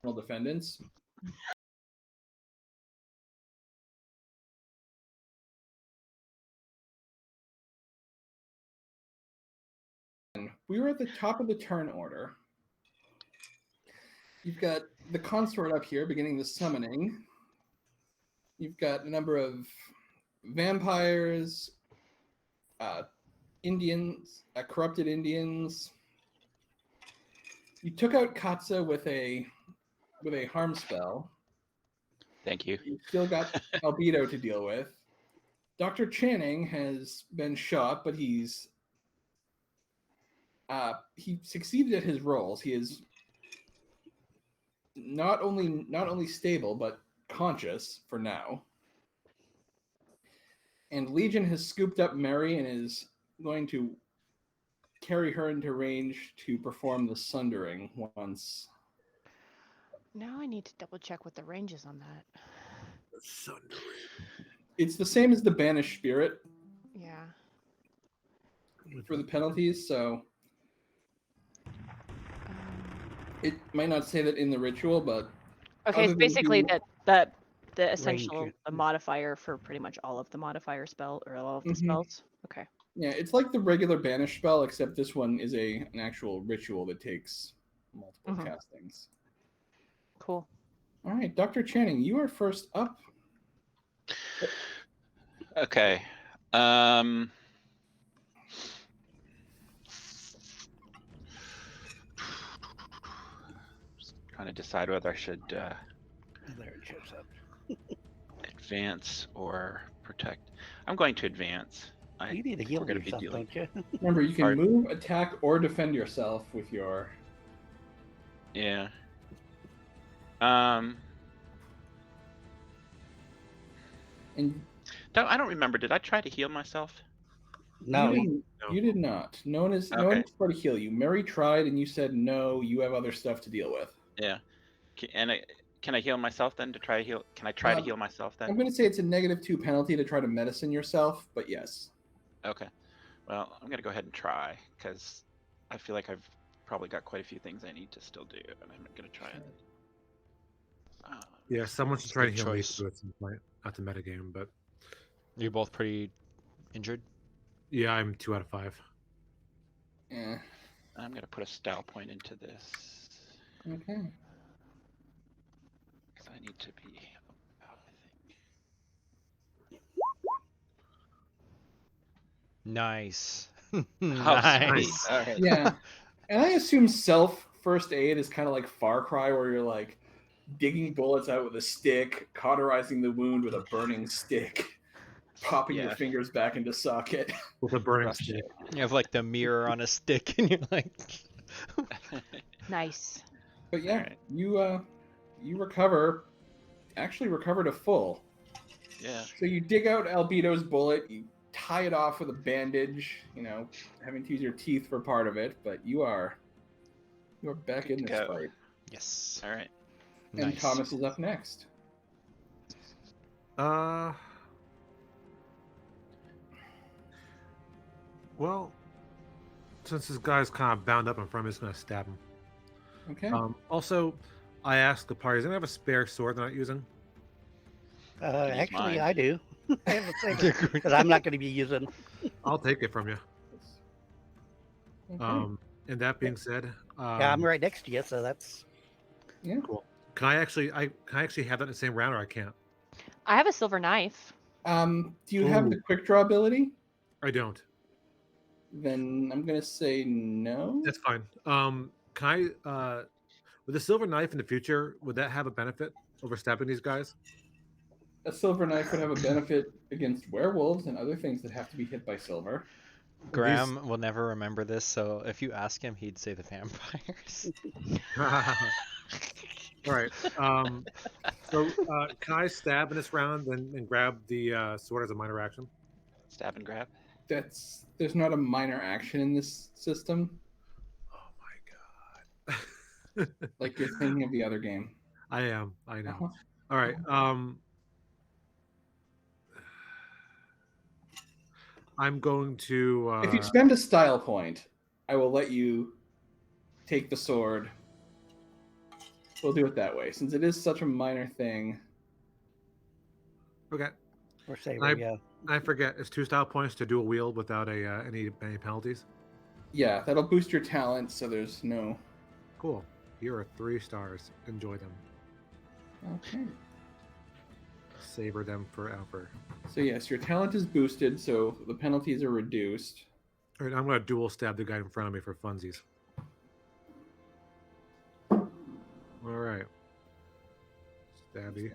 defendants. We were at the top of the turn order. You've got the consort up here beginning the summoning. You've got a number of vampires, Indians, corrupted Indians. You took out Katsa with a harm spell. Thank you. You've still got Albedo to deal with. Dr. Channing has been shot, but he succeeded at his roles. He is not only stable but conscious for now. And Legion has scooped up Mary and is going to carry her into range to perform the sundering once. Now I need to double check what the range is on that. The sundering. It's the same as the Banished Spirit. Yeah. For the penalties, so it might not say that in the ritual, but okay, it's basically that the essential modifier for pretty much all of the modifier spell or all of the spells. Okay. Yeah, it's like the regular banish spell, except this one is an actual ritual that takes multiple castings. Cool. All right, Dr. Channing, you are first up. Okay. Just trying to decide whether I should There it shows up. advance or protect. I'm going to advance. You need to heal yourself, don't you? Remember, you can move, attack, or defend yourself with your... Yeah. And I don't remember. Did I try to heal myself? No. You did not. No one is tried to heal you. Mary tried, and you said no. You have other stuff to deal with. Yeah. Can I heal myself then to try to heal? Can I try to heal myself then? I'm going to say it's a -2 penalty to try to medicine yourself, but yes. Okay. Well, I'm going to go ahead and try because I feel like I've probably got quite a few things I need to still do, and I'm going to try it. Yeah, someone should try to heal me at some point. Not the metagame, but you're both pretty injured. Yeah, I'm 2 out of 5. Yeah. I'm going to put a style point into this. Okay. Because I need to be about, I think. Nice. Nice. All right. Yeah. And I assume self first aid is kind of like Far Cry, where you're like digging bullets out with a stick, cauterizing the wound with a burning stick, popping your fingers back into socket with a burning stick. You have like the mirror on a stick, and you're like, nice. But yeah, you recover, actually recover to full. Yeah. So you dig out Albedo's bullet, you tie it off with a bandage, having to use your teeth for part of it, but you are back in this fight. Yes. All right. And Nice. Thomas is up next. Well, since this guy's kind of bound up in front of me, I'm just going to stab him. Okay. Also, I asked the party, does anyone have a spare sword they're not using? Actually, I do. I have a saber that I'm not going to be using. I'll take it from you. Okay. And that being said, yeah, I'm right next to you, so that's cool. Can I actually have that in the same round, or I can't? I have a silver knife. Do you have the quick draw ability? I don't. Then I'm gonna say no. That's fine. Can I, with a silver knife in the future, would that have a benefit over stabbing these guys? A silver knife would have a benefit against werewolves and other things that have to be hit by silver. Graham will never remember this, so if you ask him, he'd say the vampires. All right. So can I stab in this round and grab the sword as a minor action? Stab and grab? There's not a minor action in this system. Oh my god. Like you're thinking of the other game. I am. I know. All right. I'm going to... If you spend a style point, I will let you take the sword We'll do it that way, since it is such a minor thing. Okay. Or saber, yeah. I forget. It's 2 style points to dual wield without any penalties. Yeah, that'll boost your talent, so there's no... Cool. Here are 3 stars. Enjoy them. Okay. Savor them forever. So yes, your talent is boosted, so the penalties are reduced. All right, I'm going to dual stab the guy in front of me for funsies. All right. Stabby.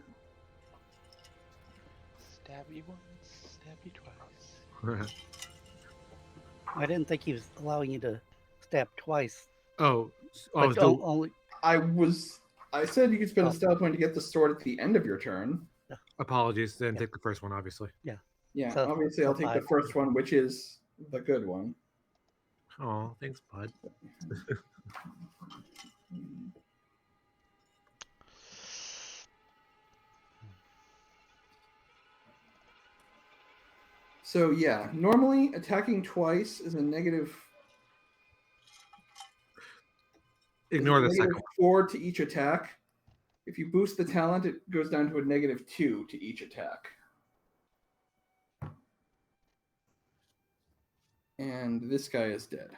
Stabby once, stabby twice. I didn't think he was allowing you to stab twice. Oh, But only. I said you could spend a style point to get the sword at the end of your turn. apologies. Didn't take the first one, obviously. Yeah, So, obviously I'll take the 5. first one, which is the good one. Oh, thanks, bud. So yeah, normally attacking twice is a negative. Ignore the second one. -4 to each attack. If you boost the talent, it goes down to a -2 to each attack. And this guy is dead.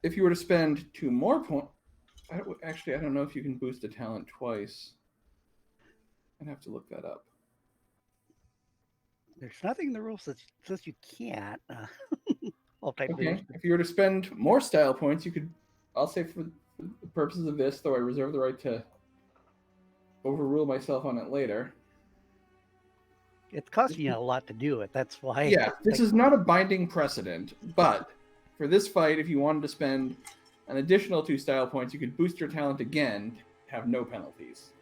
If you were to spend 2 more points, I don't know if you can boost a talent twice. I'd have to look that up. There's nothing in the rules that says you can't. Okay, if you were to spend more style points, you could. I'll say for the purposes of this, though I reserve the right to overrule myself on it later. It's costing you a lot to do it. That's why. Yeah, this is not a binding precedent, but for this fight, if you wanted to spend an additional 2 style points, you could boost your talent again, have no penalties.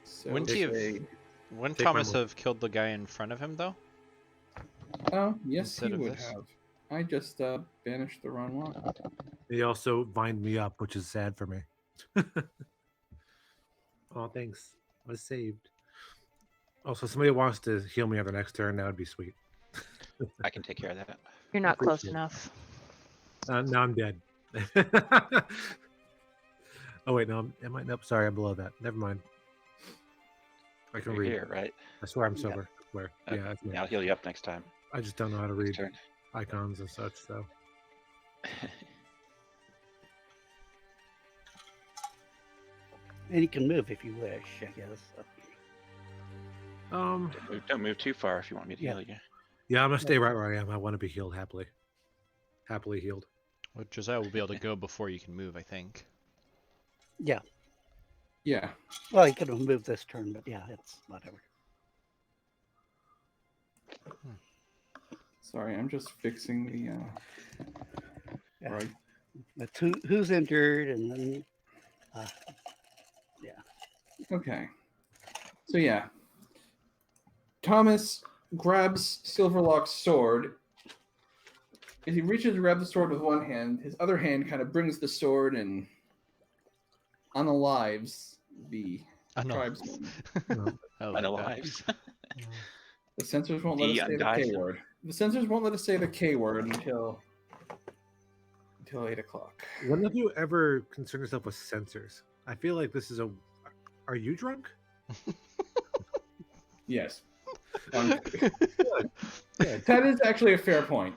So Wouldn't Thomas have killed the guy in front of him, though? Oh, yes, Instead he of would this? have. I just banished the wrong one. He also vined me up, which is sad for me. Oh, thanks. I was saved. Also, somebody wants to heal me on the next turn. That would be sweet. I can take care of that. You're not close Appreciate it. enough. Now I'm dead. Oh wait, no, am I? Nope, sorry, I'm below that. Never mind. I can You're read. here, right? I swear I'm sober. I swear. Okay. Yeah, that's me. I'll heal you up next time. I just don't know how to read Next turn. icons and such. So And you can move if you wish, I guess. Don't move too far if you want me to Yeah. heal you. yeah, I'm gonna stay right where I am. I want to be healed happily. Happily healed. Well, Josiah will be able to go before you can move, I think. Yeah. Yeah. Well, you could have moved this turn, but yeah, it's whatever. Sorry, I'm just fixing the. Yeah. Right. That's who's injured, and then Okay. So yeah. Thomas grabs Silverlock's sword. As he reaches to grab the sword with one hand, his other hand kind of brings the sword and unalives the tribesman. I like that. Unalive. The censors won't let us say the K word. The censors won't let us say the K word until 8 o'clock. When have you ever concerned yourself with censors? I feel like this is a. Are you drunk? Yes. That is actually a fair point.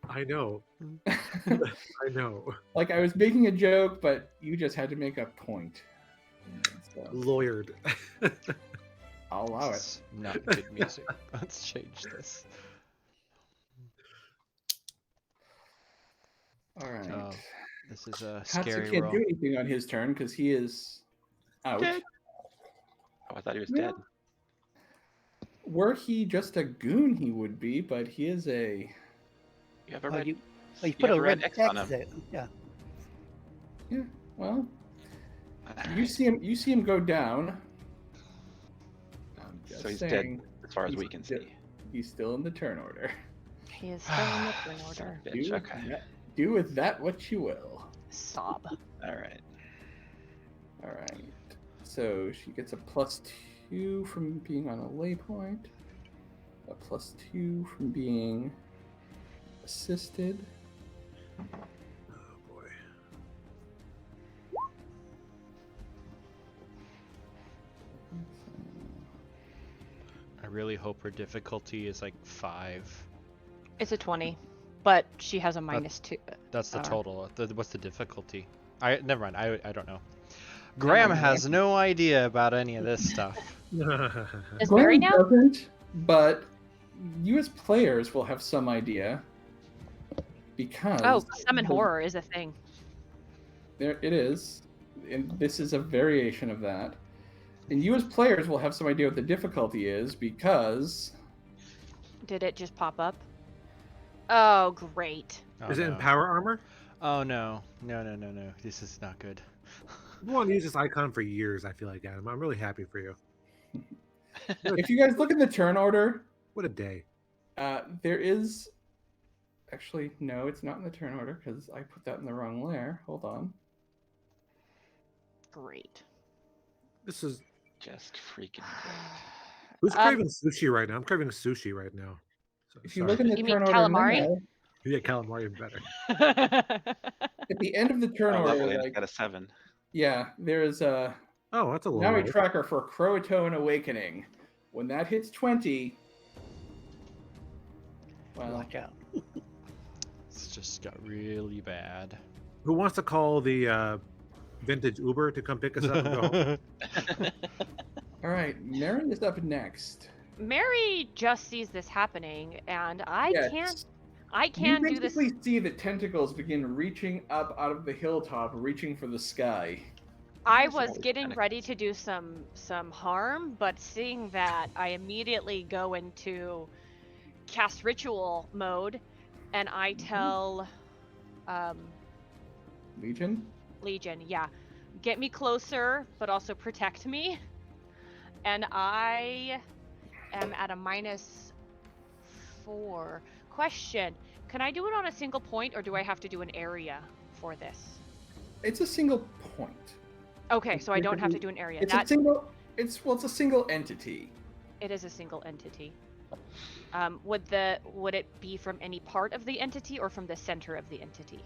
I know. I know. Like I was making a joke, but you just had to make a point. So, Lawyered. I'll allow it. It's not good music. Let's change this. All right. Oh, this is a Hatsu scary can't roll. do anything on his turn because he is out. Dead. Oh, I thought he was Yeah. dead. Were he just a goon, he would be, but he is a. You have a oh, red. you you put have a red X on X him. there. Yeah. Yeah. Well, you see him. You see him go down. I'm just So he's saying, dead as far as he's we can still- see. He's still in the turn order. He is still in the turn order. Bitch, okay. Do with that what you will. Sob. All right. All right. So she gets a +2 from being on a lay point. a +2 from being assisted. Oh boy. I really hope her difficulty is like 5. It's a 20, but she has a -2. That's the Uh, total. What's the difficulty? Never mind. I don't know. Graham has no idea about any of this stuff. Is Mary Graham now? doesn't, but you as players will have some idea because Oh, summon horror is a thing. there it is, and this is a variation of that. And you as players will have some idea what the difficulty is because Did it just pop up? Oh, great. Oh, Is it in no. power armor? Oh no. No. This is not good. I've wanted to use this icon for years, I feel like, Adam. I'm really happy for you. if you guys look in the turn order, What a day. there is actually no, it's not in the turn order because I put that in the wrong layer. Hold on. Great. This is... Just freaking great. Who's craving sushi right now? I'm craving sushi right now. So, If you sorry. look in the You mean turn order calamari? now, Yeah, calamari even better. at the end of the turn Oh, order, lovely. like It's got a 7. yeah, there is a Oh, that's a little now a low. tracker for Croatoan Awakening. When that hits 20, well, Watch out. It's just got really bad. Who wants to call the vintage Uber to come pick us up and go home? all right, Mary is up next. Mary just sees this happening, and I Yes. can't You do this. basically see the tentacles begin reaching up out of the hilltop, reaching for the sky. I There's was always getting ready tentacles. to do some harm, but seeing that, I immediately go into cast ritual mode, and I tell Legion? Legion, yeah, get me closer, but also protect me. And I am at a -4. Question: can I do it on a single point, or do I have to do an area for this? It's a single point. Okay, so I don't have to do an area. It's a single. It's a single entity. It is a single entity. Would it be from any part of the entity or from the center of the entity?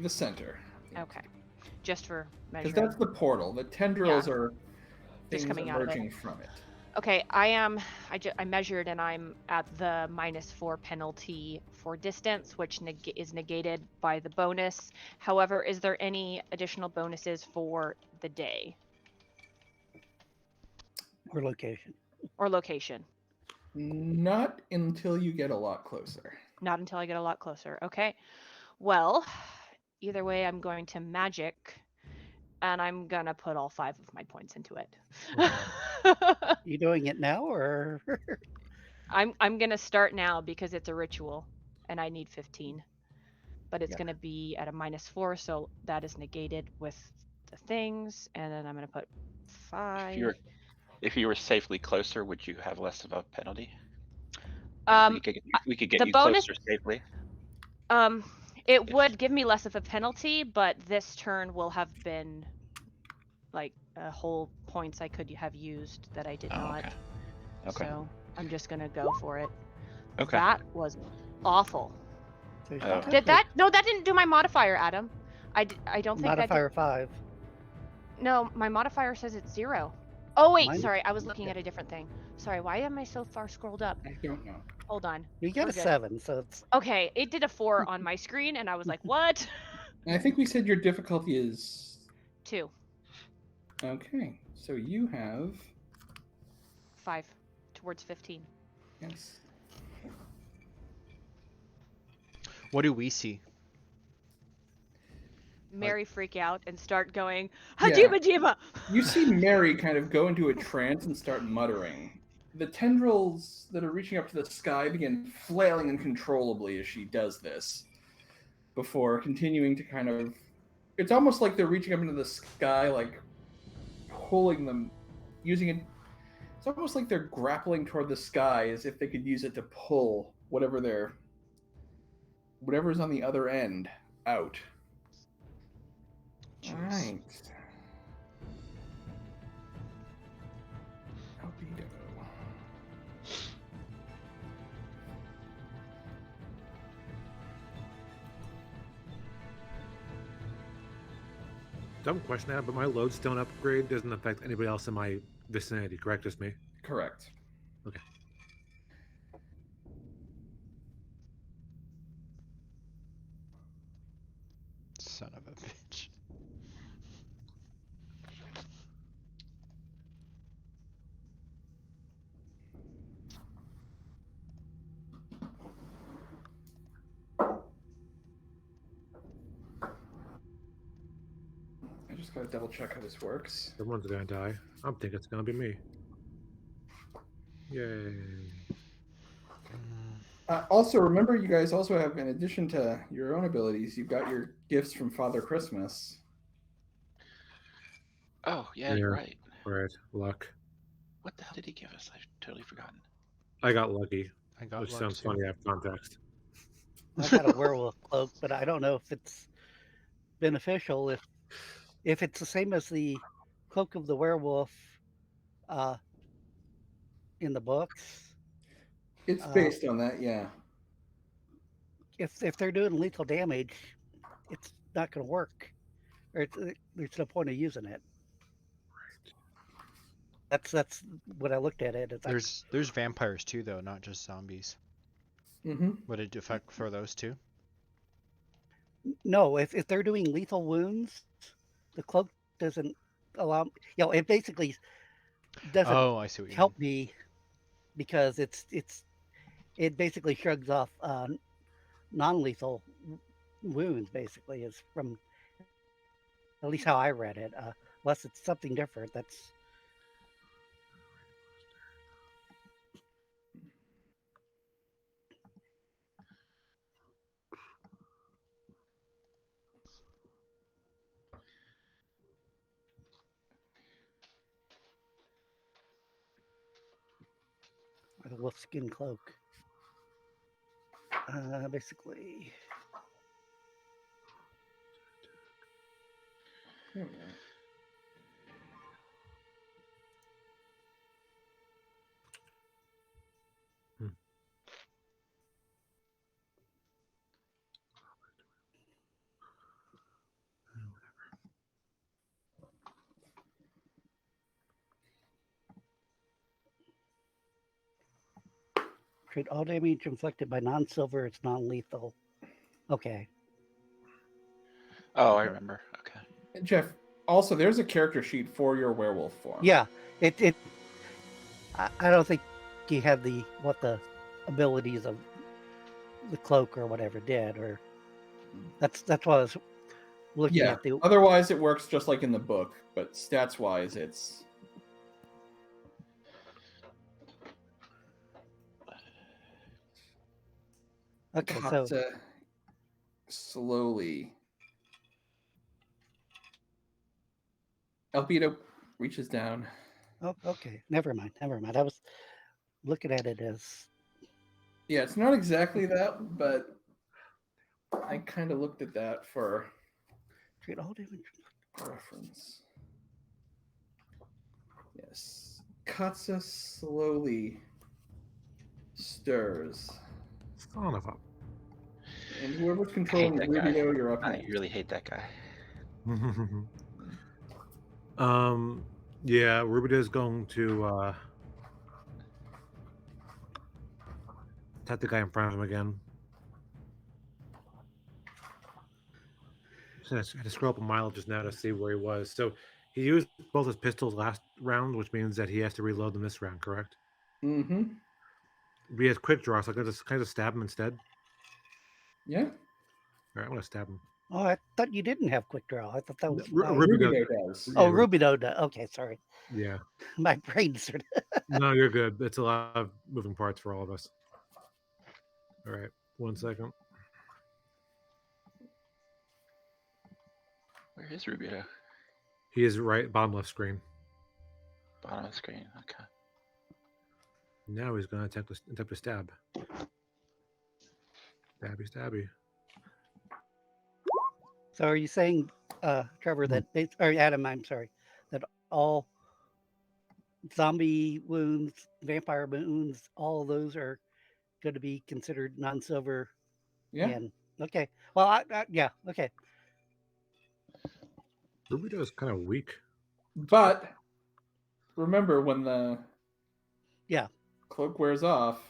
The center. Okay, just for Because measuring. that's the portal. The tendrils are things coming out of it. emerging from it. Okay, I measured and I'm at the -4 penalty for distance, which is negated by the bonus. However, is there any additional bonuses for the day Or location. or location? Not until you get a lot closer. Not until I get a lot closer. Okay. Well, either way, I'm going to magic, and I'm gonna put all 5 of my points into it. You doing it now or? I'm gonna start now because it's a ritual, and I need 15. But it's Yeah. gonna be at a -4, so that is negated with the things, and then I'm gonna put 5. If you were safely closer, would you have less of a penalty? Um, We could get the you bonus- closer safely. It would give me less of a penalty, but this turn will have been like whole points I could have used that I did not. Okay. So I'm just gonna go for it. Okay. That was awful. So you Oh. don't have Did to- that? No, that didn't do my modifier, Adam. I don't think Modifier that 5. did. No, my modifier says it's 0. Oh wait, Mine- sorry, I was looking at a different thing. Sorry, why am I so far scrolled up? I don't know. Hold on. You got We're a good. 7, so it's Okay, it did a 4 on my screen, and I was like, what? And I think we said your difficulty is 2, okay. So you have 5, towards 15. yes. What do we see? Mary freak out and start going, Yeah. Hajima Jima! You see Mary kind of go into a trance and start muttering. The tendrils that are reaching up to the sky begin flailing uncontrollably as she does this, before continuing to kind of... It's almost like they're reaching up into the sky, like pulling them, using it... It's almost like they're grappling toward the sky as if they could use it to pull whatever's on the other end out. Jeez. Alright. Albedo. Dumb question I have, but my lodestone upgrade doesn't affect anybody else in my vicinity, correct? Just me? Correct. Okay. Son of a bitch. I just gotta double check how this works. Everyone's gonna die. I'm thinking it's gonna be me. Yay. Also, remember, you guys also have, in addition to your own abilities, you've got your gifts from Father Christmas. Oh, yeah, you're right. Right. Luck. What the hell did he give us? I've totally forgotten. I got lucky. I got Which luck sounds too. funny out of context. I got a werewolf cloak, but I don't know if it's beneficial. If it's the same as the cloak of the werewolf in the books. It's based on that, yeah. If they're doing lethal damage, it's not going to work. Or there's no point of using it. That's what I looked at it. It's like, There's vampires too, though, not just zombies. Mm-hmm. Would it affect for those too? no, if they're doing lethal wounds, the cloak doesn't allow. It basically doesn't Oh, I see what you help me because it basically shrugs off non-lethal wounds. Basically, is from at least how I read it. Unless it's something different. That's the wolf skin cloak. Basically. Treat all damage inflicted by non-silver. It's non-lethal. Okay. Oh, I remember. Okay. Jeff, also, there's a character sheet for your werewolf form. Yeah. I don't think he had what the abilities of the cloak or whatever did, or that's what I was looking Yeah. at. Otherwise, it works just like in the book, but stats-wise, it's... Okay, so slowly. Albedo reaches down. Oh, okay. Never mind. I was looking at it as... Yeah, it's not exactly that, but I kind of looked at that for treat all damage reference. Yes. Katsa slowly stirs. Son of a... And whoever's controlling Rubio, you're up I next. really hate that guy. Yeah, Rubida is going to attack the guy in front of him again. So I had to scroll up a mile just now to see where he was. So he used both his pistols last round, which means that he has to reload them this round, correct? Mm-hmm. He has quick draw, so I could just kind of stab him instead. Yeah. All right, I'm gonna stab him. Oh, I thought you didn't have quick draw. I thought that was Rubio does. Oh, Rubio does. Okay, sorry. Yeah. My brain started. No, you're good. It's a lot of moving parts for all of us. All right, 1 second. Where is Rubio? He is right bottom left screen. Bottom of the screen. Okay. Now he's gonna attempt to stab. Stabby. So are you saying, Trevor, that or Adam, I'm sorry, that all zombie wounds, vampire wounds, all of those are going to be considered non-silver? Yeah. And, okay. Well, yeah. Okay. Rubito is kind of weak. But remember, when the Yeah. cloak wears off.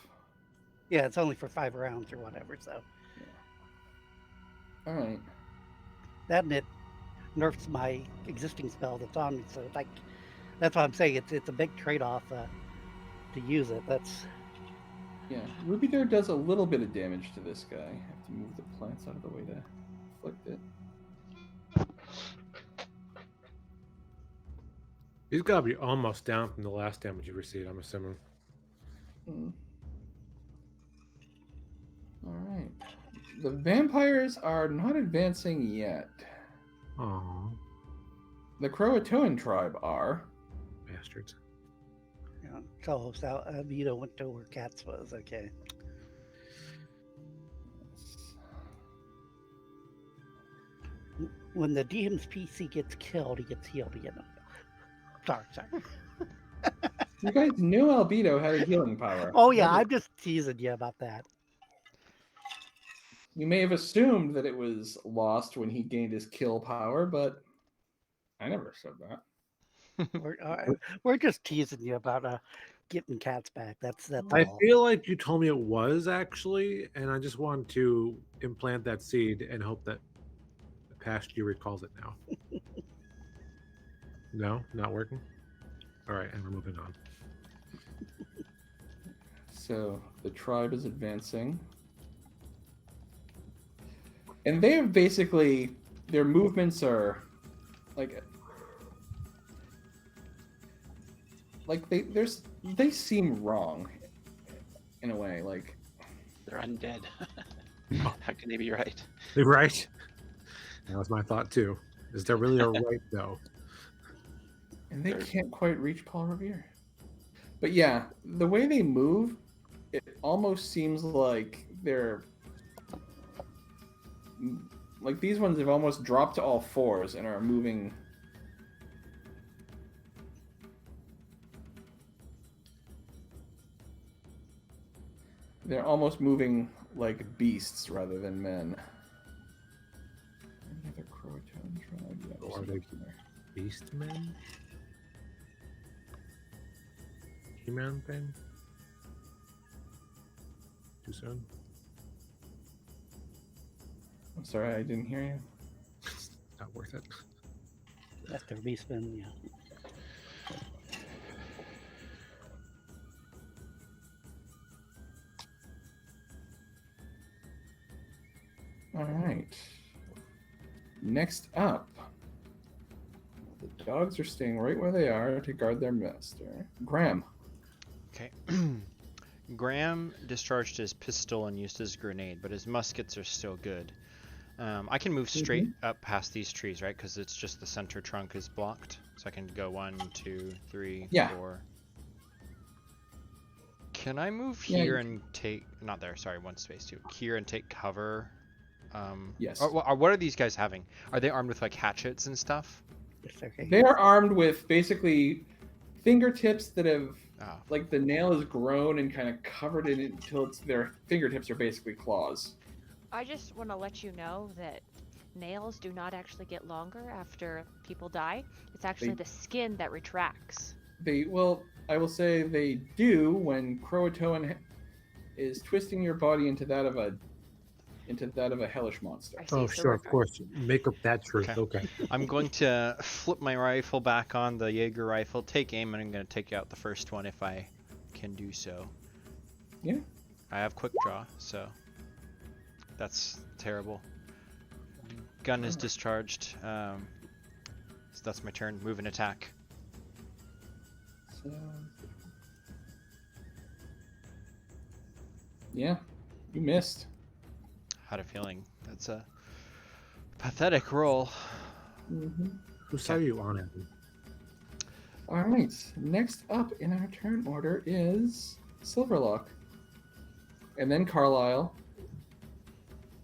Yeah, it's only for 5 rounds or whatever. So. All right. That and it nerfs my existing spell that's on me. So like, that's why I'm saying it's a big trade-off to use it. That's. Yeah, Ruby Dare does a little bit of damage to this guy. I have to move the plants out of the way to inflict it. He's got to be almost down from the last damage you received, I'm assuming. All right. The vampires are not advancing yet. Oh, The Croatoan tribe are. bastards. Yeah. Co-host out. Vito went to where Cats was. Okay. When the DM's PC gets killed, he gets healed again. Sorry. You guys knew Albedo had a healing power. Oh yeah, I'm just teasing you about that. You may have assumed that it was lost when he gained his kill power, but I never said that. We're just teasing you about getting Cats back. That's I all. feel like you told me it was actually, and I just want to implant that seed and hope that the past year recalls it now. No, not working. All right, and we're moving on. So the tribe is advancing. And they have basically, their movements are like they seem wrong in a way. Like They're undead. How can they be right? Right. That was my thought too. Is there really a right though? And they can't quite reach Paul Revere. But yeah, the way they move, it almost seems like they're like these ones have almost dropped to all fours and are moving. They're almost moving like beasts rather than men. Any other Croatoan tribe? Yeah, there's Are some they there. Beastmen? He-Man thing? Too soon? I'm sorry, I didn't hear you. Not worth it. After Beastman, yeah. All right. Next up, the dogs are staying right where they are to guard their master. Graham. Okay. Graham discharged his pistol and used his grenade, but his muskets are still good. I can move straight up past these trees, right? Because it's just the center trunk is blocked. So I can go 1, 2, 3, 4. Can I move here and take... Not there, sorry, 1 space, 2. Here and take cover? Yes. What are these guys having? Are they armed with like hatchets and stuff? Yes, okay. They are armed with basically fingertips that have, like the nail is grown and kind of covered in it until their fingertips are basically claws. I just want to let you know that nails do not actually get longer after people die. It's actually the skin that retracts. I will say they do when Croatoan is twisting your body into that of a hellish monster. Oh, sure, of course. Make up that truth. Okay. I'm going to flip my rifle back on the Jaeger rifle, take aim, and I'm going to take out the first one if I can do so. Yeah. I have quick draw, so that's terrible. Gun is discharged. So that's my turn. Move and attack. So... Yeah, you missed. Had a feeling. That's a pathetic roll. Who saw you on it? All right. Next up in our turn order is Silverlock, and then Carlisle,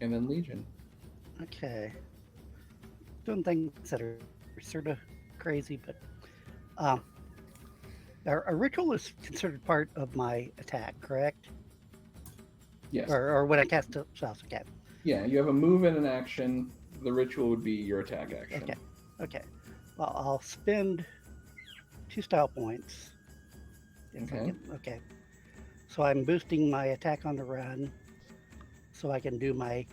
and then Legion. Okay. Doing things that are sort of crazy, but a ritual is considered part of my attack, correct? Yes. Or when I cast a spell again. Yeah, you have a move and an action. The ritual would be your attack action. Okay. Well, I'll spend 2 style points. Okay. Okay. So I'm boosting my attack on the run, so I can do my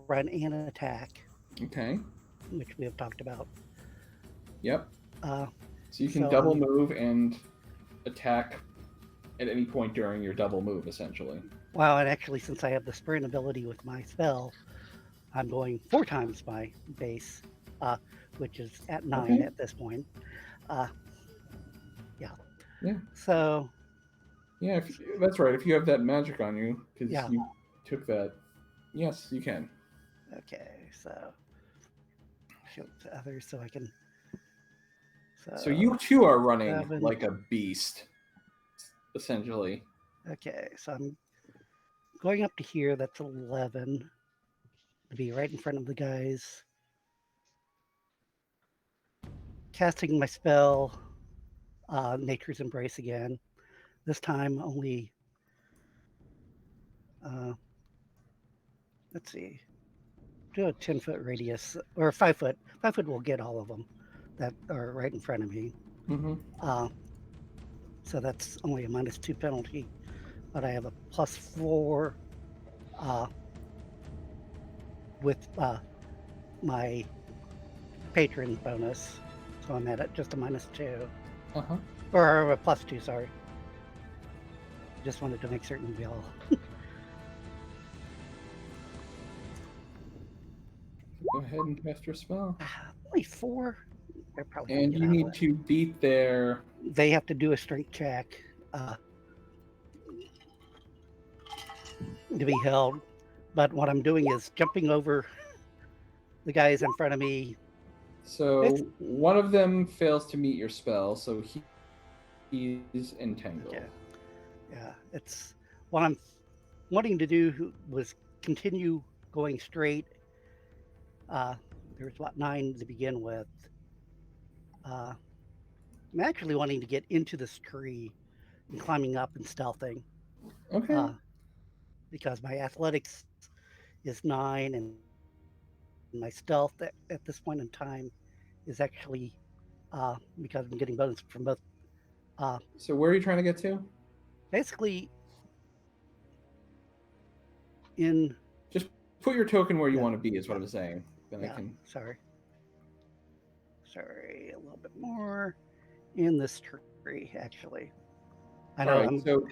run and attack, Okay. which we have talked about. Yep. Uh, So you can So, double move and attack at any point during your double move, essentially. Wow, and actually, since I have the sprint ability with my spell, I'm going 4 times my base, which is at 9 Okay. at this point. Yeah. Yeah. So, Yeah, that's right. If you have that magic on you, because Yeah. you took that. Yes, you can. okay, so show to others so I can. So you too are running 7. like a beast, essentially. Okay, so I'm going up to here. That's 11 to be right in front of the guys. Casting my spell, Nature's Embrace again. This time only. Let's see. Do a 10-foot radius or 5 foot. 5 foot will get all of them that are right in front of me. Mm-hmm. So that's only a -2 penalty, but I have a +4 with my patron bonus, so I'm at just a -2 Uh-huh. or a +2. Sorry. Just wanted to make certain we all. Go ahead and cast your spell. Only 4. They're probably gonna And get you out of need it. to beat their. They have to do a strength check to be held. But what I'm doing is jumping over the guys in front of me. So It's- one of them fails to meet your spell, so he's entangled. Okay. Yeah, it's what I'm wanting to do was continue going straight. There's about 9 to begin with. I'm actually wanting to get into this tree and climbing up and stealthing. Okay. Because my athletics is 9 and my stealth at this point in time is actually because I'm getting bonus from both. So where are you trying to get to? Basically, in Just put your token where you Yeah. want to be, is what I'm saying. Then I yeah, can. sorry, a little bit more in this tree actually. I know. Alright, so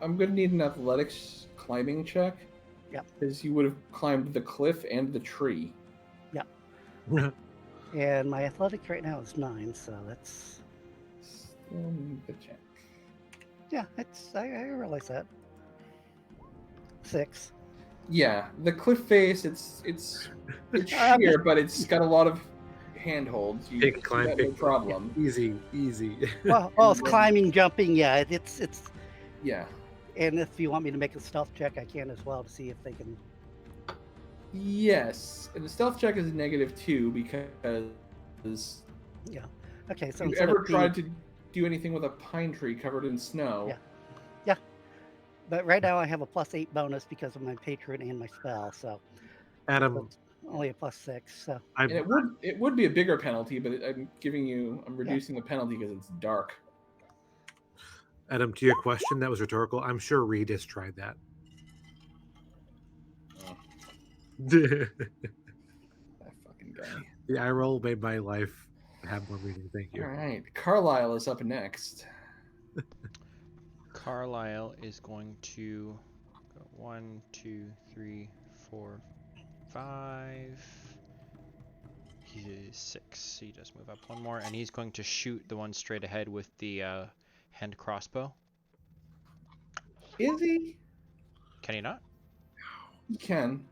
I'm going to need an athletics climbing check. Yep. Because you would have climbed the cliff and the tree. And my athletics right now is 9, so that's Still need the check. yeah. It's I realize that 6. Yeah, the cliff face, it's I'm sheer, but it's got a lot of handholds. You Big can climb, no big problem. Easy. Well, it's climbing, jumping. Yeah, it's. Yeah. And if you want me to make a stealth check, I can as well to see if they can. Yes, and the stealth check is -2 because Okay, so you instead ever of being- tried to do anything with a pine tree covered in snow. Yeah. But right now I have a +8 bonus because of my patron and my spell, so Adam, it's only a +6. So And it would be a bigger penalty, but I'm reducing the penalty because it's dark. Adam, to your question, that was rhetorical. I'm sure Reed has tried that. Oh, The that fucking guy. eye roll made my life have more meaning. Thank you. All right, Carlisle is up next. Carlisle is going to go 1, 2, 3, 4, 5. He's 6. He does move up 1 more, and he's going to shoot the one straight ahead with the hand crossbow. Is he? Can he not He can.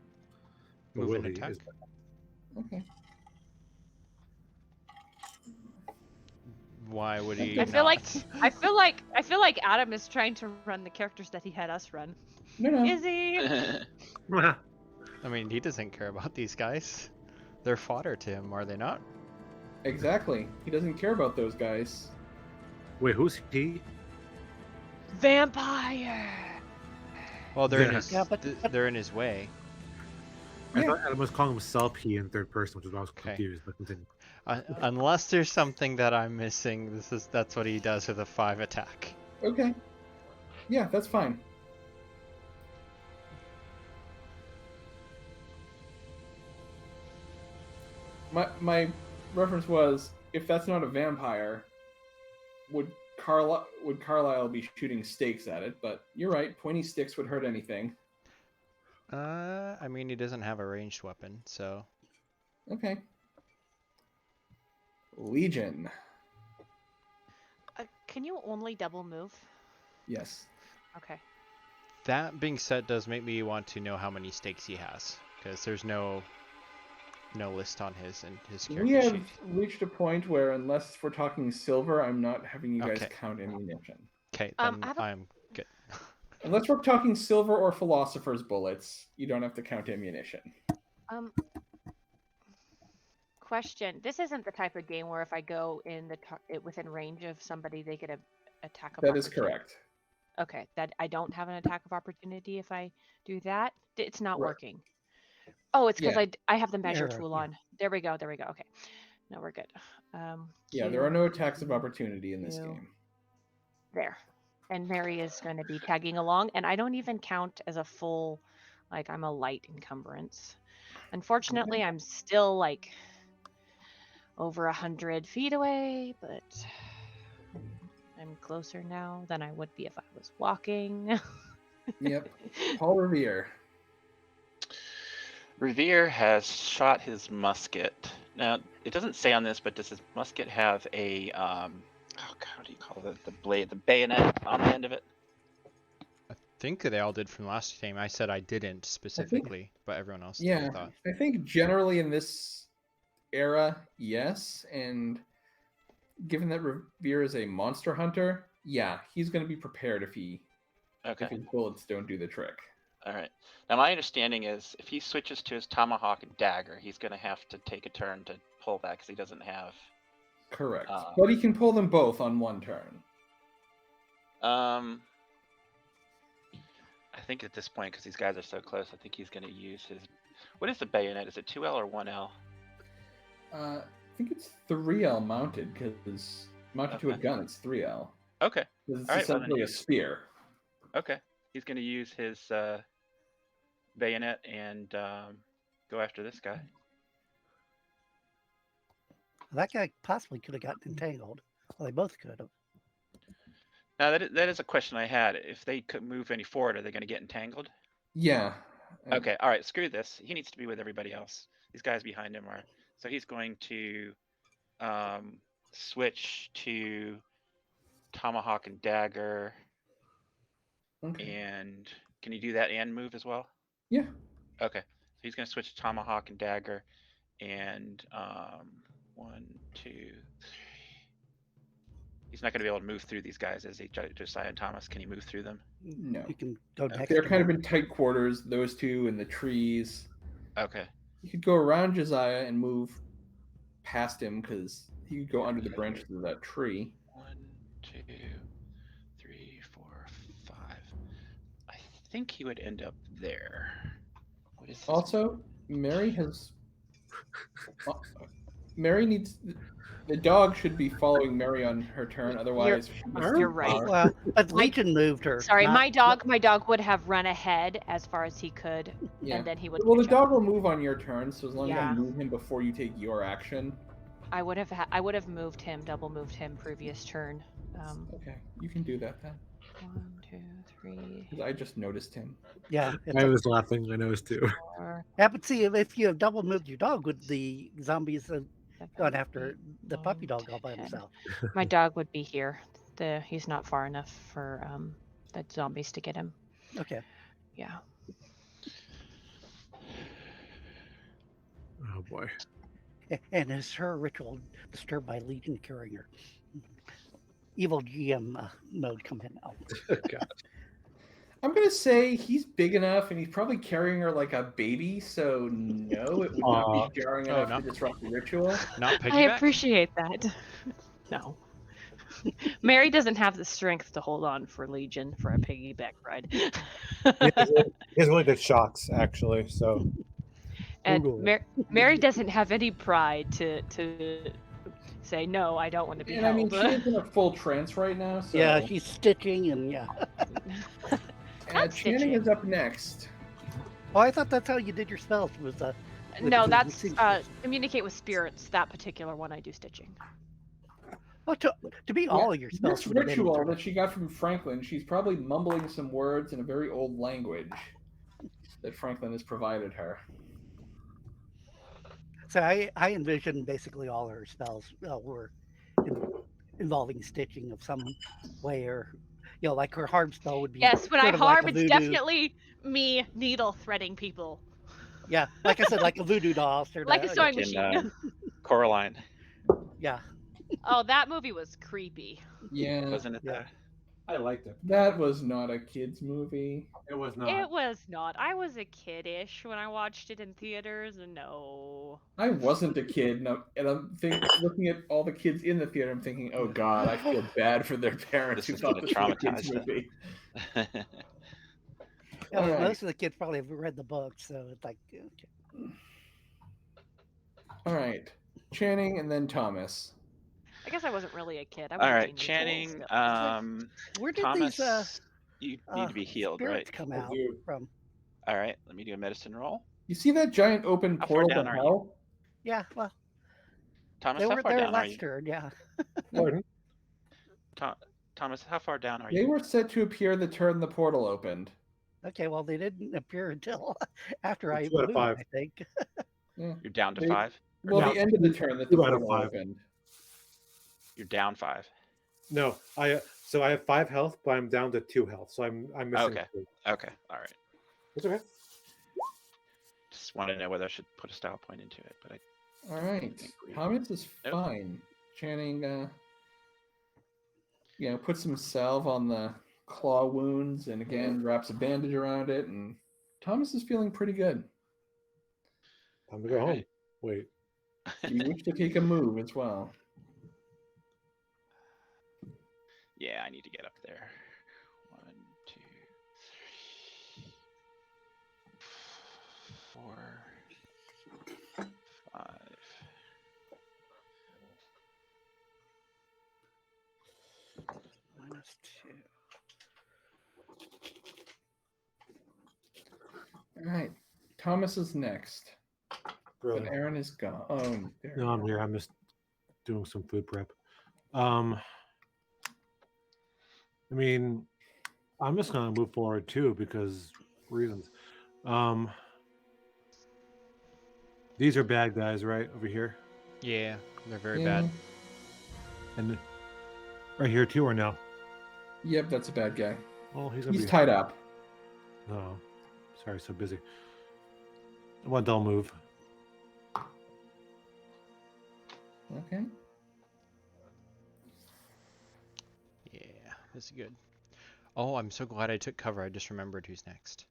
move Will and he? attack? Okay. Why would he? I feel like not? I feel like Adam is trying to run the characters that he had us run. No. Is he? I mean, he doesn't care about these guys. They're fodder to him, are they not? Exactly. He doesn't care about those guys. Wait, who's he? Vampire. Well, they're in Yeah. his Yeah, but- they're in his way. I Yeah. thought Adam was calling himself he in third person, which is why I was Okay. confused. But continue. Unless there's something that I'm missing, that's what he does with a 5 attack. Okay. Yeah, that's fine. My reference was, if that's not a vampire, would Carlisle be shooting stakes at it? But you're right, pointy sticks would hurt anything. I mean, he doesn't have a ranged weapon, so. Okay. Legion. Can you only double move? Yes. Okay. That being said, does make me want to know how many stakes he has, because there's no list on his character We have sheet. reached a point where, unless we're talking silver, I'm not having you guys Okay. count ammunition. Okay, I then have a- I'm good. Unless we're talking silver or philosopher's bullets, you don't have to count ammunition. Question. This isn't the type of game where if I go in within range of somebody, they get a attack of That opportunity. is correct. Okay, that I don't have an attack of opportunity if I do that. It's not Right. working. Oh, it's because Yeah. I have the measure Arrow, tool yeah. on. There we go. Okay. No, we're good. Yeah, there are no attacks of opportunity in this Q. game. There. And Mary is going to be tagging along, and I don't even count as a full, like I'm a light encumbrance. Unfortunately, I'm still like over 100 feet away, but I'm closer now than I would be if I was walking. Yep. Paul Revere. Revere has shot his musket. Now, it doesn't say on this, but does his musket have a oh god, what do you call it? The blade, the bayonet on the end of it? I think they all did from last time. I said I didn't specifically, but everyone else did, Yeah, I thought. I think generally in this era, yes, and given that Revere is a monster hunter, yeah, he's going to be prepared if Okay. his bullets don't do the trick. All right. Now, my understanding is if he switches to his tomahawk and dagger, he's going to have to take a turn to pull that because he doesn't have. Correct. But he can pull them both on one turn. I think at this point, because these guys are so close, I think he's going to use his. What is the bayonet? Is it 2L or 1L? I think it's 3L mounted, because mounted to a Okay. gon, it's 3L. Okay. 'Cause it's All right, well, then essentially a spear. Okay. He's going to use his bayonet and go after this guy. That guy possibly could have gotten entangled. Well, they both could have. Now, that is a question I had. If they could move any forward, are they going to get entangled? Yeah. Okay, all right, screw this. He needs to be with everybody else. These guys behind him are. So he's going to switch to tomahawk and dagger. Okay. And can you do that and move as well? Yeah. Okay, so he's going to switch to tomahawk and dagger. And 1, 2, 3. He's not going to be able to move through these guys as he Josiah and Thomas. Can he move through them? No. You can go next. They're to kind of him. in tight quarters, those two in the trees. Okay. You could go around Josiah and move past him, because he could go under the branches of that tree. 1, 2, 3, 4, 5. I think he would end up there. What is his Also, Mary has. Mary needs. The dog should be following Mary on her turn, otherwise. You're right. Well, but Legion moved her. Sorry, not- my dog would have run ahead as far as he could, Yeah. and then he would. Well, the catch up. dog will move on your turn, so as long Yeah. as you move him before you take your action. I would have moved him, double moved him previous turn. Okay, you can do that then. 1, 2, 3, 'Cause I just noticed him. Yeah. I was laughing. I noticed too. 4. Yeah, but see, if you have double moved your dog, would the zombies have gone after the puppy dog all by 10. himself? My dog would be here. He's not far enough for the zombies to get him. Okay. Yeah. Oh boy. And is her ritual disturbed by Legion carrying her? Evil GM mode come in now. God. I'm gonna say he's big enough, and he's probably carrying her like a baby. So no, it would not be jarring Oh, enough no. to disrupt the ritual. Not I piggyback? appreciate that. No. Mary doesn't have the strength to hold on for Legion for a piggyback ride. He has really good shots, actually. So And Brutal. Mary doesn't have any pride to say no. I don't want to be And I mean, held. she is in a full trance right now, so Yeah, she's stitching and yeah. Not Channing stitching. is up next. Oh, I thought that's how you did your spells. Was with No, the that's seamstress. communicate with spirits. That particular one I do stitching. Well, to be all of your spells This would have been ritual sort of- that she got from Franklin, she's probably mumbling some words in a very old language that Franklin has provided her. So I envision basically all her spells were involving stitching of some way, or like her harm spell would be Yes, when I sort of like harm, a it's voodoo. definitely me needle threading people. Yeah, like I said, like a voodoo doll, sort Like a of. sewing In machine. Coraline, Yeah, Oh, that movie was creepy. Yeah, wasn't it? Yeah. I liked it. that was not a kid's movie. It was not. It was not. I was a kiddish when I watched it in theaters, and no. I wasn't a kid, and I'm looking at all the kids in the theater. I'm thinking, oh God, I feel bad for their parents This who is thought gonna this was a kids traumatize them. movie. Yeah, but Alright. most of the kids probably have read the book, so it's like, okay. All right, Channing and then Thomas. I guess I wasn't really a kid. I was All a right, teenager Channing. still. Where did Thomas, these you need to be healed, right? spirits come I out do. from? All right, let me do a medicine roll. You see that giant open How far portal down to are you? hell? Yeah, well, Thomas, they how were far there down are last you? turn. Yeah. Pardon? Thomas, how far down are They you? were set to appear the turn the portal opened. Okay, well, they didn't appear until after I 2 out of moved, 5. I think. Yeah. You're down to They- 5. Well, No, the end of the turn that the 2 out of portal 5. opened. You're down 5. No, I have 5 health, but I'm down to 2 health, so I'm missing. Okay. 2. Okay. All right. It's okay. Just want to know whether I should put a style point into it, but I All right, Thomas is Nope. fine. Channing, put some salve on the claw wounds, and again wraps a bandage around it, and Thomas is feeling pretty good. Time to go All home. right. Wait. You wish to take a move as well. Yeah, I need to get up there. 1, 2, 3, 4, 5. -2. All right, Thomas is next, but Brilliant. Aaron is gone. Oh, there No, you I'm go. here. I'm just doing some food prep. I mean, I'm just gonna move forward too because reasons. These are bad guys, right over here, Yeah, they're very Yeah. bad. and right here too, or no? Yep, that's a bad guy. Oh, he's gonna He's be. tied up. Oh, sorry, so busy. One dull move. Okay. Yeah, this is good. Oh, I'm so glad I took cover. I just remembered who's next.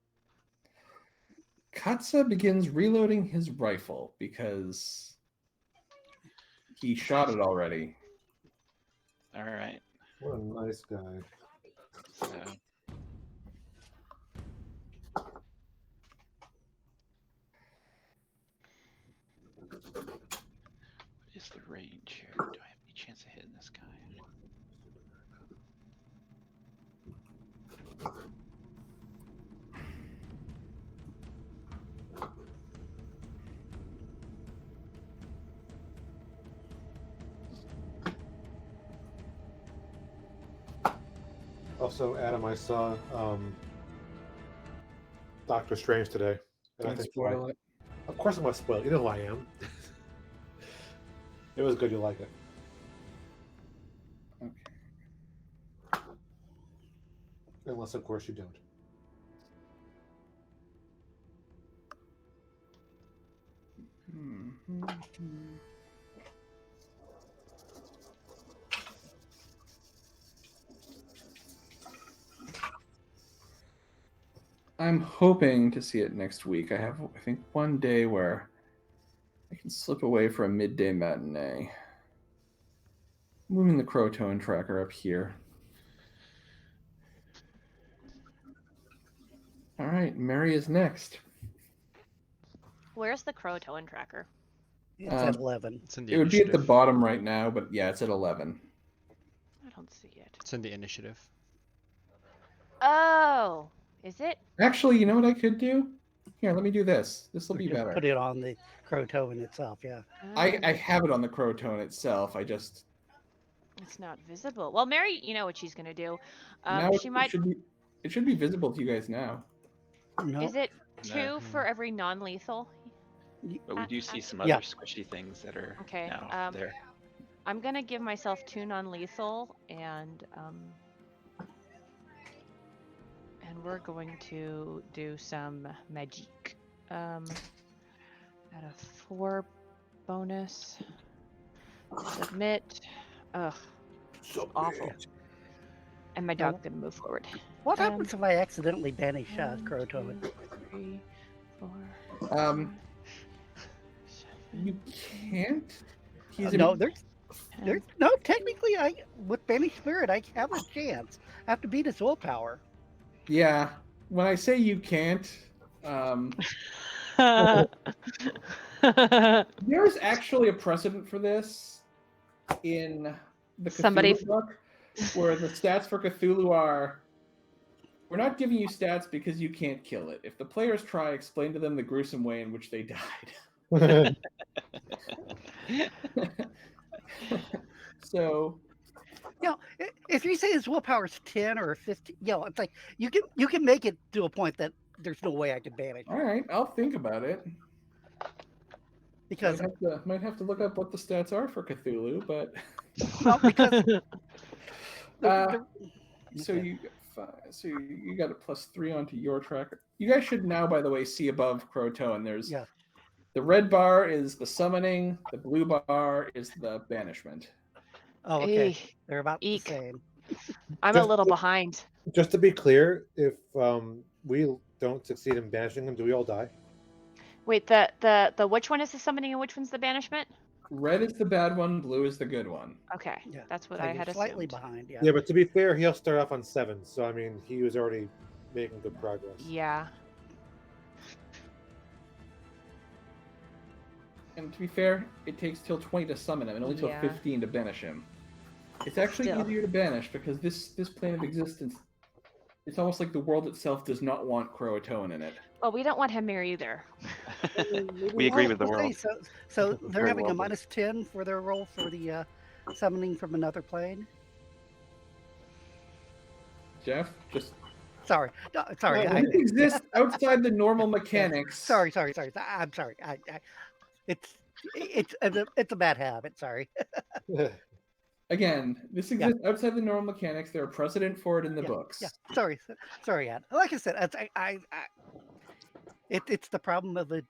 Katsa begins reloading his rifle because he shot it already. All right. What a nice guy. So. What is the range here? Do I have any chance of hitting this guy? Also, Adam, I saw Doctor Strange today. And I Don't think spoil it. Of course, I'm gonna spoil it. You know who I am. It was good. You like it. Okay. Unless, of course, you don't. I'm hoping to see it next week. I have, I think, one day where I can slip away for a midday matinee. Moving the Croatoan tracker up here. All right, Mary is next. Where's the Croatoan tracker? It's at 11. It's in the It would be at the initiative. bottom right now, but yeah, it's at 11. I don't see it. It's in the initiative. Oh, is it? Actually, you know what I could do? Here, let me do this. This will Or be just better. put it on the Croatoan itself, yeah. I have it on the Croatoan itself. I just It's not visible. Well, Mary, you know what she's gonna do. now She might. it should be visible to you guys now. No, Is it No. 2 for every non-lethal? But we do see some Yeah. other squishy things that are Okay, now there. I'm gonna give myself 2 non-lethal, and we're going to do some magic. At a 4 bonus. Submit. Ugh, So awful. And my dog's gonna move forward. what happens if I accidentally banish 1, Croatoan? 2, 3, 4. You can't. He's No, in- there's no. Technically, with Banish Spirit, I have a chance. I have to beat his willpower. Yeah. When I say you can't, there's actually a precedent for this in the Somebody- Cthulhu book, where the stats for Cthulhu are: we're not giving you stats because you can't kill it. If the players try, explain to them the gruesome way in which they died. So If you say his willpower is 10 or 15, it's like you can make it to a point that there's no way I can banish all right, I'll think about it. because Might have to look up what the stats are for Cthulhu, but because Uh, so Okay. you so you got a +3 onto your tracker. You guys should now, by the way, see above Croatoan. There's Yeah. the red bar is the summoning, the blue bar is the banishment. oh okay, Eek. they're about the Eek. same. I'm a Just- little behind. Just to be clear, if we don't succeed in banishing him, do we all die? Wait, the which one is the summoning and which one's the banishment? Red is the bad one, blue is the good one. Okay, Yeah, that's what So I you're had slightly assumed. behind. Yeah. Yeah, but to be fair, he'll start off on 7, so I mean, he was already making good progress. Yeah. And to be fair, it takes till 20 to summon him and only till Yeah. 15 to banish him. It's actually Still. easier to banish because this plane of existence, it's almost like the world itself does not want Croatoan in it. Well, we don't want him here either. We agree with the Okay, world. so they're Very having well a -10 for their roll for the summoning from another plane. Jeff, just Sorry, sorry, when it exists outside the normal mechanics. sorry. I'm sorry. It's a bad habit. Sorry. Again, this exists outside the normal mechanics. There are precedent for it in the books. Yeah. Sorry, Ad. Like I said, it's the problem of a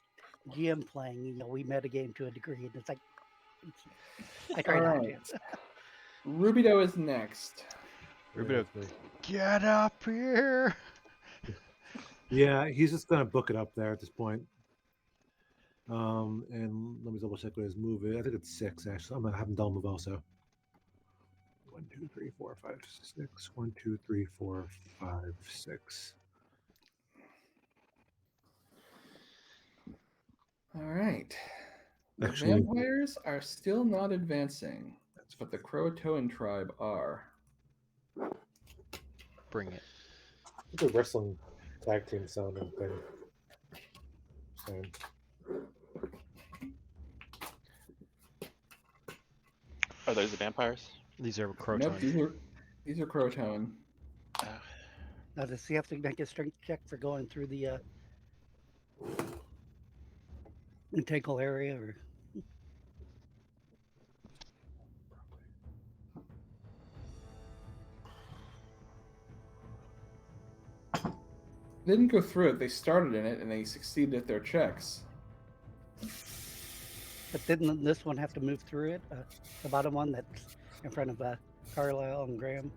GM playing. We metagame to a degree, and it's like I try not Alright. to. Rubido is next. Rubido, get up here! Yeah, he's just gonna book it up there at this point. And let me double check what his move is. I think it's 6 actually. I'm gonna have him double move also. 1, 2, 3, 4, 5, 6. 1, 2, 3, 4, 5, 6. All right. The Actually- vampires are still not advancing, but the Croatoan tribe are. Bring it. It's a wrestling tag team sounding thing. Same. Are those the vampires? These are Nope, Croatoan. these are Croatoan. Now, does he have to make a strength check for going through the integral area, or? They didn't go through it. They started in it and they succeeded at their checks. But didn't this one have to move through it? The bottom one that's in front of Carlisle and Graham.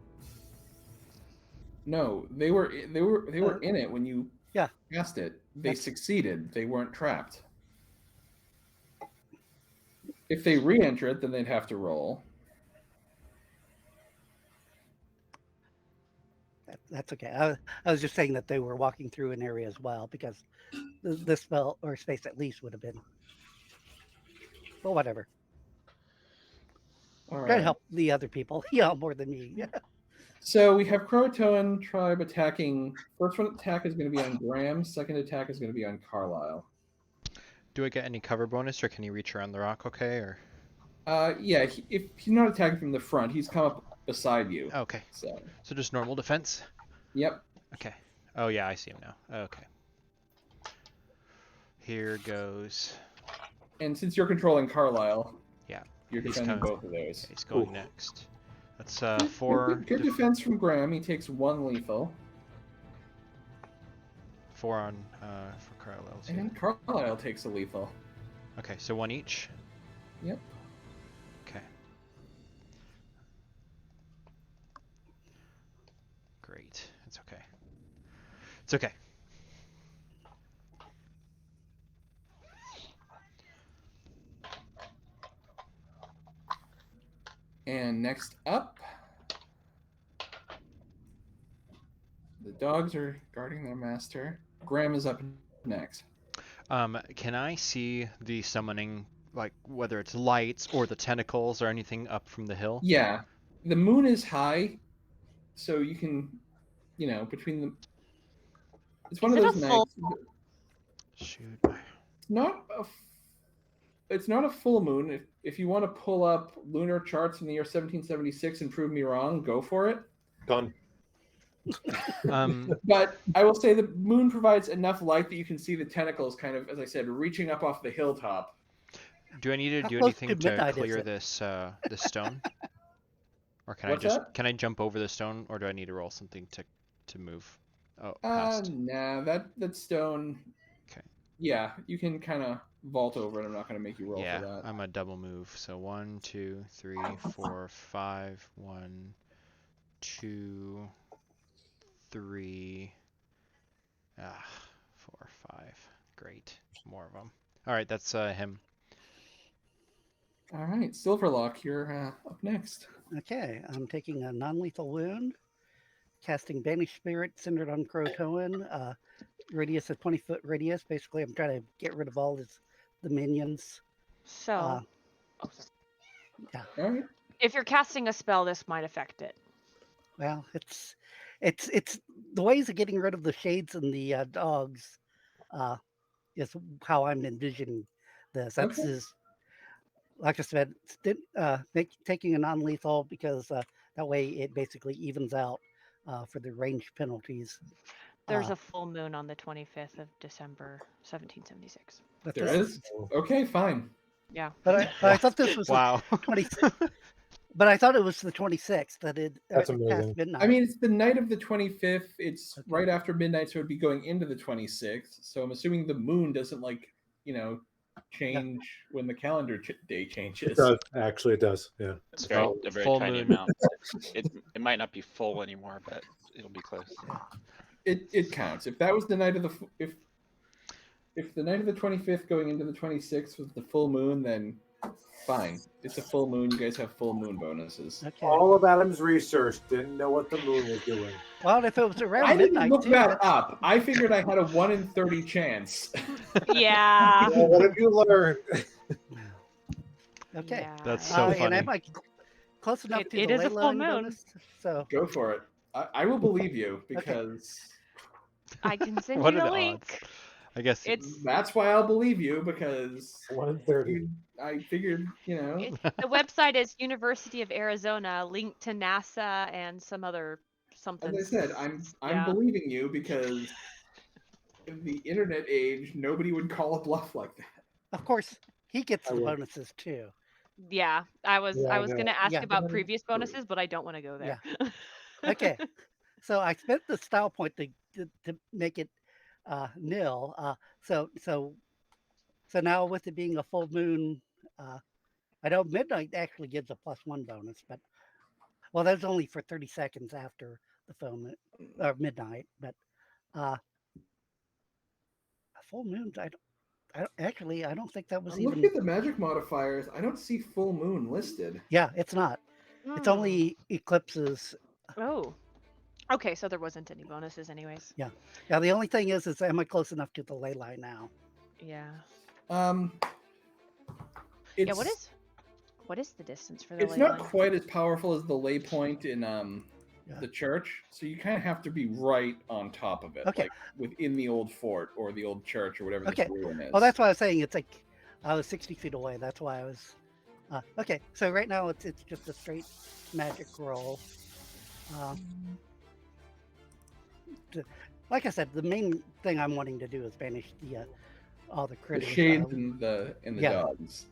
No, they were in it when you passed it. They That's- succeeded. They weren't trapped. If they re-enter it, then they'd have to roll. That's okay. I was just saying that they were walking through an area as well because this spell or space at least would have been. Well, whatever. All Try to right. help the other people. Yeah, more than me. Yeah. So we have Croatoan tribe attacking. First one attack is going to be on Graham. Second attack is going to be on Carlisle. Do I get any cover bonus, or can he reach around the rock okay? Or Yeah, if he's not attacking from the front, he's come up beside you. okay, So, so just normal defense. yep. Okay. Oh yeah, I see him now. Okay. Here goes. And since you're controlling Carlisle, Yeah, you're he's defending coming. both of those. He's going Ooh. next. That's 4. Good defense from Graham. He takes 1 lethal. 4 on for Carlisle too. And Carlisle takes a lethal. Okay, so 1 each. Yep. Okay. Great. It's okay. It's okay. And next up, the dogs are guarding their master. Graham is up next. Can I see the summoning, like whether it's lights or the tentacles or anything up from the hill? Yeah, the moon is high, so you can, between the. It's one Is of it those a full- nights. Shoot. It's not a full moon. If you want to pull up lunar charts in the year 1776 and prove me wrong, go for it. Done. But I will say the moon provides enough light that you can see the tentacles kind of, as I said, reaching up off the hilltop. Do I need to How do close anything to to midnight is clear it? this stone? Or can What's I just that? can I jump over the stone, or do I need to roll something to move? Oh, past. Nah, that stone. Okay. Yeah, you can kind of vault over it. I'm not going to make you roll Yeah, for that. I'm a double move. So 1, 2, 3, 4, 5. 1, 2, 3. 4, 5. Great. More of them. All right, that's him. All right, Silverlock, you're up next. Okay, I'm taking a non-lethal wound, casting Banish Spirit centered on Croatoan. Radius of 20-foot radius. Basically, I'm trying to get rid of all the minions. So, Yeah. All right. if you're casting a spell, this might affect it. Well, it's the ways of getting rid of the shades and the dogs. Is how I'm envisioning this. That's Okay. like I said, taking a non-lethal because that way it basically evens out for the range penalties. There's a full moon on the 25th of December, 1776. But There this is? Okay, fine. Yeah. But I thought this was Wow. the 26th. But I thought it was the 26th that it That's past amazing. midnight. I mean, it's the night of the 25th. It's Okay. right after midnight, so it'd be going into the 26th. So I'm assuming the moon doesn't change when the calendar day changes. It does. Actually, it does. Yeah. It's So, a very full tiny moon. amount. It might not be full anymore, but it'll be close. It counts. If that was the night of the if the night of the 25th going into the 26th was the full moon, then fine. It's a full moon. You guys have full moon bonuses. Okay. All of Adam's research didn't know what the moon was doing. Well, if it was around I didn't midnight look too, that up. I figured I had a 1 in 30 chance. Yeah. Well, what have you learned? okay. Yeah. That's so And funny. I'm like close enough It- to it the is a ley full line moon. bonus. So Go for it. I will believe you because I can send What you are the the link. odds? I guess It's that's why I'll believe you because 1 in 30. I figured, the website is University of Arizona, linked to NASA and some other something. as I said, I'm Yeah. believing you because in the internet age, nobody would call a bluff like that. of course he gets I the will. bonuses too. Yeah, I was Yeah, I know. gonna ask Yeah. about previous bonuses, but I don't want to go there. Okay. So I spent the style point to make it nil. So now with it being a full moon, I know midnight actually gives a +1 bonus, but well, that's only for 30 seconds after the full moon or midnight. But full moons, I don't think that was I'm even. looking at the magic modifiers. I don't see full moon listed. Yeah, it's not. It's only eclipses. Oh, Okay, so there wasn't any bonuses anyways. Yeah, the only thing is am I close enough to the ley line now? Yeah. It's, Yeah, what is the distance for the it's ley not line? quite as powerful as the lay point in the church, so you kind of have to be right on top of it, Okay. like within the old fort or the old church or whatever Okay. this ruin is. Oh, that's why I was saying it's like I was 60 feet away. That's why I was. Okay, so right now it's just a straight magic roll. Like I said, the main thing I'm wanting to do is banish all the the critters. shades and the yeah. dogs.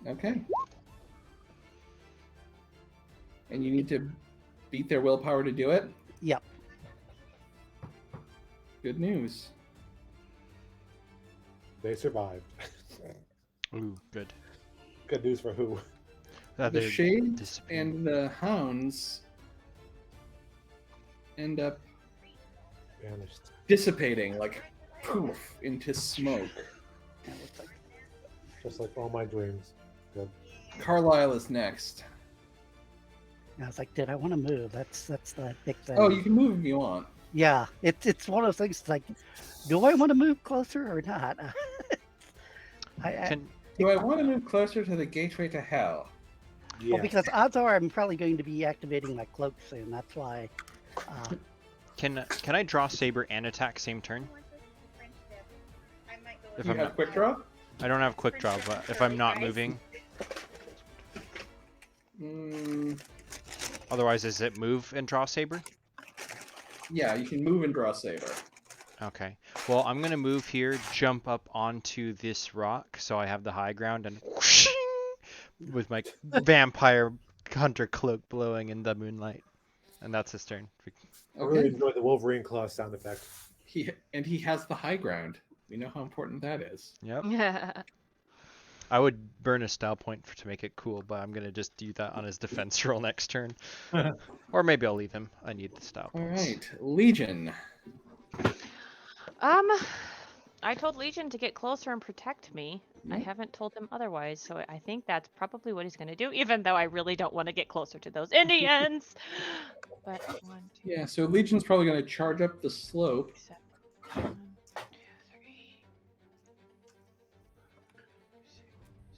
Okay. And you need to beat their willpower to do it? Yep. Good news. They survived. Ooh, good. Good news for who? The They shades disappear. and the hounds end up Vanished. dissipating, like poof, into smoke. Just like all my dreams. Good. Carlisle is next. I was like, did I want to move? That's the big thing. Oh, you can move if you want. Yeah, it's one of those things. It's like, do I want to move closer or not? Do I want to move closer to the gateway to hell? Yeah. Well, because odds are I'm probably going to be activating my cloak soon. That's why. Can I draw saber and attack same turn? If You I'm have not, quick draw? I don't have quick draw, but if I'm not moving, otherwise is it move and draw saber? Yeah, you can move and draw saber. Okay. Well, I'm gonna move here, jump up onto this rock, so I have the high ground, and whooshing, with my vampire hunter cloak blowing in the moonlight, and that's his turn. I really Okay. enjoyed the Wolverine claw sound effect. He has the high ground. We know how important that is. Yep. Yeah. I would burn a style point to make it cool, but I'm gonna just do that on his defense roll next turn, or maybe I'll leave him. I need the style All points. right, Legion. I told Legion to get closer and protect me. I Yep. haven't told him otherwise, so I think that's probably what he's going to do, even though I really don't want to get closer to those Indians. But 1, 2, Yeah, so Legion's probably going to charge up the slope. 7, 1, 2, 3.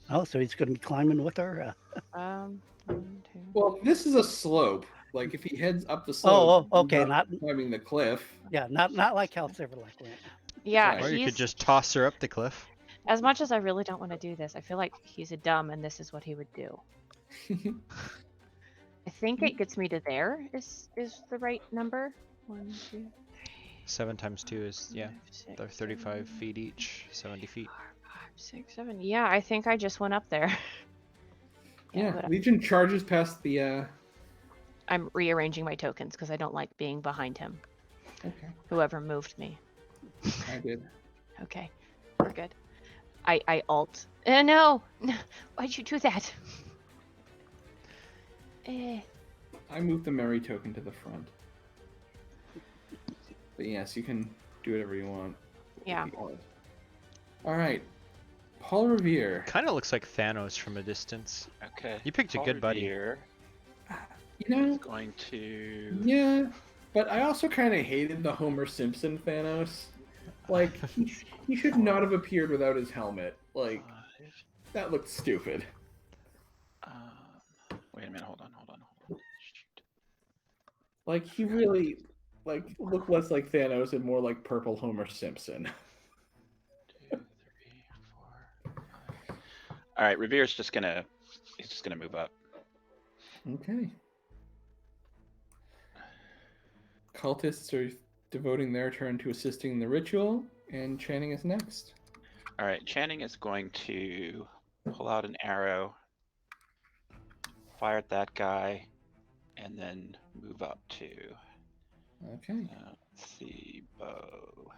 Oh, so he's going to be climbing with her. 1, 2. Well, this is a slope. Like if he heads up the slope, Oh, okay, he's not climbing the cliff. yeah, not like how Silverlight went. Yeah, Right. Or you he's could just toss her up the cliff. as much as I really don't want to do this. I feel like he's a dumb, and this is what he would do. I think it gets me to there. Is the right number? 1, 2, 7 times 2 is, yeah, 5, 6, they're 35 feet each, 70 feet. 4, 5, 6, 7. Yeah, I think I just went up there. Yeah, but Legion charges past the. I'm rearranging my tokens because I don't like being behind him. Okay, Whoever moved me. I did. Okay, we're good. I alt. No! Why'd you do that? I moved the Mary token to the front. But yes, you can do whatever you want. Yeah. All right, Paul Revere. Kind of looks like Thanos from a distance. Okay. You picked a good buddy. Here You know, is going to. yeah, but I also kind of hated the Homer Simpson Thanos. Like, he should not have appeared without his helmet. Like, 5. that looked stupid. Wait a minute. Hold on. Shoot. Like, he really, looked less like Thanos and more like purple Homer Simpson. 2, 3, 4, 5. All right. Revere's just gonna. He's just gonna move up. Okay. Cultists are devoting their turn to assisting in the ritual, and Channing is next. All right. Channing is going to pull out an arrow, fire at that guy, and then move up to. Okay. Let's see, bow.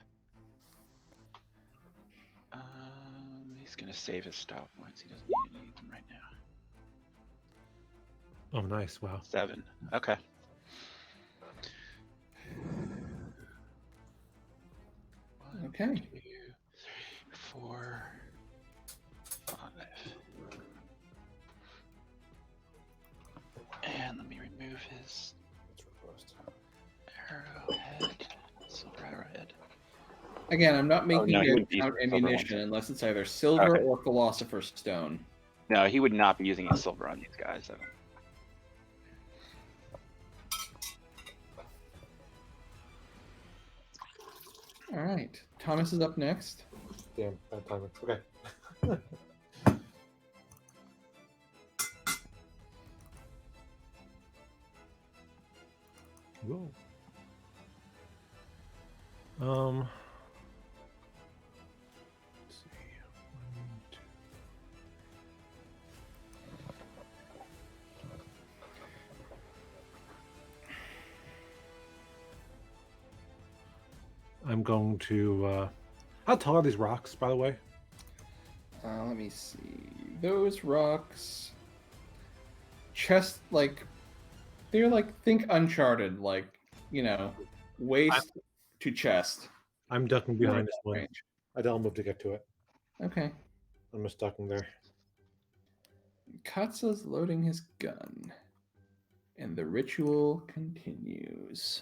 He's gonna save his stop points. He doesn't need them right now. Oh, nice. Wow. 7. Okay. Okay. 1, 2, 3, 4, 5. And let me remove his. Again, I'm not making no, he it wouldn't be count using silver ammunition ones. unless it's either silver Okay. or Philosopher's Stone. No, he would not be using his silver on these guys. So. All right, Thomas is up next. Damn, bad timing. Okay. Whoa. Let's see. 1, 2. I'm going to. How tall are these rocks, by the way? Let me see. Those rocks, chest they're like think Uncharted, like waist to chest. I'm ducking behind this one. Range. I don't move to get to it. Okay. I'm just ducking there. Katsa's loading his gun, and the ritual continues.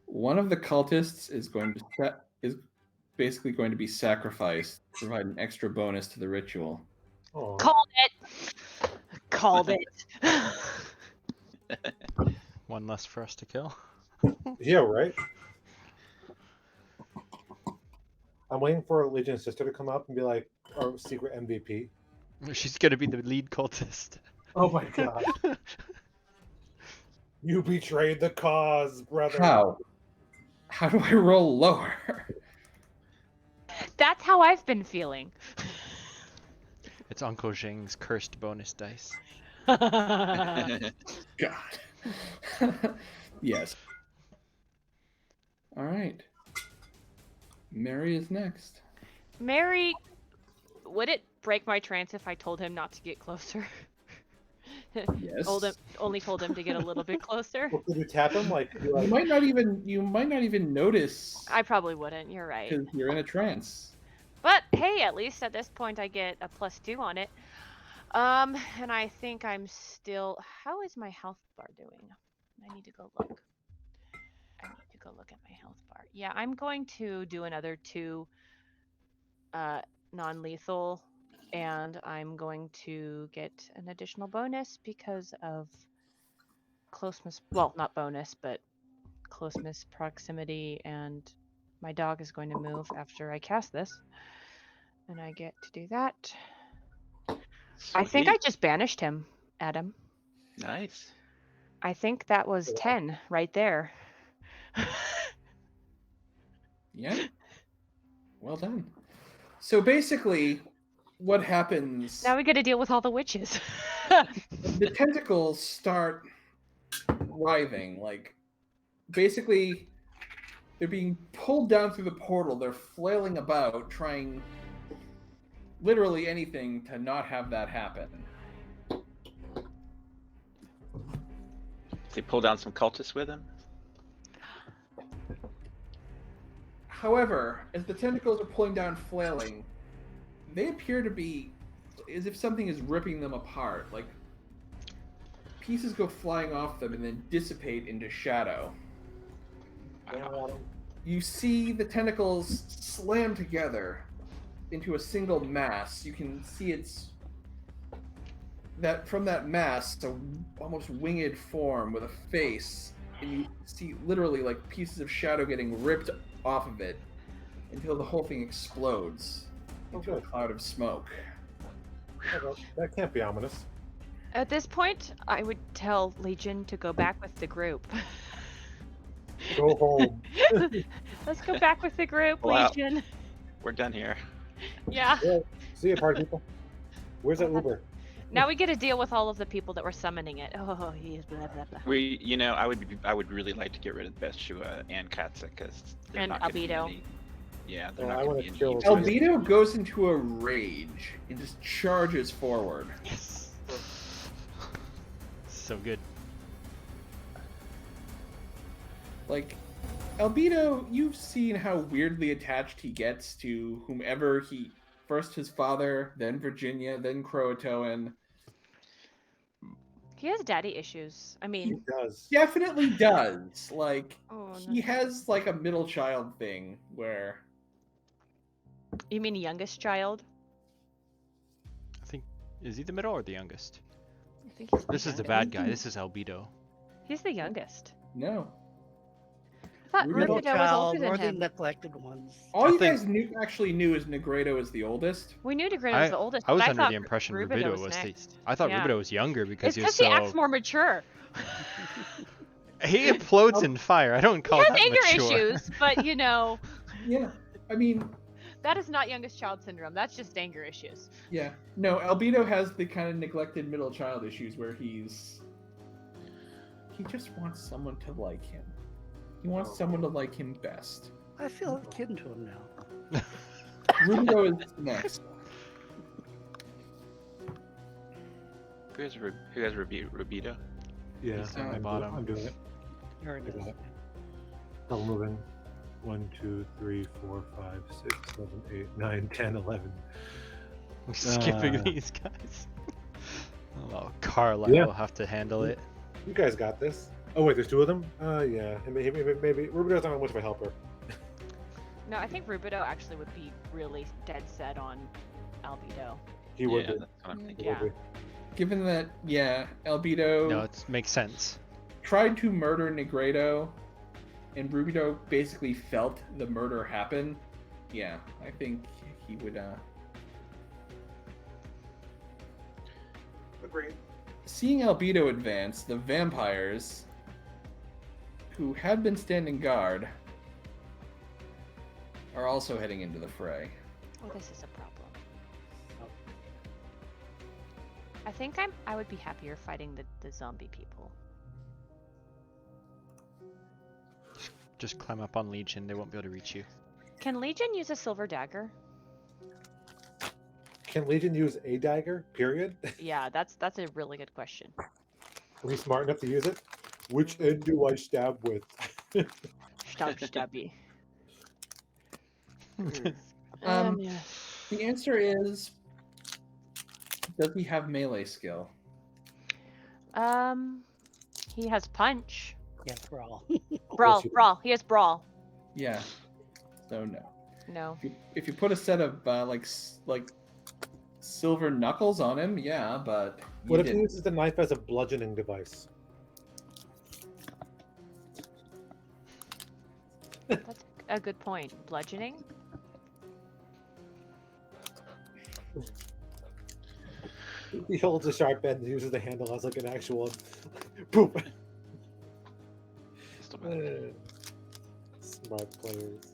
One of the cultists is basically going to be sacrificed to provide an extra bonus to the ritual. Oh, Called it. Called it. One less for us to kill. yeah, right. I'm waiting for Legion's sister to come up and be like our secret MVP. She's gonna be the lead cultist. Oh my god! You betrayed the cause, brother. How? How do I roll lower? That's how I've been feeling. It's Uncle Jing's cursed bonus dice. God. Yes. All right. Mary is next. Mary, would it break my trance if I told him not to get closer? Yes. Only told him to get a little bit closer. Well, could you tap him like? You might not even notice I probably wouldn't. You're right. because you're in a trance. But hey, at least at this point I get a +2 on it. And I think I'm still. How is my health bar doing? I need to go look. I need to go look at my health bar. Yeah, I'm going to do another 2 non-lethal, and I'm going to get an additional bonus because of closeness. Well, not bonus, but closeness proximity, and my dog is going to move after I cast this, and I get to do that. I think I Sweet. just banished him, Adam. Nice. I think that was 10 right there. Yeah. Well done. So basically, what happens? Now we got to deal with all the witches. The tentacles start writhing. Like, basically, they're being pulled down through the portal. They're flailing about, trying literally anything to not have that happen. Does he pull down some cultists with him? However, as the tentacles are pulling down, flailing, they appear to be as if something is ripping them apart. Like, pieces go flying off them and then dissipate into shadow. You see the tentacles slam together into a single mass. You can see from that mass, a almost winged form with a face, and you see literally like pieces of shadow getting ripped off of it until the whole thing explodes into a cloud of smoke. That can't be ominous. At this point, I would tell Legion to go back with the group. Go home. Let's go back with the group, Wow. Legion. We're done here. Yeah. Yeah. See you, party people. Where's that Uber? Now we get to deal with all of the people that were summoning it. Oh, he's blah blah blah. I would really like to get rid of Beshua and Katsa because And Albedo. Yeah, they're Oh, I not going wanna to be kill any. Albedo. Albedo goes into a rage and just charges forward. Yes. So good. Like, Albedo, you've seen how weirdly attached he gets to whomever first his father, then Virginia, then Croatoan. He has daddy issues. I He mean, does. Definitely does. Like, oh, he has like a middle child thing where you mean youngest child? I think is he the middle or the youngest? I think he's This is the youngest. bad guy. This is Albedo. He's the youngest. no. I thought Middle Rubido was child older than or the him. neglected ones. All I you think- guys actually knew is Negredo is the oldest. We knew Degrado was the oldest. I was but under thought the impression Rubido Rubido was was the. next. I thought Yeah. Rubido was younger because It's he was because so. he acts more mature. He implodes in fire. I don't He call has that anger mature. issues, but you know, Yeah. I mean, that is not youngest child syndrome. That's just anger issues. yeah. No, Albedo has the kind of neglected middle child issues where he just wants someone to like him. He wants someone to like him best. I feel akin to him now. Rubido is next. Who has Rubido? Yeah, He's on the I'm, bottom. I'm doing it. Here it I got is. it. Double moving. 1, 2, 3, 4, 5, 6, 7, 8, 9, 10, 11. I'm skipping Uh, these guys. Oh, Carla Yeah. will have to handle it. You guys got this. Oh wait, there's two of them. Yeah, maybe Rubido's not much of a helper. No, I think Rubido actually would be really dead set on Albedo. He would Yeah, be. that's what I'm He thinking. Yeah. would be. Given that, yeah, Albedo No, it makes sense. tried to murder Negredo, and Rubido basically felt the murder happen. Yeah, I think he would. Agreed. Seeing Albedo advance, the vampires, who had been standing guard, are also heading into the fray. Oh, this is a problem. I think I would be happier fighting the zombie people. Just climb up on Legion. They won't be able to reach you. Can Legion use a silver dagger? Can Legion use a dagger? Period. Yeah, that's a really good question. Are we smart enough to use it? Which end do I stab with? Stab stabby. The answer is, does he have melee skill? He has punch. Yes, brawl. Brawl, you do. brawl. He has brawl. Yeah. So no. No. If you put a set of like silver knuckles on him, yeah, but you What if he didn't. uses the knife as a bludgeoning device? That's a good point. Bludgeoning? He holds a sharp end and uses the handle as like an actual poop. Still better. Smart players.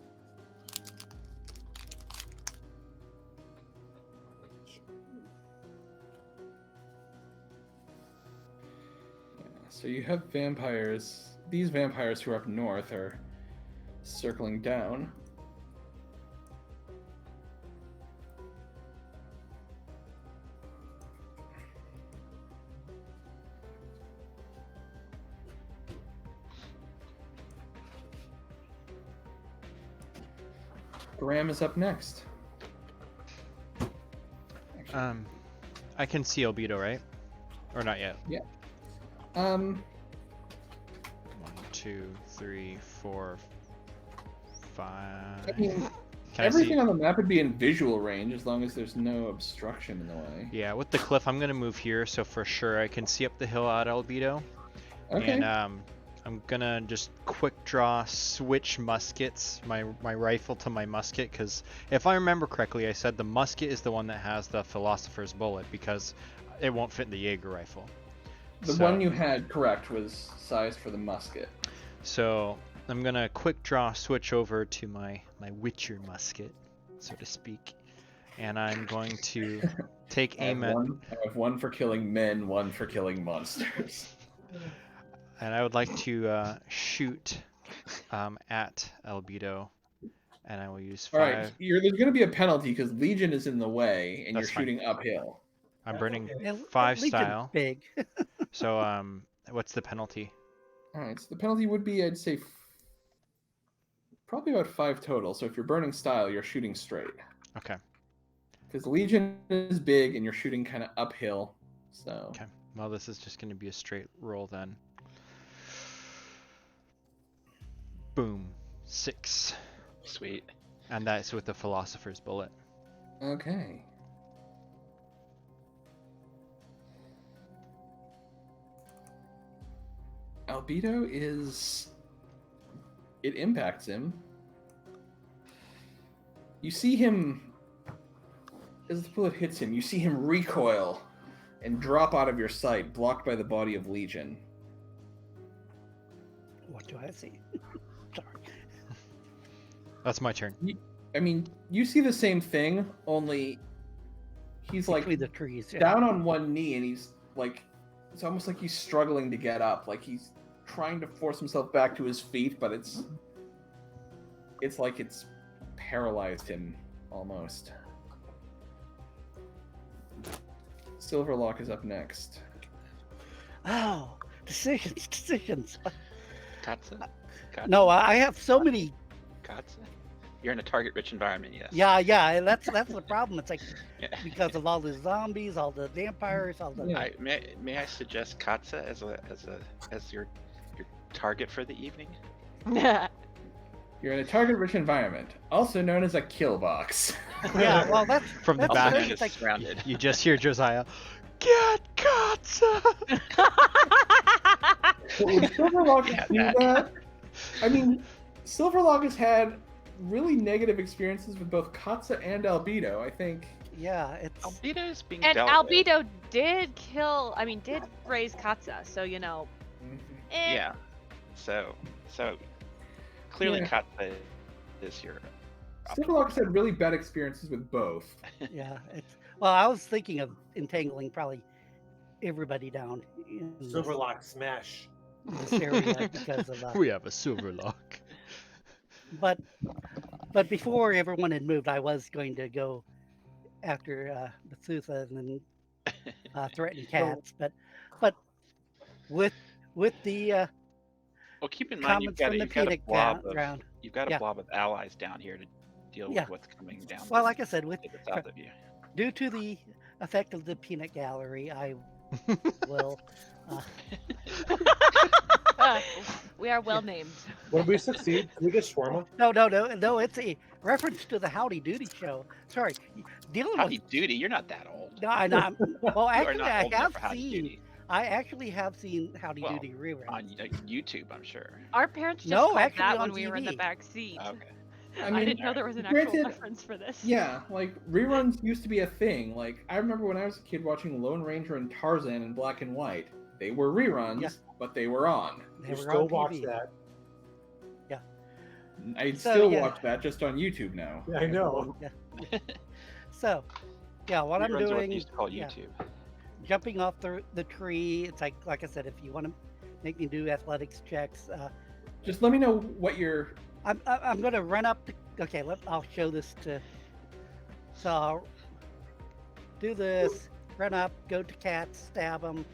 So you have vampires. These vampires who are up north are circling down. Graham is up next. I can see Albedo, right? Or not yet? Um, 1, 2, 3, 4, 5. I mean, Can I everything see? on the map would be in visual range as long as there's no obstruction in the way. Yeah, with the cliff, I'm gonna move here, so for sure I can see up the hill at Albedo. Okay. And I'm gonna just quick draw, switch muskets, my rifle to my musket, because if I remember correctly, I said the musket is the one that has the philosopher's bullet because it won't fit in the Jaeger rifle. The So- one you had, correct, was sized for the musket. So I'm gonna quick draw, switch over to my Witcher musket, so to speak, and I'm going to take aim at. I have one for killing men, one for killing monsters. And I would like to shoot at Albedo, and I will use 5. All right, there's going to be a penalty because Legion is in the way, and That's you're fine. shooting uphill. I'm burning And 5 Legion's style. Big. So what's the penalty? All right, so the penalty would be, I'd say, probably about 5 total. So if you're burning style, you're shooting straight. Okay. Because Legion is big, and you're shooting kind of uphill. So Okay. Well, this is just going to be a straight roll then. Boom. 6. Sweet. And that's with the Philosopher's Bullet. Okay. Albedo is... It impacts him. You see him... As the bullet hits him, you see him recoil and drop out of your sight, blocked by the body of Legion. What do I see? Sorry. That's my turn. I mean, you see the same thing, only he's like Between the trees. Yeah. down on one knee, and he's like, it's almost like he's struggling to get up. Like he's trying to force himself back to his feet, but it's like it's paralyzed him almost. Silverlock is up next. Oh, decisions. Katsa? No, I have so many. Katsa? You're in a target-rich environment, yes. Yeah, that's the problem. It's like Yeah. because of all the zombies, all the vampires, all the. Yeah. May I suggest Katsa as your target for the evening? You're in a target-rich environment, also known as a kill box. Yeah, well, that's From the that's back. good. Being It's like, surrounded. You just hear Josiah, "Get Katsa!" But would Silverlock Yeah, do that? I mean, Silverlock has had really negative experiences with both Katsa and Albedo. I think. yeah, it's Albedo is being And dealt with. Albedo did raise Katsa, so Yeah. So clearly Yeah. Katsa is your Silverlock has had really bad experiences with both. yeah, it's. Well, I was thinking of entangling probably everybody down in Silverlock smash. this area because of We have a Silverlock. but before everyone had moved, I was going to go after Methuselah and then threaten cats, but with the well. Keep in mind comments from the peanut ground. you've got a Yeah. blob of allies down here to deal Yeah. with what's coming down. Well, to like I said, with the south of you. due to the effect of the peanut gallery, I will. we are well named. When we succeed, can we get shawarma? No, it's a reference to the Howdy Doody show. Sorry, dealing Howdy with. Doody, you're not that old. No, I'm well, You are actually, not I old enough have for Howdy seen. Doody. I actually have seen Howdy Well, Doody reruns. On YouTube, I'm sure. Our parents just No, called actually that on when we were in the TV. back seat. Okay. I I, mean, didn't know there was an granted- actual reference for this. Yeah, like reruns used to be a thing. Like I remember when I was a kid watching Lone Ranger and Tarzan in black and white. They were reruns, Yeah. but they were on. They You were still on watch TV. that. I So, still yeah. watch that just on YouTube now. Yeah, I know. So, yeah, what I'm Reruns are what they doing, used to call yeah. YouTube. jumping off the tree. It's like I said, if you want to make me do athletics checks, Just let me know what your I'm gonna run up. Okay, I'll show this to. So I'll do this, run up, go to cats, stab them,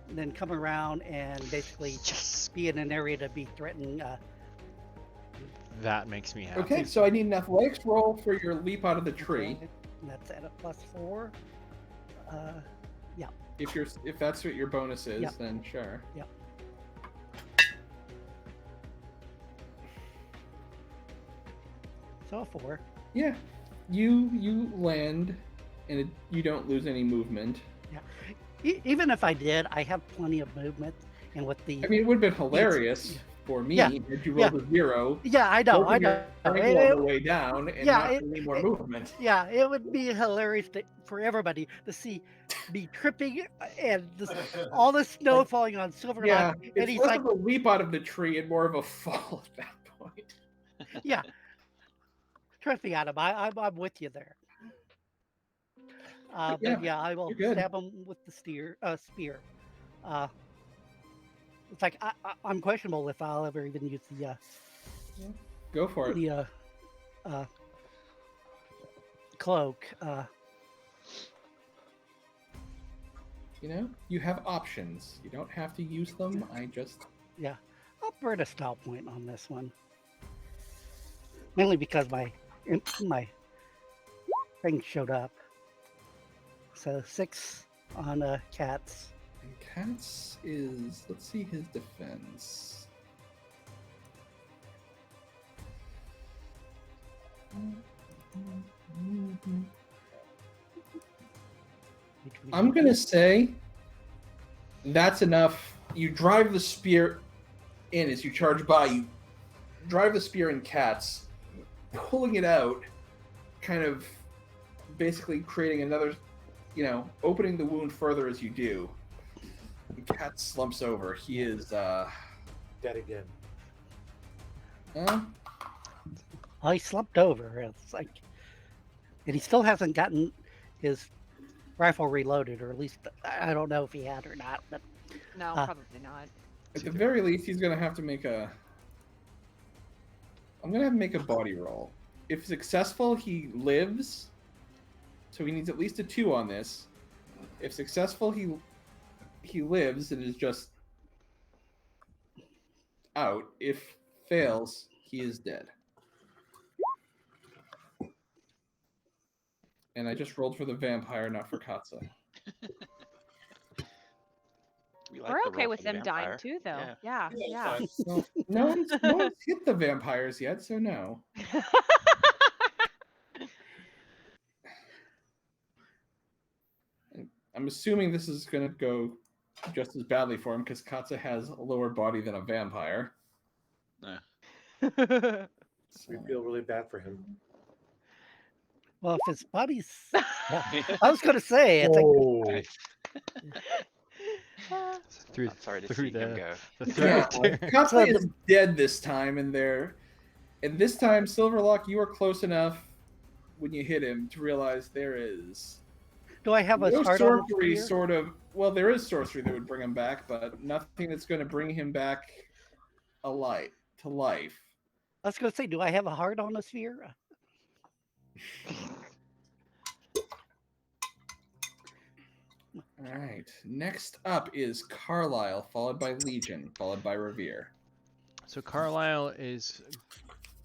and then come around and basically Yes. be in an area to be threatened. That makes me happy. Okay, so I need an athletics roll for your leap out of the tree. And that's at a +4. If that's what your bonus is, Yep. then sure. Yep. So a 4. Yeah, you land, and you don't lose any movement. Even if I did, I have plenty of movement, and with the I mean, it would have been hilarious for me Yeah, if you rolled a 0. yeah, I know. holding your triangle It- all the way down and yeah, not it- any more movement. Yeah, it would be hilarious for everybody to see me tripping and all the snow falling on Silverlock. Yeah, and it's he's less like, of a leap out of the tree and more of a fall at that point. yeah. Trust me, Adam, I'm with you there. But yeah, I will you're good. stab him with the spear. It's like I'm questionable if I'll ever even use the Go for it. Cloak. You know, you have options. You don't have to use them. I'll burn a style point on this one, mainly because my thing showed up. So 6 on cats. Cats is, let's see his defense. I'm gonna say that's enough. You drive the spear in as you charge by. You drive the spear in Cat's, pulling it out, kind of basically creating another, opening the wound further as you do. The Cat slumps over. He is Dead again. Oh, he slumped over. It's like, and he still hasn't gotten his rifle reloaded, or at least I don't know if he had or not. But No, probably not. at the very least, he's gonna have to make a. I'm gonna have him make a body roll. If successful, he lives. So he needs at least a 2 on this. If successful, he lives and is just out. If fails, he is dead. And I just rolled for the vampire, not for Katsa. We're okay with them dying too, though. Yeah. So, no one's hit the vampires yet, so no. I'm assuming this is going to go just as badly for him because Katsa has a lower body than a vampire. We feel really bad for him. well, if his body's, I was going to say, it's like, Through, I'm sorry to through see him go. the Yeah, throat. Katsa is dead this time, and this time, Silverlock, you are close enough when you hit him to realize there is do I have a no start on the sorcery spear? sort of. Well, there is sorcery that would bring him back, but nothing that's going to bring him back to life. I was going to say, do I have a heart on the sphere? All right. Next up is Carlisle, followed by Legion, followed by Revere. So Carlisle is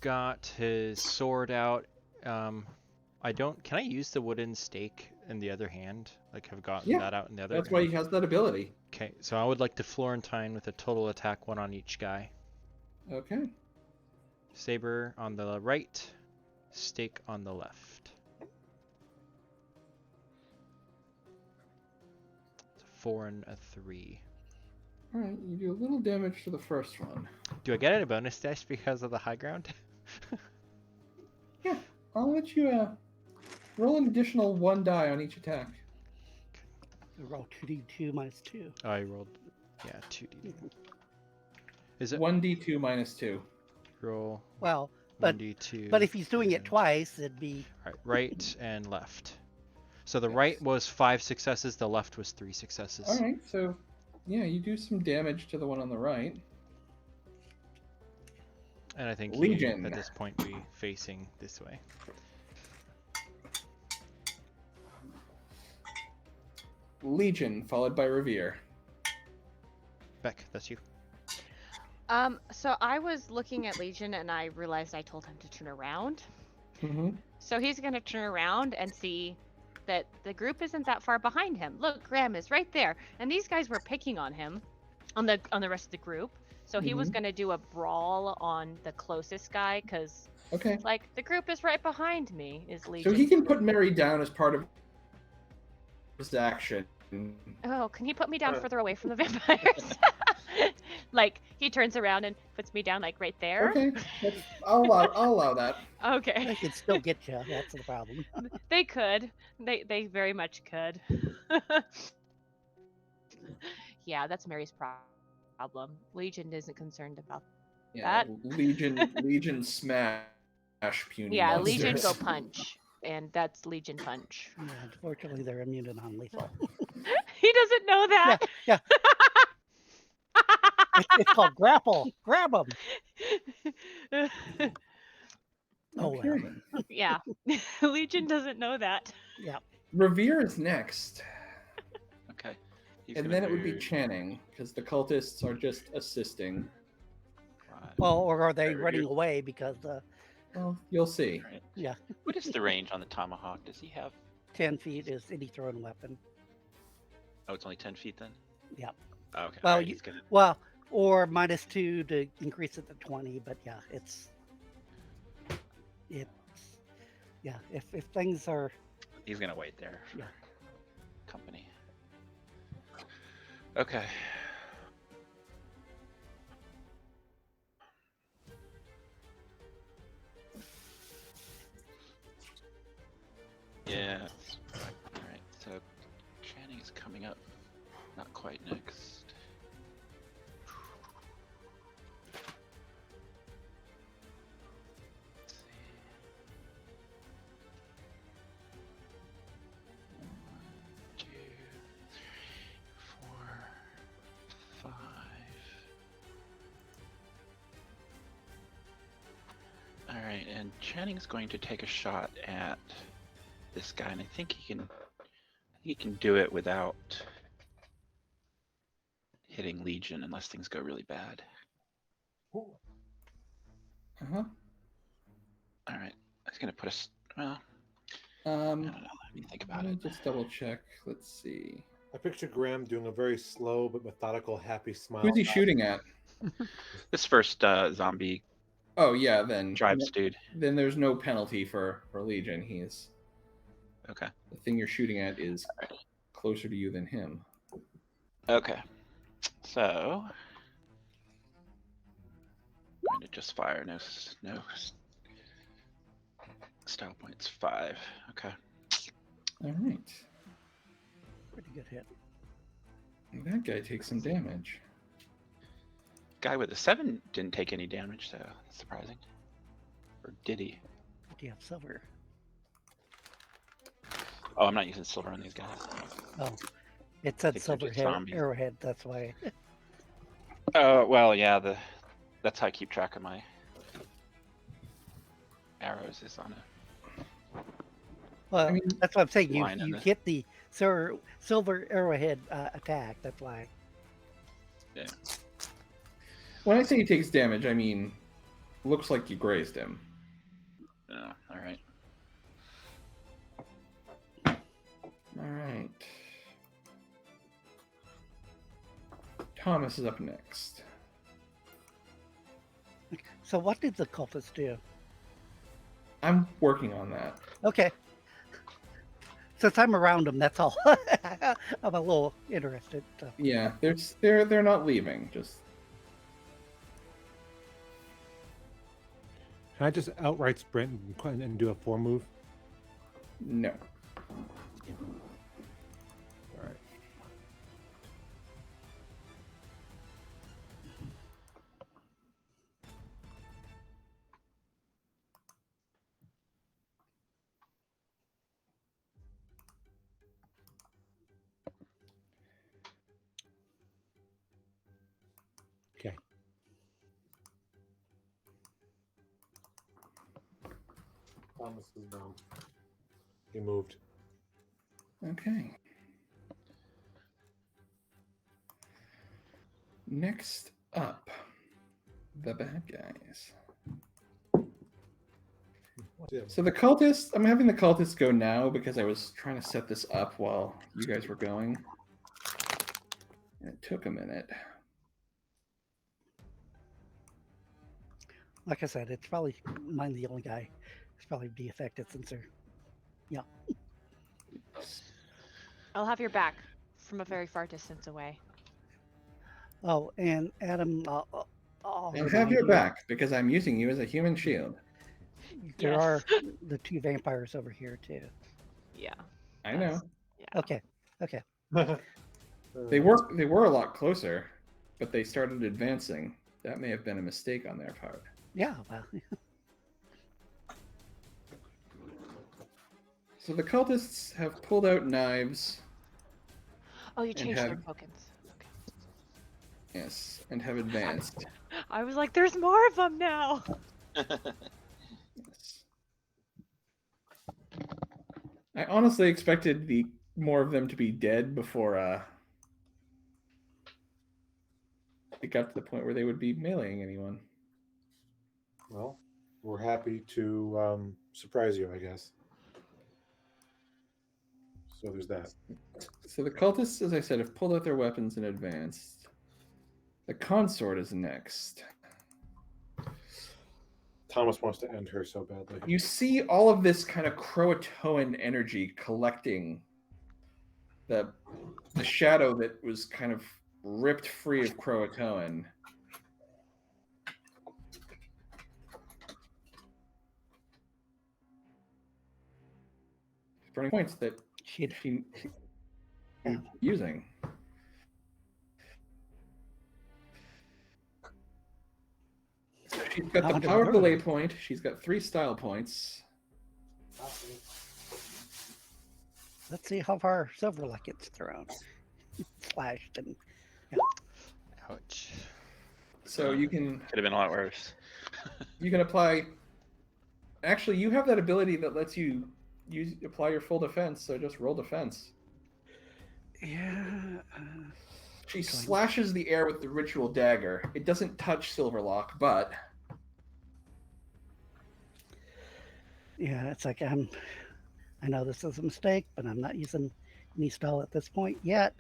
got his sword out. Can I use the wooden stake in the other hand? Like, have gotten that out in the other. That's why he has that ability. Okay, so I would like to Florentine with a total attack 1 on each guy. Okay. Saber on the right, stake on the left. It's a 4 and a 3. All right. You do a little damage to the first one. Do I get a bonus dice because of the high ground? Yeah. I'll let you roll an additional 1 die on each attack. Roll 2d2 minus 2. Oh, I rolled, 2d. Is it 1d2 minus 2. roll Well, but 1d2? but if he's doing it twice, it'd be Right and left. So the right was 5 successes, the left was 3 successes. All right. So, yeah, you do some damage to the one on the right. And I think he, Legion. at this point, be facing this way. Legion, followed by Revere. Beck, that's you. So I was looking at Legion and I realized I told him to turn around. Mm-hmm. So he's gonna turn around and see that the group isn't that far behind him. Look, Graham is right there, and these guys were picking on him, on the rest of the group. So he was gonna do a brawl on the closest guy because, Okay. like, the group is right behind me. Is Legion? So he can put Mary down as part of his action. Oh, can he put me down further away from the vampires? Like, he turns around and puts me down, like, right there. Okay. I'll allow that. Okay. they can still get you. That's the problem. They could. They very much could. Yeah, that's Mary's problem. Legion isn't concerned about Yeah, that. Legion smash puny Yeah, monsters. Legion go punch, and that's Legion punch. Yeah, unfortunately, they're immune to non-lethal. He doesn't know that. Yeah. It's called grapple. Grab them. Oh, well. Okay. Yeah, Legion doesn't know that. Yeah. Revere is next. Okay. He's And gonna then it would be move- Channing, because the cultists are just assisting. Right. Well, or are they Right, running here. away because Well, you'll see. Right. Yeah. What is the range on the tomahawk? Does he have? 10 feet is any thrown weapon? Oh, it's only 10 feet then. Yeah. Okay. Well, alright, he's gonna. Well, or -2 to increase it to 20. But yeah, it's yeah. If things are He's gonna wait there for Yeah. company. Okay. Yeah. All right. So Channing is coming up. Not quite next. Let's see. 1, 2, 3, 4, 5. All right, and Channing's going to take a shot at this guy, and I think he can do it without hitting Legion, unless things go really bad. Uh-huh. All right, I was gonna put well. I don't know. Let me think about Let me it. just double check. Let's see. I picture Graham doing a very slow but methodical, happy smile. Who's he shooting at? This first zombie Oh yeah, then tribes dude. Then there's no penalty for Legion. He's Okay. the thing you're shooting at is closer to you than him. Okay. So I'm going to just fire. No style points. 5. Okay. All right. pretty good hit. That guy takes some damage. Guy with a 7 didn't take any damage, so that's surprising. Or did he? Do you have silver? Oh, I'm not using silver on these guys. Oh, it said think they're silver just head, zombies. arrowhead. That's why. Oh, well, yeah. That's how I keep track of my arrows is on a. Well, I mean, that's what I'm saying. line in You it. hit the silver arrowhead attack. That's why. Yeah. When I say he takes damage, I mean looks like you grazed him. Oh, all right. All right. Thomas is up next. So what did the cultists do? I'm working on that. Okay. Since I'm around them, that's all. I'm a little interested. So. Yeah, they're not leaving. Just Can I just outright sprint and do a 4 move? no. All right. Okay. Thomas is down. He moved. Okay. Next up, the bad guys. So the cultists, I'm having the cultists go now because I was trying to set this up while you guys were going. And it took a minute. Like I said, it's probably mine the only guy. It's probably be affected since they're. Yeah. I'll have your back from a very far distance away. Oh, and Adam. I'll I'll remind have your you, back because I'm using you as a human shield. There Yes. are the 2 vampires over here too. Yeah. I know. Yeah. Okay. Okay. They were a lot closer, but they started advancing. That may have been a mistake on their part. Yeah. Well. So the cultists have pulled out knives, Oh, you changed their have- tokens. Okay. yes, and have advanced. I was like, there's more of them now. Yes. I honestly expected more of them to be dead before it got to the point where they would be meleeing anyone. Well, we're happy to surprise you, I guess. So there's that. So the cultists, as I said, have pulled out their weapons and advanced. The consort is next. Thomas wants to end her so badly. You see all of this kind of Croatoan energy collecting the shadow that was kind of ripped free of Croatoan. Burning points that she's using. So she's got the power delay point. She's got 3 style points. Let's see how far Silverluck gets thrown. Slashed and Ouch. So you can Could have been a lot worse. you can apply. Actually, you have that ability that lets you apply your full defense. So just roll defense. yeah. She slashes the air with the ritual dagger. It doesn't touch Silverlock, but Yeah, it's like I know this is a mistake, but I'm not using any spell at this point yet.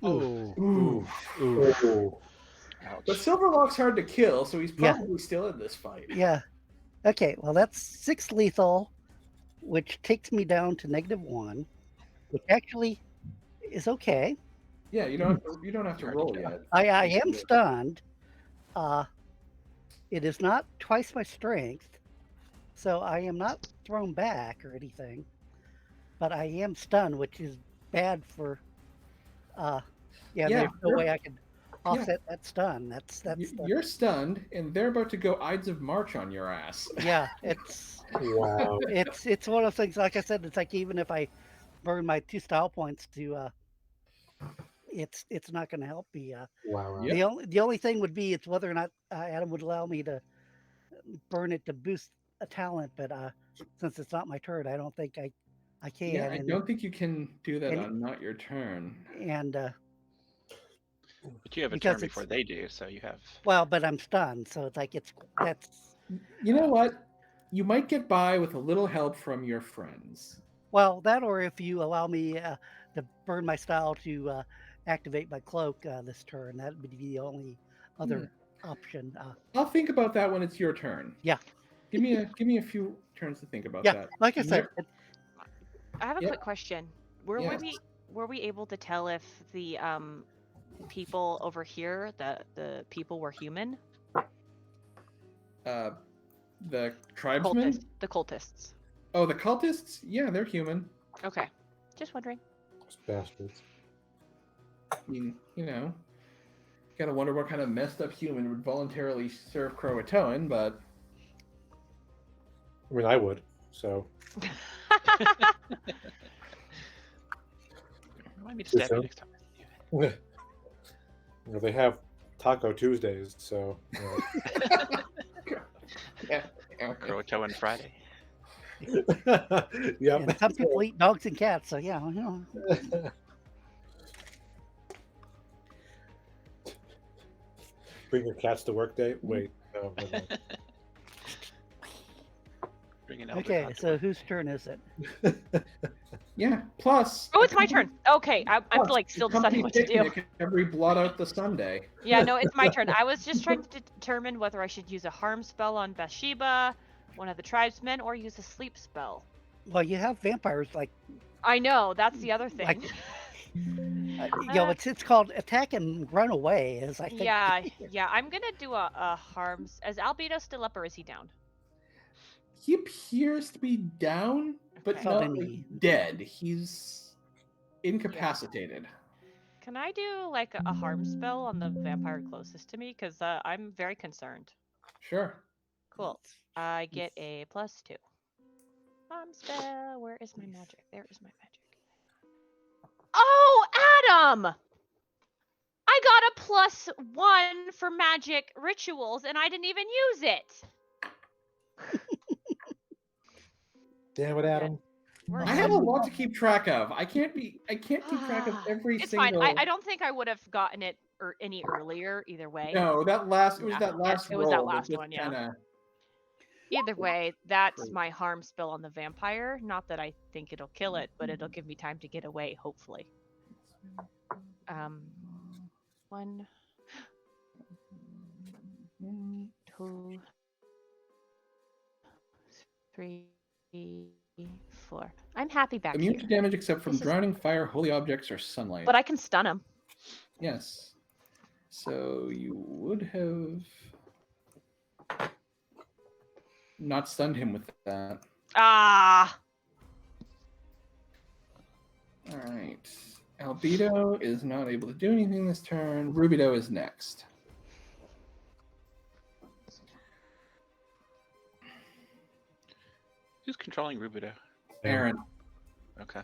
Oh. Ooh. Ouch. but Silverlock's hard to kill, so he's probably still in this fight. Yeah. Okay, well that's 6 lethal, which takes me down to -1, which actually is okay. Yeah, you don't have to roll yet. I am stunned. It is not twice my strength, so I am not thrown back or anything. But I am stunned, which is bad for. Yeah, There's no you're- way I can offset that stun. That's You're stunned, and they're about to go Ides of March on your ass. yeah. It's Wow. it's one of those things. Like I said, it's like even if I burn my 2 style points to, it's not going to help me. Wow. Yeah. The only thing would be it's whether or not Adam would allow me to burn it to boost a talent, but since it's not my turn, I don't think I can. Yeah, I don't think you can do that on not your turn. And But you have a because turn before they do, so you have. well, but I'm stunned, so it's like that's You know what? You might get by with a little help from your friends. well that, or if you allow me to burn my style to activate my cloak this turn, that would be the only other option. I'll think about that when it's your turn. Yeah. Give me a few turns to think about Yeah, that. like I said, I have a Yeah. quick question. Were Yeah. we able to tell if the people over here, the people were human? The tribesmen? The cultists. Oh, the cultists? Yeah, they're human. Okay. Just wondering. Those bastards. I mean, gotta wonder what kind of messed up human would voluntarily serve Croatoan, but I mean, I would. So Remind me to stab you next time. they have Taco Tuesdays. So yeah. Croatoan Friday. yeah. and some people eat dogs and cats, so yeah, Bring your cats to work day. Wait. No, never mind. Bring an elder Okay, god to so work. whose turn is it? Yeah. Plus. Oh, it's my turn. Okay, I'm plus, like still deciding what to do. picnic every blot out the Sunday. Yeah, no, it's my turn. I was just trying to determine whether I should use a harm spell on Bathsheba, one of the tribesmen, or use a sleep spell. Well, you have vampires like I know, that's the other thing. Like- it's called attack and run away. Is I think. Yeah, I'm gonna do a harms. Is Albedo still up or is he down? He appears to be down, but Okay. not Suddenly. dead. He's incapacitated. Can I do like a harm spell on the vampire closest to me? Because I'm very concerned. Sure. Cool. I get a +2. Harm spell. Where is my magic? There is my magic. Oh, Adam! I got a +1 for magic rituals, and I didn't even use it. Damn it, Adam. We're I have a lot to keep track of. I can't keep track of every It's single. fine. I don't think I would have gotten it any earlier either way. No, it was Yeah, that last it roll. was that that last just one, yeah. kinda- Either way, that's my harm spell on the vampire. Not that I think it'll kill it, but it'll give me time to get away, hopefully. 1, 2, 3, 4. I'm happy back Immune here. to damage except from This is- drowning, fire, holy objects, or sunlight. But I can stun him. Yes. So you would have not stunned him with that. Ah! All right. Albedo is not able to do anything this turn. Rubido is next. Who's controlling Rubido? Aaron. Okay.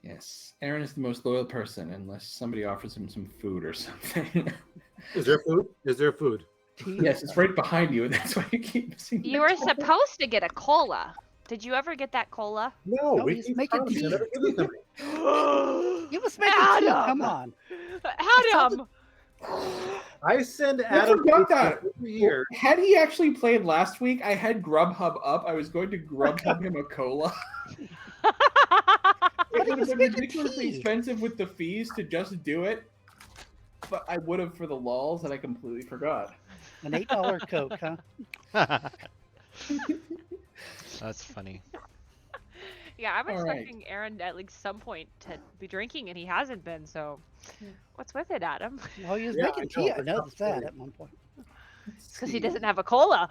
Yes. Aaron is the most loyal person unless somebody offers him some food or something. Is there food? Is there food? Yes, it's right behind you. That's why you keep missing. You were supposed to get a cola. Did you ever get that cola? No, No, we he's keep making promising tea. never give it to me. You was making tea. Adam! Come on. Adam! I send I Adam forgot pizza that. every year. Had he actually played last week, I had Grubhub up. I was going to Grubhub him a cola. It would have been ridiculously tea. expensive with the fees to just do it, but I would have for the lulz, and I completely forgot. An $8 Coke, huh? That's funny. Yeah, I'm All right. expecting Aaron at least some point to be drinking, and he hasn't been, so what's with it, Adam? Well, he was Yeah, making I tea. know, I but noticed not that really. at one point. Because he doesn't have a cola.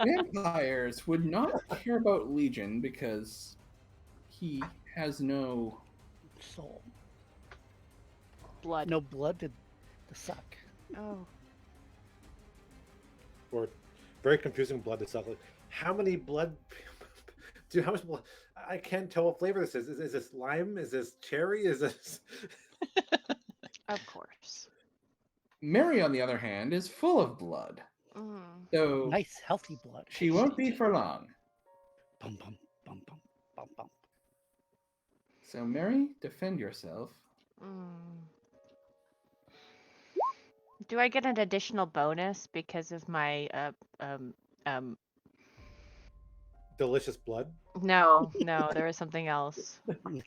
Vampires would not care about Legion because he has no. Soul. Blood. No blood to suck. Oh. Or very confusing blood to suck. Like, how many blood? Dude, how much blood? I can't tell what flavor this is. Is this lime? Is this cherry? Is this? Of course. Mary, on the other hand, is full of blood, Mm. so Nice, healthy blood. she won't be for long. Bum, bum, bum, bum, bum, bum. So, Mary, defend yourself. Mm. Do I get an additional bonus because of my Delicious blood. no, there is something else.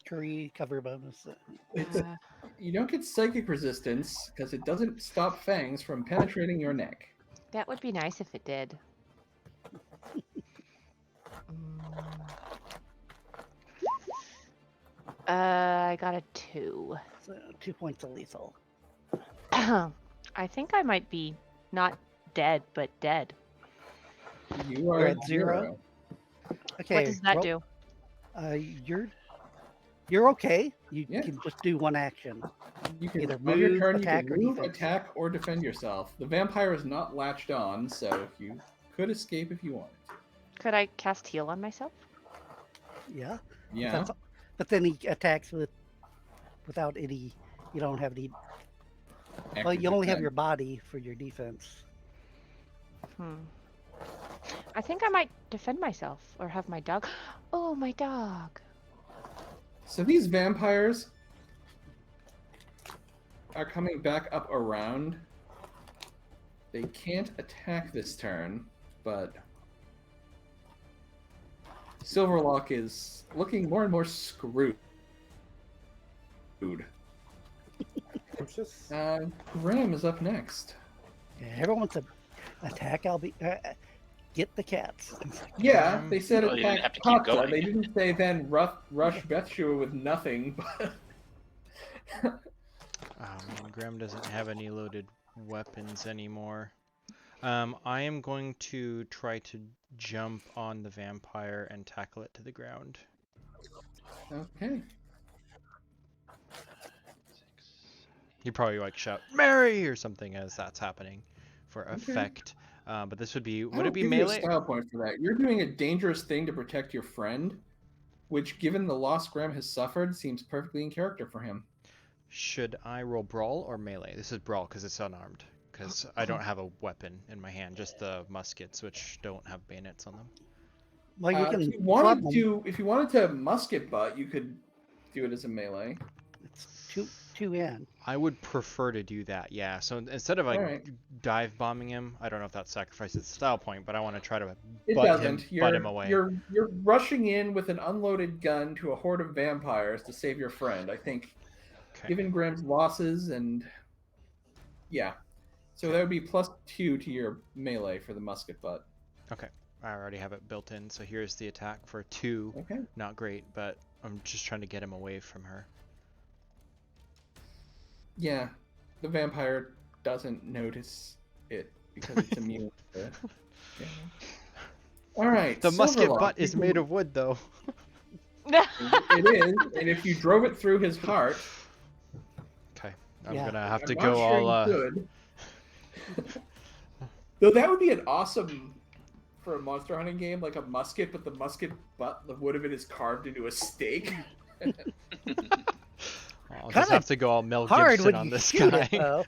Curry cover bonus. Uh, You don't get psychic resistance because it doesn't stop fangs from penetrating your neck. that would be nice if it did. I got a 2. So 2 points of lethal. I think I might be not dead, but dead. You You're are at 0? Okay. What does that roll- do? You're okay. You Yeah. can just do one action. You can Either on your move, turn. attack, you or can move, defense. attack, or defend yourself. The vampire is not latched on, so you could escape if you wanted. Could I cast heal on myself? Yeah. Yeah. That's- But then he attacks without any. You don't have any. Well, you only have your body for your defense. I think I might defend myself or have my dog. Oh, my dog. So these vampires are coming back up around. They can't attack this turn, but Silverlock is looking more and more screwed. Just Graham is up next. Yeah, everyone's a attack. I'll be get the cats. Yeah, they said Well, you didn't attack have to keep Katsa. going. They didn't say then rush Bethshua with nothing. But Oh man, Graham doesn't have any loaded weapons anymore. I am going to try to jump on the vampire and tackle it to the ground. okay. You'd probably like shout "Mary" or something as that's happening for Okay. effect. But this would be I would don't it be give you a melee? style point for that. You're doing a dangerous thing to protect your friend, which, given the loss Graham has suffered, seems perfectly in character for him. Should I roll brawl or melee? This is brawl because it's unarmed. Because I don't have a weapon in my hand, just the muskets, which don't have bayonets on them. Well, you can. If you wanted club 'em. to, if you wanted to musket butt, you could do it as a melee. It's 2 in. I would prefer to do that, yeah. So instead of like Alright. dive bombing him, I don't know if that sacrifices style point, but I want to try to It butt doesn't. him away. You're rushing in with an unloaded gun to a horde of vampires to save your friend. I think, Okay. given Graham's losses and yeah, so that would be +2 to your melee for the musket butt. Okay. I already have it built in, so here's the attack for 2. Okay. Not great, but I'm just trying to get him away from her. Yeah, the vampire doesn't notice it because it's immune to it. Yeah. All right. The musket Silverlock, butt is you made can- of wood, though. It is, and if you drove it through his heart, Okay. I'm Yeah. gonna have I'm to not go sure all. you could. Though that would be an awesome for a monster hunting game, like a musket, but the musket butt, the wood of it is carved into a stake. I'll just Kinda have to go all Mel Hard Gibson when on you this shoot guy. it, though.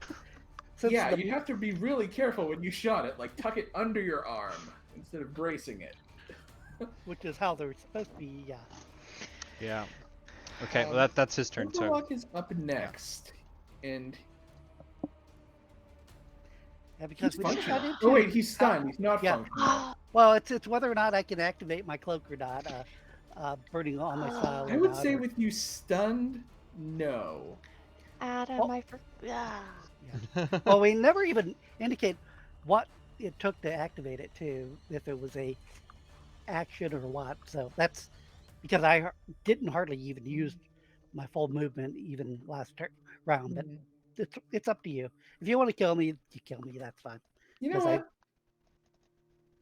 Since Yeah, the- you'd have to be really careful when you shot it, like tuck it under your arm instead of bracing it. which is how they're supposed to be. Yeah. Yeah. Okay, well that's his turn. So Silverlock is up next, and Yeah, because he's we just got functional. into. Oh wait, he's stunned. He's not Yeah. functional. Well, it's whether or not I can activate my cloak or not. Burning all my style. I would say with you stunned, no. Adam, Oh. I forgot. Well, we never even indicate what it took to activate it too, if it was a action or what. So that's because I didn't hardly even use my full movement even last round. But it's up to you. If you want to kill me, you kill me. That's fine. You know Because I- what?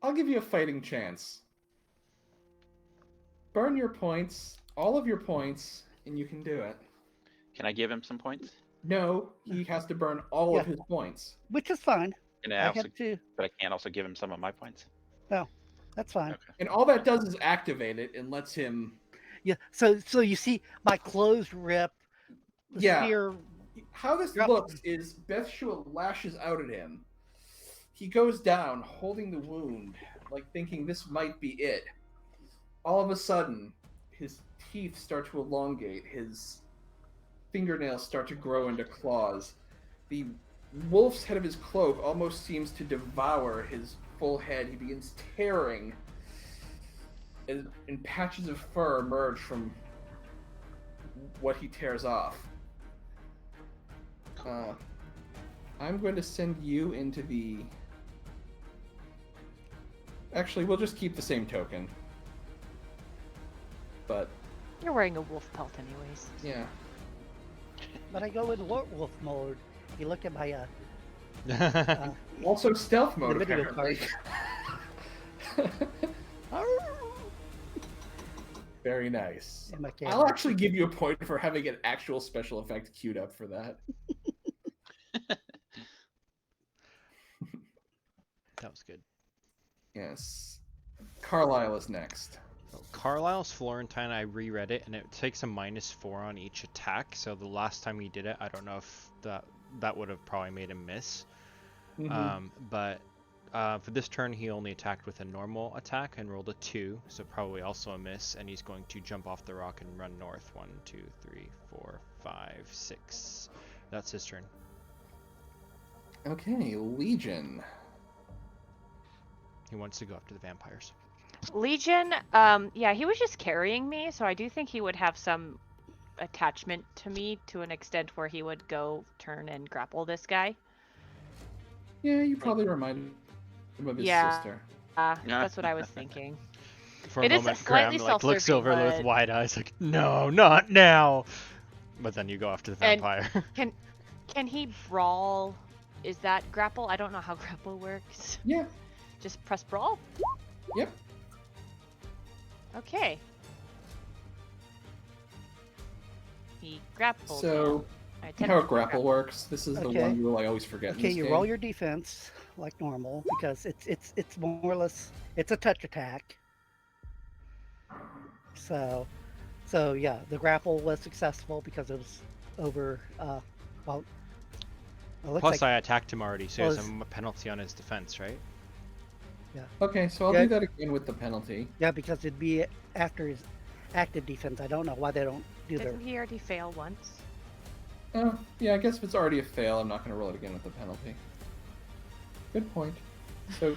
I'll give you a fighting chance. Burn your points, all of your points, and you can do it. Can I give him some points? No, he has to burn all of Yeah. his points. Which is fine. And I I also, have to. but I can't also give him some of my points. That's fine. Okay. And all that does is activate it and lets him. Yeah. So you see my clothes rip. The Yeah. spear. How this Yep. looks is Bethshua lashes out at him. He goes down, holding the wound, like thinking this might be it. All of a sudden, his teeth start to elongate. His fingernails start to grow into claws. The wolf's head of his cloak almost seems to devour his full head. He begins tearing, and patches of fur emerge from what he tears off. I'm going to send you into the... Actually, we'll just keep the same token. But, You're wearing a wolf pelt anyways. yeah. But I go in wolf mode. You look at my Also stealth mode, the video apparently. Very nice. in my I'll camera. actually give you a point for having an actual special effect queued up for that. that was good. Yes. Carlisle is next. So Carlisle's Florentine, I reread it, and it takes a -4 on each attack. So the last time he did it, I don't know if that would have probably made him miss. But for this turn, he only attacked with a normal attack and rolled a 2, so probably also a miss. And he's going to jump off the rock and run north. 1, 2, 3, 4, 5, 6. That's his turn. Okay, Legion. He wants to go after the vampires. Legion, yeah, he was just carrying me, so I do think he would have some attachment to me to an extent where he would go turn and grapple this guy. Yeah, you probably reminded him of his Yeah. sister. That's what I was thinking. For It a is moment, Graham slightly like looks self-serving, over with but- wide eyes, like, "No, not now!" But then you go after the And- vampire. Can he brawl? Is that grapple? I don't know how grapple works. Yeah. Just press brawl? Yep. Okay. He grappled. So, I how attempted a to grapple works. This is the Okay. one rule I always forget. in Okay, this you game. roll your defense like normal because it's more or less it's a touch attack. So yeah, the grapple was successful because it was over. Well, it looks Plus, like I attacked him already, so he Well, has a penalty on his defense, right? Okay, so I'll Yeah. do that again with the penalty. yeah, because it'd be after his active defense. I don't know why they don't do their. Didn't he already fail once? Yeah, I guess if it's already a fail, I'm not going to roll it again with the penalty. Good point. So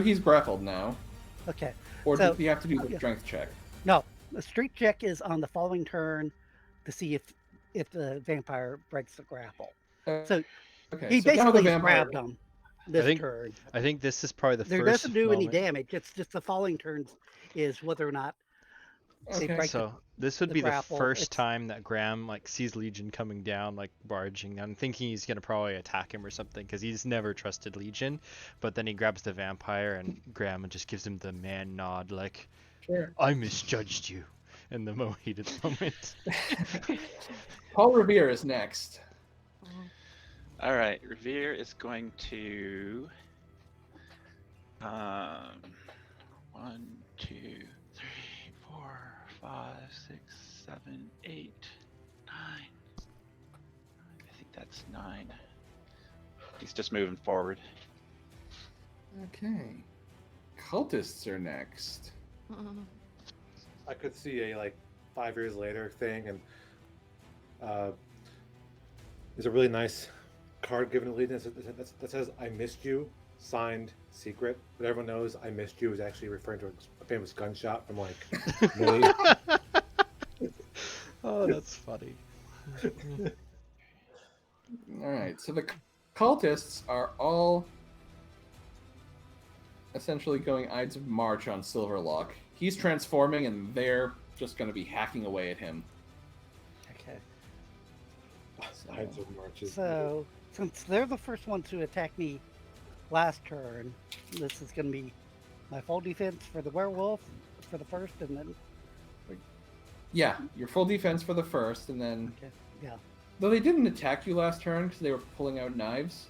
he's grappled now. Okay. Or So- do you have to do the strength check? No, the street check is on the following turn to see if the vampire breaks the grapple. So Okay, he so now the basically vampire... grabbed him this turn. I think this is probably the There first doesn't do any moment. damage. It's just the following turns is whether or not they Okay. break So this would the be grapple. the first It's- time that Graham like sees Legion coming down, like barging down, thinking he's gonna probably attack him or something, because he's never trusted Legion. But then he grabs the vampire, and Graham just gives him the man nod, like, Sure. "I misjudged you," in the most heated moment. Paul Revere is next. All right, Revere is going to 1, 2, 3, 4, 5, 6, 7, 8, 9. I think that's 9. He's just moving forward. Okay. Cultists are next. I could see a 5 years later thing, and there's a really nice card given to Legion that says "I missed you," signed Secret, but everyone knows "I missed you" is actually referring to a famous gunshot from Millie. Oh, that's funny. All right, so the cultists are all essentially going Ides of March on Silverlock. He's transforming, and they're just going to be hacking away at him. Okay. Ides of March is- So since they're the first one to attack me last turn, this is going to be my full defense for the werewolf for the first, and then Yeah, your full defense for the first, and then... okay, yeah. Though they didn't attack you last turn because they were pulling out knives.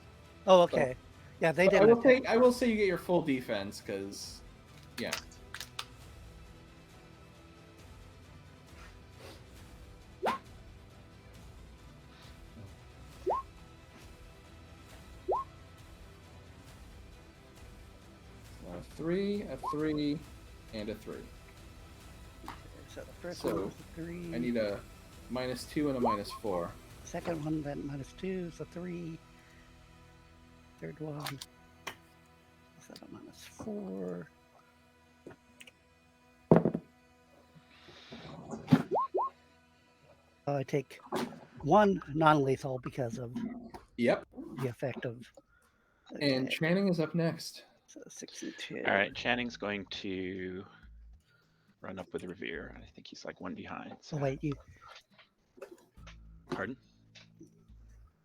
Oh, okay. Yeah, they But didn't. I will say you get your full defense because, yeah. A 3, a 3, and a 3. So the first So, one was a 3. I need a -2 and a -4. Second one went -2, so 3. Third one is that a -4. I take 1 non-lethal because of Yep. the effect of. And Okay, Channing is up next. so 6 and 2. All right, Channing's going to run up with Revere. I think he's like 1 behind. So So. wait, you. Pardon?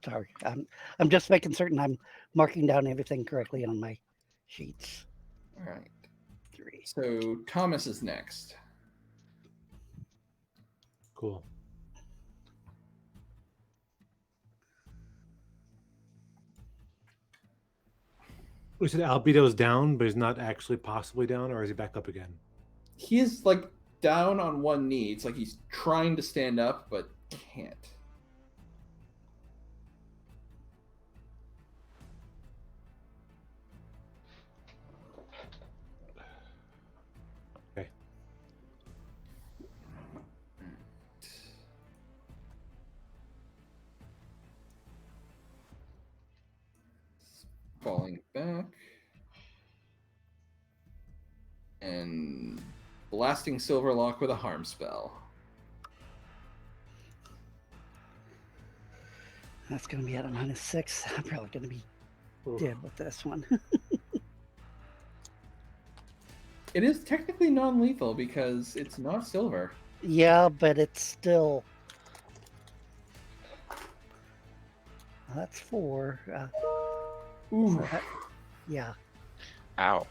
Sorry, I'm just making certain I'm marking down everything correctly on my sheets. All right. 3. So Thomas is next. Cool. We said Albedo's down, but he's not actually possibly down, or is he back up again? He is like down on one knee. It's like he's trying to stand up but can't. Okay. Falling back. And blasting Silverlock with a harm spell. That's going to be at a -6. I'm probably going to be Oof. dead with this one. It is technically non-lethal because it's not silver. Yeah, but it's still. That's 4. Ooh. So yeah. Ow.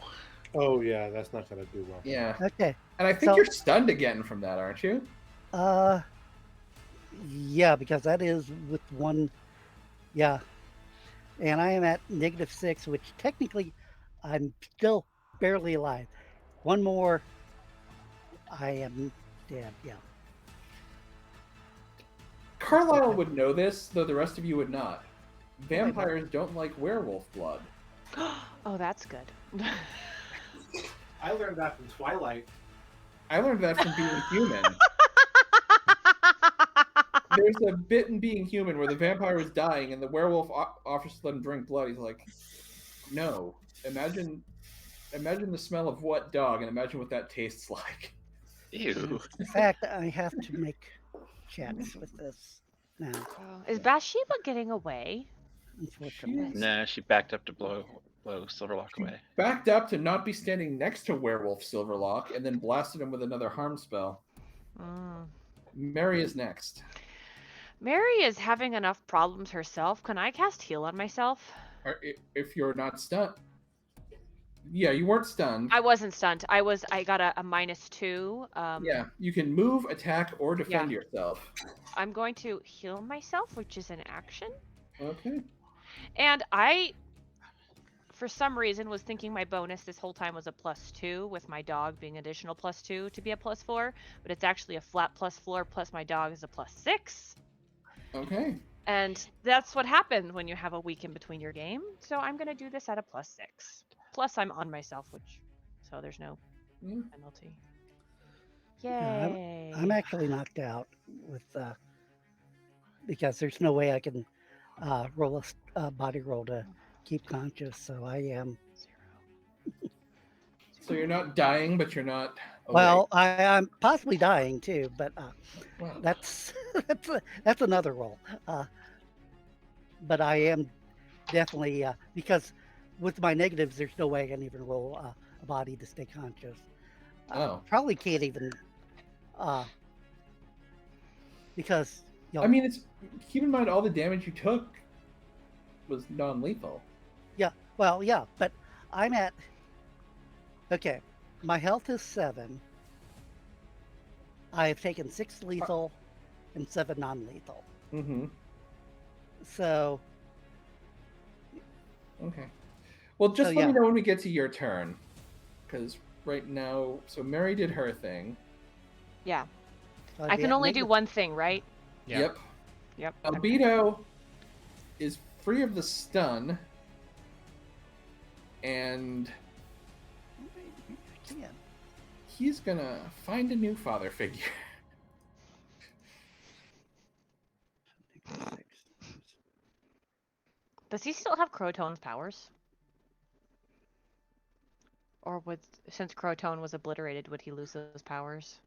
Oh yeah, that's not gonna do well. Yeah. Okay. And I think So- you're stunned again from that, aren't you? Yeah, because that is with 1. Yeah. And I am at -6, which technically I'm still barely alive. 1 more. I am dead. Yeah. Carlisle would know this, though the rest of you would not. Vampires don't like werewolf blood. Oh, that's good. I learned that from Twilight. I learned that from being human. there's a bit in Being Human where the vampire is dying and the werewolf offers to let him drink blood. He's like, no. Imagine the smell of wet dog and imagine what that tastes like. Ew. In fact, I have to make checks with this now, Is Bathsheba getting away? unfortunately. Jeez. Nah, she backed up to blow Silverlock away. Backed up to not be standing next to Werewolf Silverlock and then blasted him with another harm spell. Mm. Mary is next. Mary is having enough problems herself. Can I cast heal on myself? If you're not stunned. Yeah, you weren't stunned. I wasn't stunned. I got a -2. Yeah, you can move, attack, or defend yourself. I'm going to heal myself, which is an action. Okay. And I, for some reason, was thinking my bonus this whole time was a +2, with my dog being additional +2 to be a +4, but it's actually a flat +4 plus my dog is a +6. Okay. And that's what happened when you have a week in between your game. So I'm going to do this at a +6. Plus I'm on myself, so there's no penalty. Yay. Yeah, I'm actually knocked out with because there's no way I can roll a body roll to keep conscious, so I am. 0. So you're not dying, but you're not. Awake. Well, I'm possibly dying too, but Wow. that's that's another roll. But I am definitely because with my negatives, there's no way I can even roll a body to stay conscious. Probably can't even because. I mean, keep in mind all the damage you took was non-lethal. Yeah, well, yeah, but I'm at. Okay, my health is 7. I have taken 6 lethal and 7 non-lethal. Mm-hmm. So. Okay. Well, just let me know when we get to your turn, because right now, so Mary did her thing. Yeah. I can only do one thing, right? Yeah. Yep. Albedo is free of the stun, and he's gonna find a new father figure. Does he still have Croatoan's powers? Or since Croatoan was obliterated, would he lose those powers?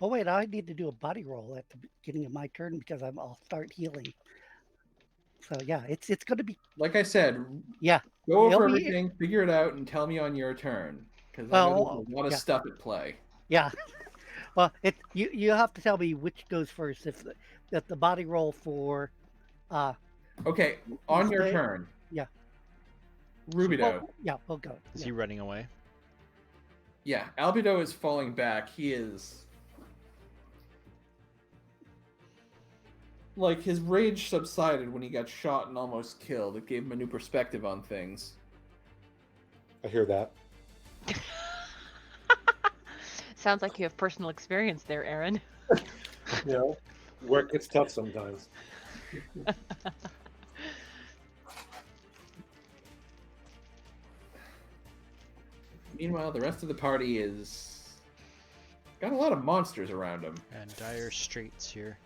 Oh wait, I need to do a body roll at the beginning of my turn because I'll start healing. So yeah, it's going to be. Like I said, yeah. Go over everything, figure it out, and tell me on your turn because I know there's a lot of stuff at play. Yeah. Well, you have to tell me which goes first. If the body roll for. Okay, on your turn. Yeah. Rubido. We'll go. Is he running away? Yeah, Albedo is falling back. He is. Like, his rage subsided when he got shot and almost killed. It gave him a new perspective on things. I hear that. Sounds like you have personal experience there, Aaron. You know, work gets tough sometimes. Meanwhile, the rest of the party is got a lot of monsters around him. And dire straits here.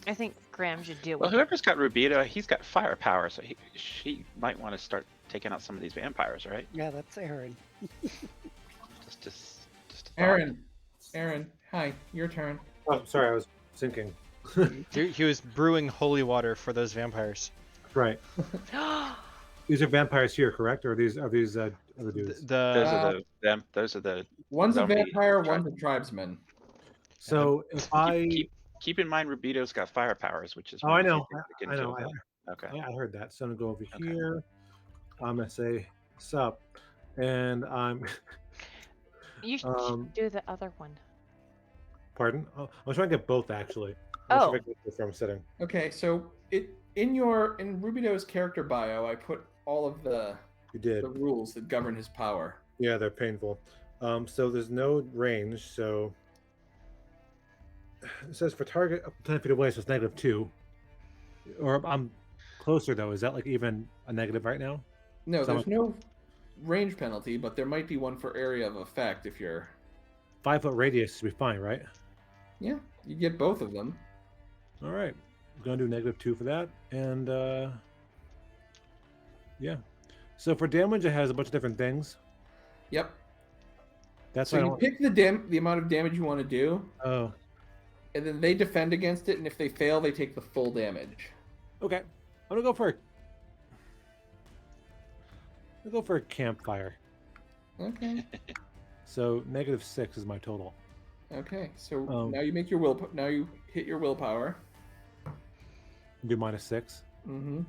I think Graham should deal Well, with whoever's got Rubido, he's got firepower, so she might want to start taking out some of these vampires, right? Yeah, that's Aaron. Just a thought. Aaron, hi, your turn. Oh, sorry, I was thinking. He was brewing holy water for those vampires. Right. These are vampires here, correct? Or are these other dudes? Those are the. One's a zombie vampire, one's a tribesman. So if I keep in mind, Rubido's got fire powers, which is. I know. I know. Okay. I heard that. So I'm gonna go over here. I'm gonna say sup, and I'm. You should do the other one. Pardon? Oh, I'm trying to get both actually. Oh. Where I'm sitting. Okay, so in Rubido's character bio, I put all of the rules that govern his power. Yeah, they're painful. So there's no range. So it says for target up to 10 feet away, so it's -2. Or I'm closer though. Is that like even a negative right now? No, there's no range penalty, but there might be one for area of effect if you're. 5-foot radius should be fine, right? Yeah, you get both of them. All right. I'm going to do -2 for that. And yeah. So for damage, it has a bunch of different things. Yep. That's So why I you don't... pick the amount of damage you want to do, Oh, and then they defend against it, and if they fail, they take the full damage. okay. I'm going to go for a campfire. Okay. So -6 is my total. Okay. So Um, now you make your now you hit your willpower. Do -6. Mm-hmm.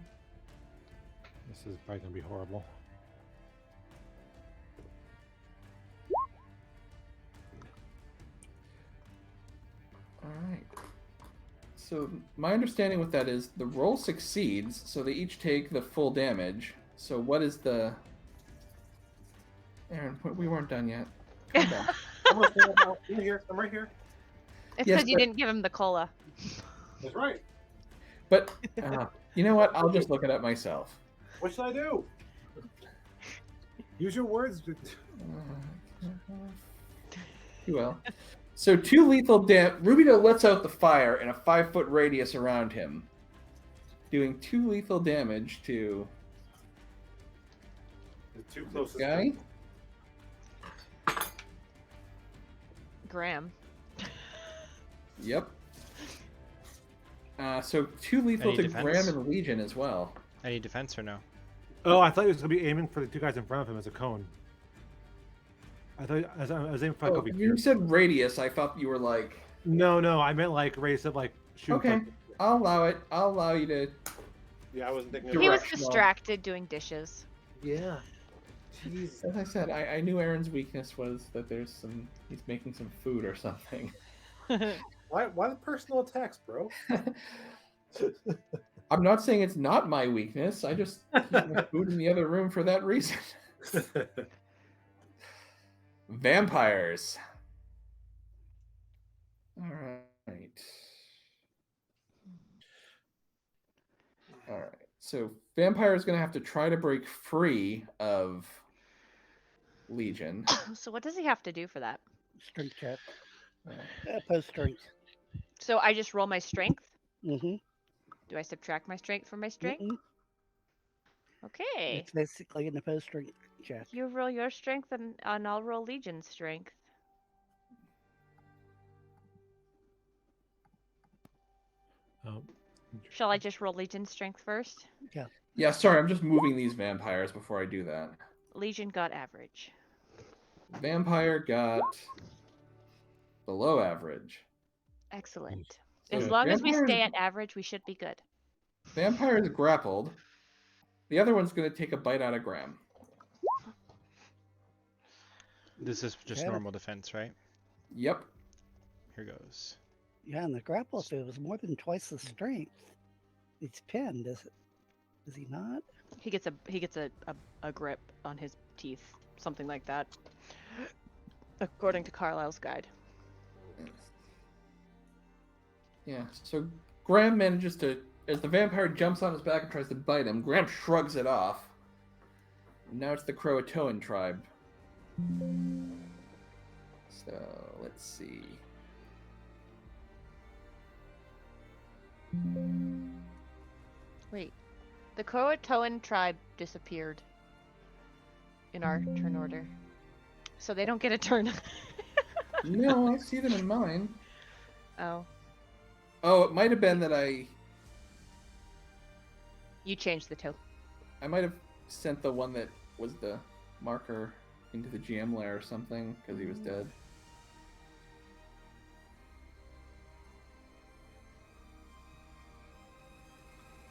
This is probably going to be horrible. All right. So my understanding with that is the roll succeeds, so they each take the full damage. So what is the... Aaron, we weren't done yet. Calm down. I'm right here. I'm right here. It's Yes, because you but- didn't give him the cola. That's right. But you know what? I'll just look it up myself. What should I do? Use your words. You will. So 2 lethal damage. Rubio lets out the fire in a 5-foot radius around him, doing 2 lethal damage to The two this closest guy. Graham. Yep. So 2 lethal Any to defense? Graham and Legion as well. Any defense or no? Oh, I thought he was going to be aiming for the 2 guys in front of him as a cone. I was aiming for like Oh, over you here. said radius. I thought you were like, No, I meant like radius of like shoot. okay, like- I'll allow it. I'll allow you to. Yeah, I wasn't thinking. He was Directional. distracted doing dishes. Yeah. Jeez. As I said, I knew Aaron's weakness was that he's making some food or something. Why the personal attacks, bro? I'm not saying it's not my weakness. I just keep my food in the other room for that reason. Vampires. All right. All right. So vampire is going to have to try to break free of Legion. So what does he have to do for that? Strength check. Post strength. So I just roll my strength? Mm-hmm. Do I subtract my strength from my strength? Okay. It's basically an opposed strength check. You roll your strength and I'll roll Legion's strength. Shall I just roll Legion's strength first? Yeah, sorry, I'm just moving these vampires before I do that. Legion got average. Vampire got below average. Excellent. So As long as we vampire- stay at average, we should be good. Vampire is grappled. The other one's going to take a bite out of Graham. This is just Okay. normal defense, right? Yep. Here goes. Yeah, and the grapple, if it was more than twice the strength, it's pinned, is he not? He gets a grip on his teeth, something like that. According to Carlisle's guide. Yeah, so Graham manages to, as the vampire jumps on his back and tries to bite him, Graham shrugs it off. Now it's the Croatoan tribe. So, let's see. Wait, the Croatoan tribe disappeared in our turn order, so they don't get a turn. No, I see them in mine. Oh, Oh, it might have been that you changed the token. I might have sent the one that was the marker into the GM lair or something, because he was dead.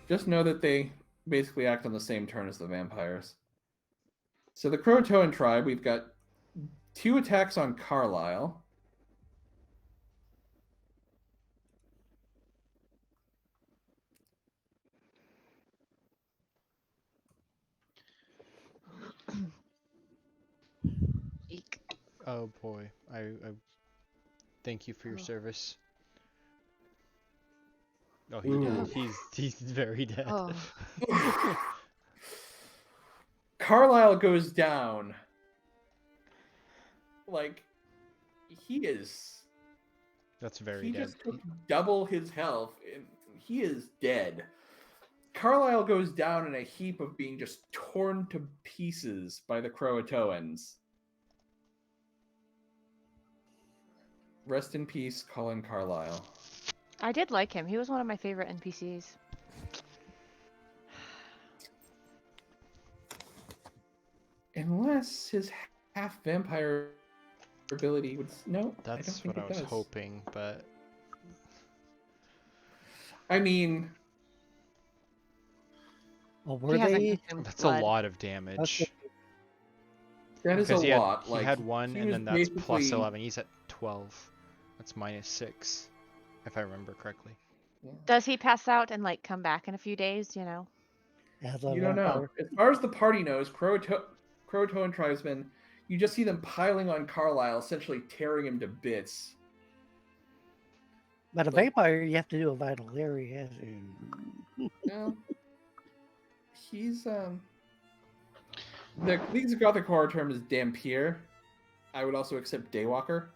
Just know that they basically act on the same turn as the vampires. So the Croatoan tribe, we've got 2 attacks on Carlisle. Eek. Oh boy, I thank you for your Oh. service. Oh, Ooh. he's very dead. Oh. Carlisle goes down. Like, he is. That's very He dead. just took double his health, and he is dead. Carlisle goes down in a heap of being just torn to pieces by the Croatoans. Rest in peace, Colin Carlisle. I did like him. He was one of my favorite NPCs. Unless his half vampire ability would no. That's I don't what I think was it does. hoping, but I mean, Well, He were hasn't they? consumed that's blood. a lot of damage. that is a Because he lot. he Like had 1, he and was then that's plus basically- 11. He's at 12. That's -6, if I remember correctly. Does he pass out and like come back in a few days? You know. As a You don't know. vampire? As far as the party knows, Croatoan tribesmen, you just see them piling on Carlisle, essentially tearing him to bits. But a Like- vampire, you have to do a vital area. No. He's the League's Gothic horror term is Dampier. I would also accept Daywalker.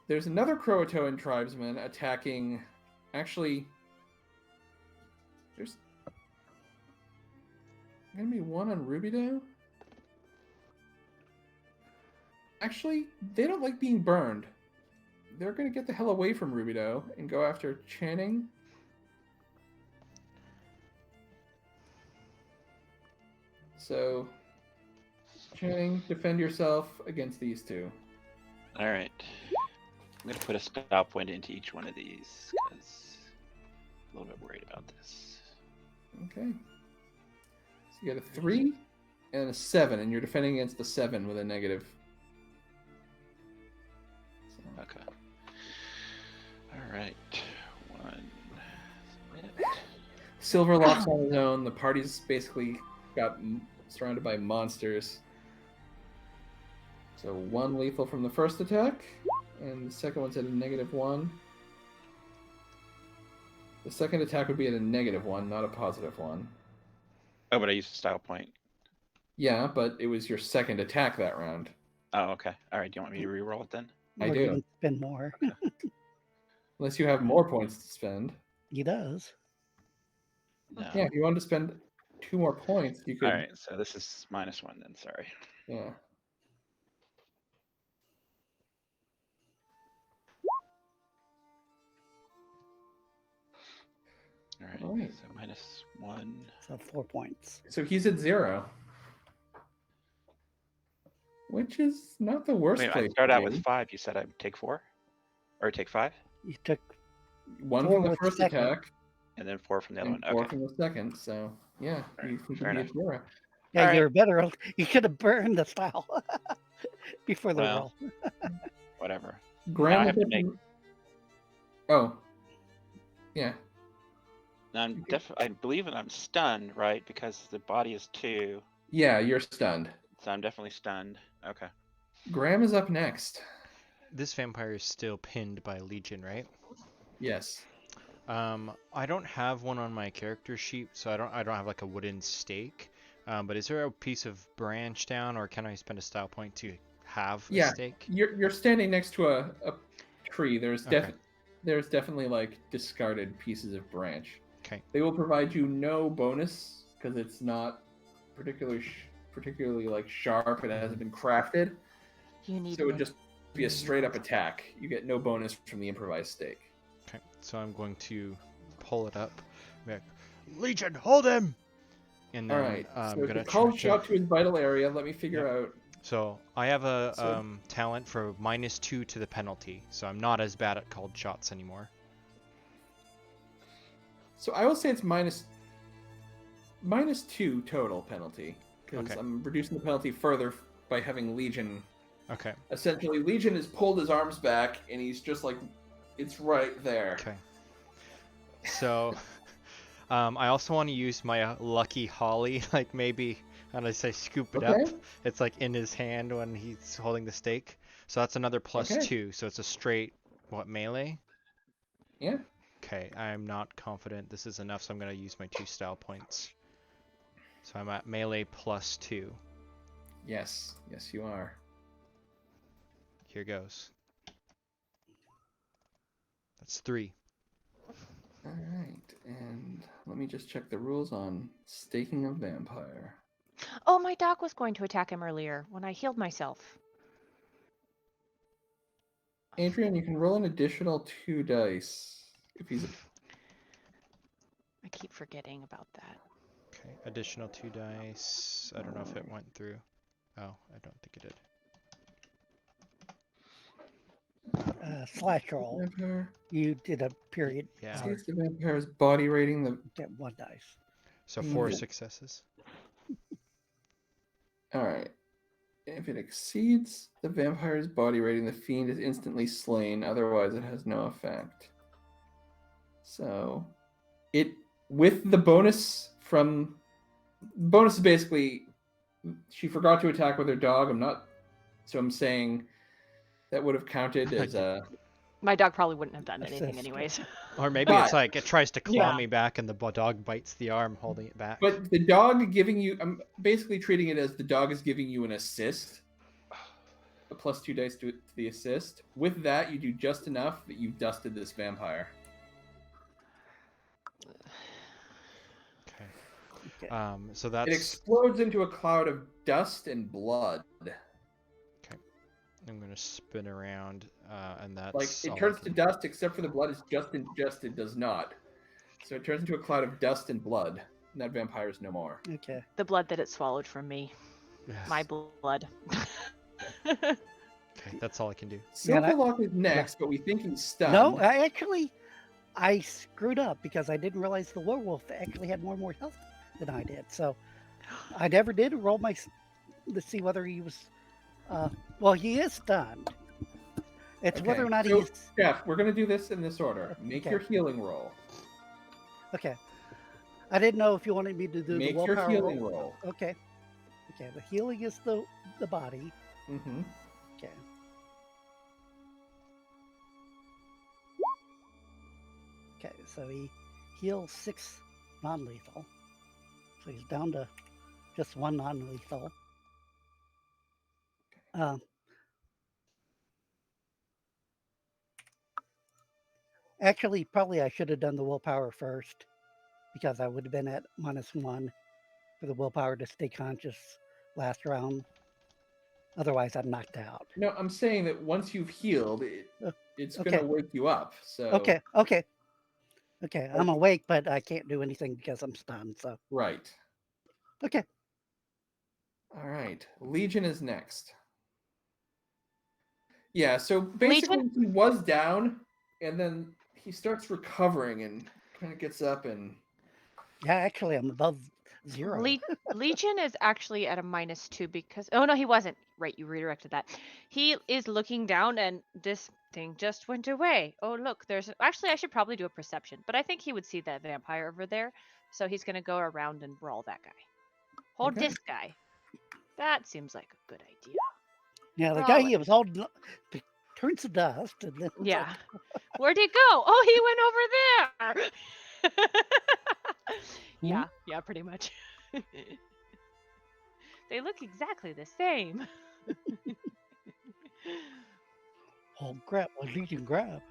There's another Croatoan tribesman attacking. Actually, there's gonna be one on Rubidoux. Actually, they don't like being burned. They're gonna get the hell away from Rubidoux and go after Channing. So, Channing, defend yourself against these two. All right. I'm gonna put a stop point into each one of these because I'm a little bit worried about this. Okay. So you got a 3 and a 7, and you're defending against the 7 with a negative. So, Okay. All right. 1. Submit. Silver locks on his own. The party's basically got surrounded by monsters. So 1 lethal from the first attack, and the second one's at a -1. The second attack would be at a -1, not a +1. Oh, but I used a style point. Yeah, but it was your second attack that round. Oh, okay. All right. Do you want me to re-roll it then? I Or do. even spend more. Unless you have more points to spend. He does. No. Yeah, if you wanted to spend 2 more points, you could. All right. So this is -1 then. Sorry. Yeah. All right. All right. So -1. So 4 points. So he's at 0. Which is not the worst Wait, I place. start to out be. with 5. You said I'd take 4, or take 5, You took 1 4 from the with first second. attack and then 4 from the other and one. 4 Okay. from the second. So yeah, you could fair be enough. at 0. Yeah, Alright. you were better. You could have burned the style before the Well, roll. Whatever. Graham I have to is make- at- Oh. Yeah. Now I believe that I'm stunned, right? Because the body is 2, Yeah, you're stunned. so I'm definitely stunned. Okay. Graham is up next. This vampire is still pinned by Legion, right? Yes. I don't have one on my character sheet, so I don't have like a wooden stake. But is there a piece of branch down, or can I spend a style point to have a Yeah. stake? You're standing next to a tree. There's Okay. there's definitely like discarded pieces of branch. Okay. They will provide you no bonus because it's not particularly like sharp. It hasn't been crafted, You need. so it would just be a straight up attack. You get no bonus from the improvised stake. Okay, so I'm going to pull it up. Be like, Legion, hold him! And then All right. I'm So gonna it's a called try shot to his vital area. Let me figure out. So I have a So- talent for -2 to the penalty, so I'm not as bad at called shots anymore. So I will say it's -2 total penalty because Okay. I'm reducing the penalty further by having Legion. Okay. Essentially, Legion has pulled his arms back and he's just like, it's right there. Okay. So, I also want to use my lucky holly, like maybe, and I say scoop it Okay. up. It's like in his hand when he's holding the stake. So that's another Okay. +2. So it's a straight, what, melee? Yeah. Okay, I'm not confident this is enough, so I'm going to use my 2 style points. So I'm at melee +2. Yes. Yes, you are. here goes. That's 3. All right, and let me just check the rules on staking a vampire. Oh, my dog was going to attack him earlier when I healed myself. Adrian, you can roll an additional 2 dice if he's. I keep forgetting about that. Okay, additional 2 dice. I don't know if it went through. Oh, I don't think it did. Slash roll. Vampire. You did a period. Yeah. Exceeds the vampire's body rating. The Get 1 dice. So 4 Mhm. successes. all right. If it exceeds the vampire's body rating, the fiend is instantly slain. Otherwise, it has no effect. So, it with the bonus from bonus is basically she forgot to attack with her dog. I'm saying that would have counted as a. My dog probably wouldn't have done anything Assist. anyways. Or maybe But- it's like it tries to claw Yeah. me back and the dog bites the arm holding it back. But the dog giving you, I'm basically treating it as the dog is giving you an assist, a plus 2 dice to the assist. With that, you do just enough that you've dusted this vampire. Okay. Okay. So It that's explodes into a cloud of dust and blood. I'm gonna spin around, and that's Like all it I turns can to do. dust, except for the blood is just it does not. So it turns into a cloud of dust and blood. And that vampire is no more. Okay. The blood that it swallowed from me. Yes. My blood. Okay, that's all I can do. Yeah, and I- Silverlock is next, but we think he's stunned. No, I screwed up because I didn't realize the werewolf actually had more and more health than I did. So I never did roll to see whether he was. Well, he is stunned. It's Okay, whether or not so, he's. Jeff, we're gonna do this in this order. Make Okay. your healing roll. Okay. I didn't know if you wanted me to do Make the your willpower healing roll. roll. Okay. Okay. The healing is the body. Mm-hmm. Okay. Okay. So he heals 6 non-lethal. So he's down to just 1 non-lethal. Actually, probably I should have done the willpower first because I would have been at -1 for the willpower to stay conscious last round. Otherwise, I'm knocked out. No, I'm saying that once you've healed, it's gonna okay. wake you up. So Okay. I'm awake, but I can't do anything because I'm stunned. So right. okay. All right. Legion is next. Yeah, so basically he was down and then he starts recovering and kind of gets up and Yeah, actually, I'm above 0. Legion is actually at a -2 because oh no, he wasn't. Right, you redirected that. He is looking down and this thing just went away. Oh look, actually I should probably do a perception, but I think he would see that vampire over there, so he's gonna go around and brawl that guy. Hold Okay. this guy. That seems like a good idea. Yeah, the Oh, guy let he was holding turns to dust. And then Yeah. Where'd he go? Oh, he went over there. Yeah, pretty much. They look exactly the same. Oh, crap. A Legion grab.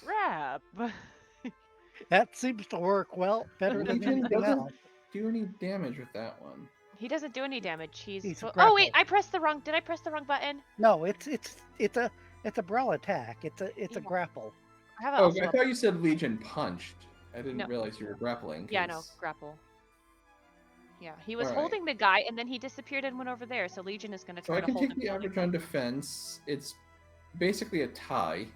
Grab. That seems to work better than Legion anything doesn't else. do any damage with that one. He doesn't do any damage. He's Oh wait, grappled. did I press the wrong button? No, it's a brawl attack. It's a Yeah. grapple. I have it Oh, also I up- thought you said Legion punched. I didn't No. realize you were grappling. Yeah, no, 'cause- grapple. Yeah, he was Alright. holding the guy and then he disappeared and went over there. So Legion is going to So try I to can hold take him. the till he- average on defense. It's basically a tie.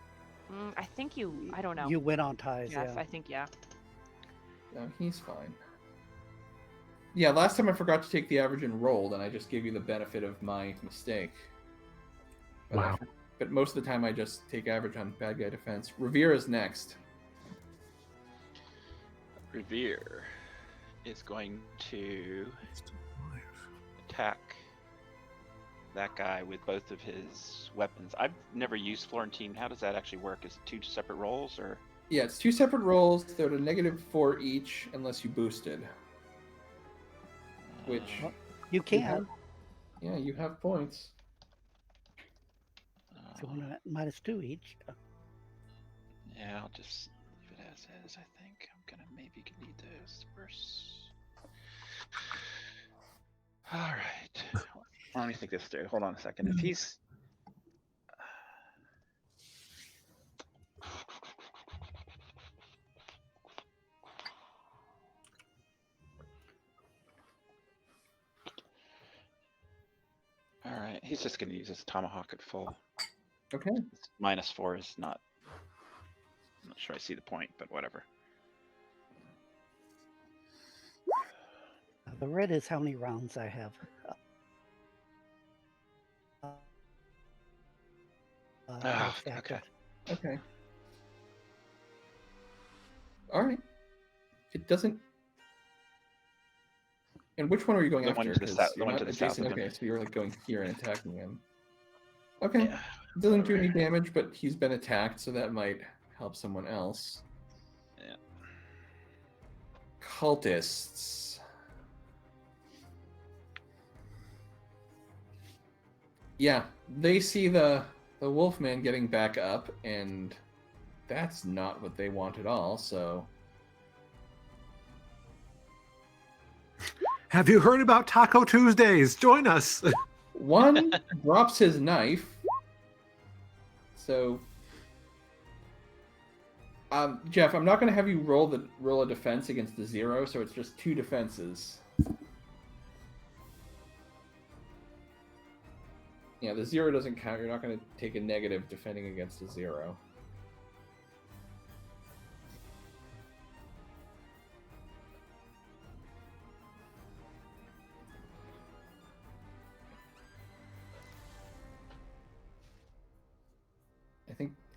I think I don't know. You win on ties, yeah, yeah. I think yeah. No, he's fine. Yeah, last time I forgot to take the average and rolled, and I just gave you the benefit of my mistake. But Wow. But most of the time I just take average on bad guy defense. Revere is next. Revere is going to attack that guy with both of his weapons. I've never used Florentine. How does that actually work? Is it 2 separate rolls or? Yeah, it's 2 separate rolls. They're at a -4 each unless you boosted. Which You can. Yeah, you have points. you want to -2 each. Yeah, I'll just leave it as is. I think I'm gonna maybe need those first. All right. Let me think this through. Hold on a second. If he's all right, he's just gonna use his tomahawk at full. Okay. It's -4 is not. I'm not sure I see the point, but whatever. The red is how many rounds I have. Okay. Okay. All right. It doesn't. And which one are you going The after? one to the 'Cause south- the you're one not to the south adjacent. of him. Okay, so you're like going here and attacking him. Okay. Yeah. It doesn't do any damage, but he's been attacked, so that might help someone else. Yeah. Cultists. Yeah, they see the Wolfman getting back up, and that's not what they want at all, so... Have you heard about Taco Tuesdays? Join us. One drops his knife. So, Jeff, I'm not going to have you roll a defense against the 0, so it's just 2 defenses. Yeah, the 0 doesn't count. You're not going to take a negative defending against a 0.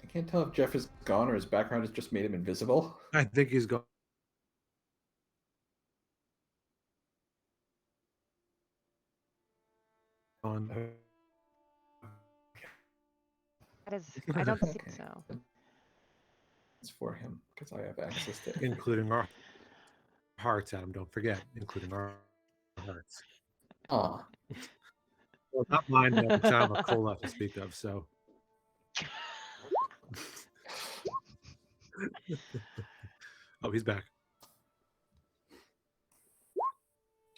I can't tell if Jeff is gone or his background has just made him invisible. I think he's gone. That is, I don't think Okay. so. It's for him because I have access to it. Including our hearts, Adam. Don't forget, including our hearts. Aw. Well, not mine, though, because I don't have a cola to speak of, so. Oh, he's back.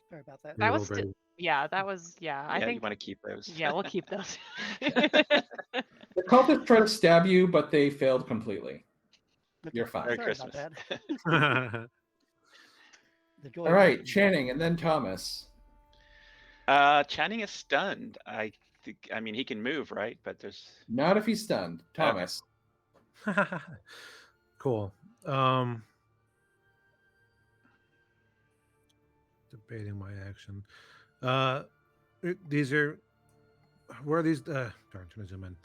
Sorry about that. That Little was, baby. yeah, that was, yeah. I Yeah, think, you want to keep those. yeah, we'll keep those. The cultists try to stab you, but they failed completely. You're fine. Merry Sorry about Christmas. that. The joy All of right, working. Channing, and then Thomas. Channing is stunned. I mean, he can move, right? But there's Not if he's stunned. Thomas. Cool. Debating my action. These are. Where are these? Darn, trying to zoom in.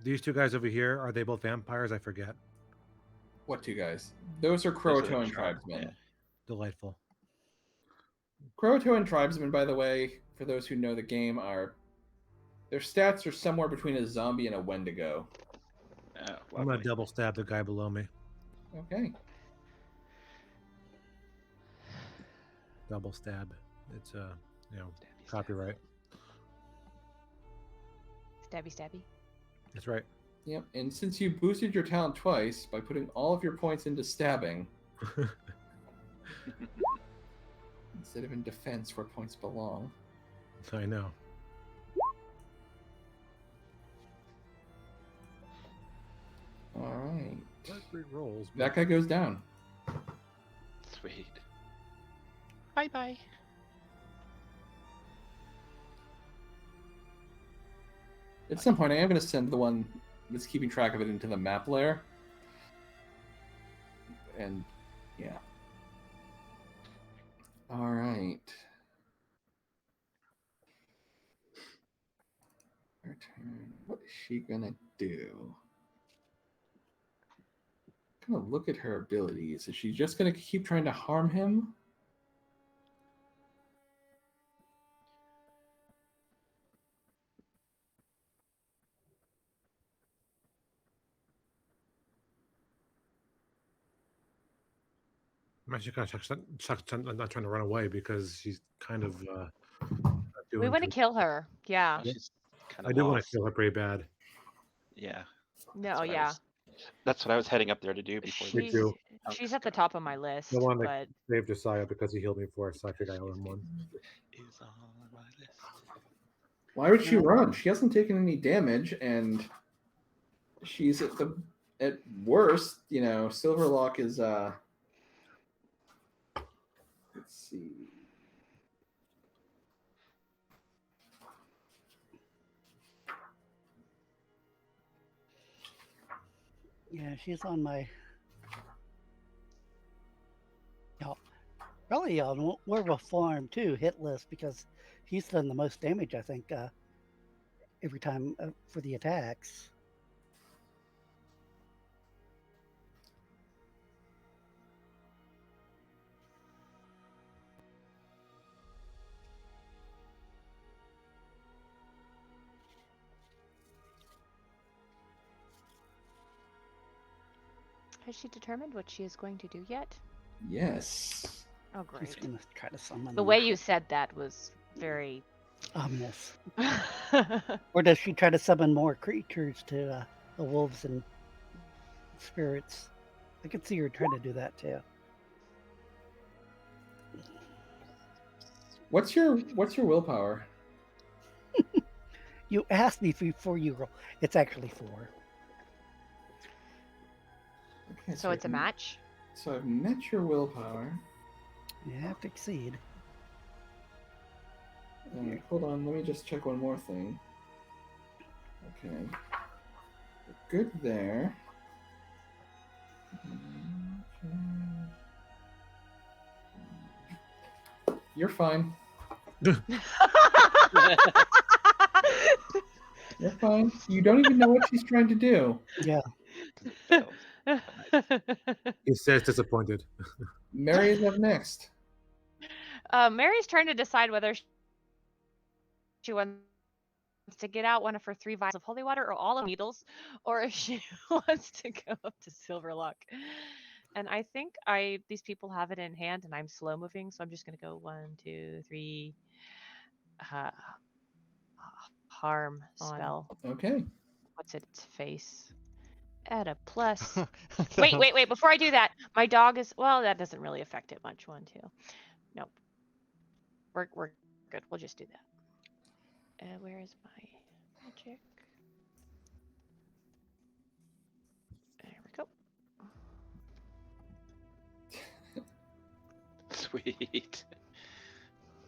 These two guys over here, are they both vampires? I forget. What 2 guys? Those are Those are the Croatoan tribe, tribesmen. yeah. Delightful. Croatoan tribesmen, by the way, for those who know the game, their stats are somewhere between a zombie and a Wendigo. Oh, I'm gonna lovely. double stab the guy below me. Okay. Double stab. It's Stabby, stabby. copyright. Stabby, stabby. That's right. Yep. And since you boosted your talent twice by putting all of your points into stabbing instead of in defense where points belong. I know. All right. Great rolls. That guy goes down. Sweet. Bye bye. At some point, I am going to send the one that's keeping track of it into the map layer. And, yeah. All right. Her turn. What is she going to do? I'm going to look at her abilities. Is she just going to keep trying to harm him? I'm actually kind of not trying to run away because she's kind of We want to kill her. Yeah. She's kind I of do want to lost. kill her pretty bad. Yeah. No, That's what I yeah. was- That's what I was heading up there to do before. Me She's too. she's at the top of my list, I want to but save Josiah because he healed me before, so I figured I owe him one. Is on my list. Why would she Yeah. run? She hasn't taken any damage, and she's at worst, Silverlock is let's see. Yeah, she's on my. Yeah, probably on more of a farm too hit list because he's done the most damage I think every time for the attacks. has she determined what she is going to do yet? Yes. Oh, She's great. gonna try to summon. The way you said that was very. ominous. Or does she try to summon more creatures to the wolves and spirits? I could see her trying to do that too. What's your willpower? You asked me before you roll. It's actually 4. Okay, So it's a match? So I've met your willpower. You have to exceed. Hold on, let me just check one more thing. Okay. We're good there. You're fine. You're fine. You don't even know what she's trying to do. Yeah. He says disappointed. Mary's up next. Mary's trying to decide whether she wants to get out one of her 3 vials of holy water or all of needles, or if she wants to go up to Silverlock. And I think these people have it in hand, and I'm slow moving, so I'm just gonna go 1, 2, 3. Harm spell. Okay. What's its face? At a plus. Wait. Before I do that, my dog is. Well, that doesn't really affect it much. 1, 2. Nope. We're good. We'll just do that. Where is my magic? There we go. Sweet.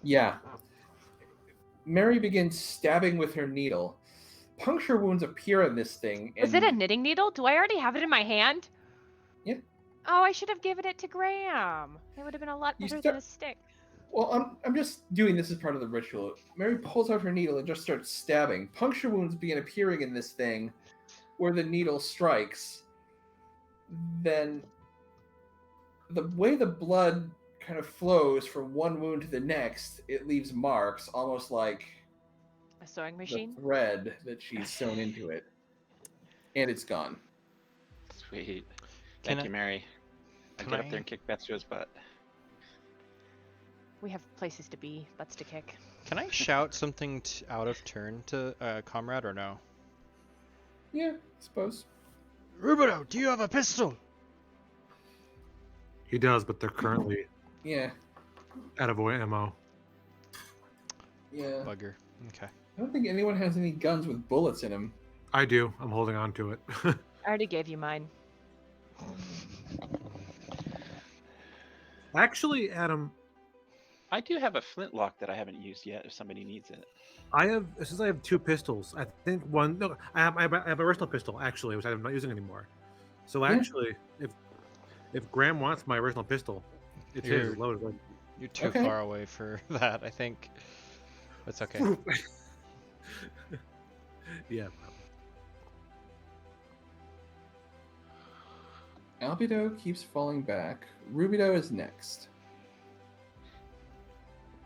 Yeah. Mary begins stabbing with her needle. Puncture wounds appear in this thing. Is it a knitting needle? Do I already have it in my hand? Yeah. Oh, I should have given it to Graham. It would have been a lot better than a stick. Well, I'm just doing this as part of the ritual. Mary pulls out her needle and just starts stabbing. Puncture wounds begin appearing in this thing where the needle strikes. Then the way the blood kind of flows from one wound to the next, it leaves marks, almost like a sewing the machine thread that she's sewn into it. And it's gone. Sweet. Thank you, Mary. I'll get up there and kick Betsua's butt. We have places to be, butts to kick. Can I shout something out of turn to comrade or no? Yeah, I suppose. Rubido, do you have a pistol? He does, but they're currently out of ammo. Yeah. Bugger. Okay. I don't think anyone has any guns with bullets in them. I do. I'm holding on to it. I already gave you mine. Actually, Adam, I do have a flintlock that I haven't used yet. If somebody needs it, I have 2 pistols. I think one. No, I have a original pistol actually, which I'm not using anymore. So actually, if Graham wants my original pistol, it's his loaded. You're too far away for that. I think. That's okay. Yeah. Albedo keeps falling back. Rubido is next.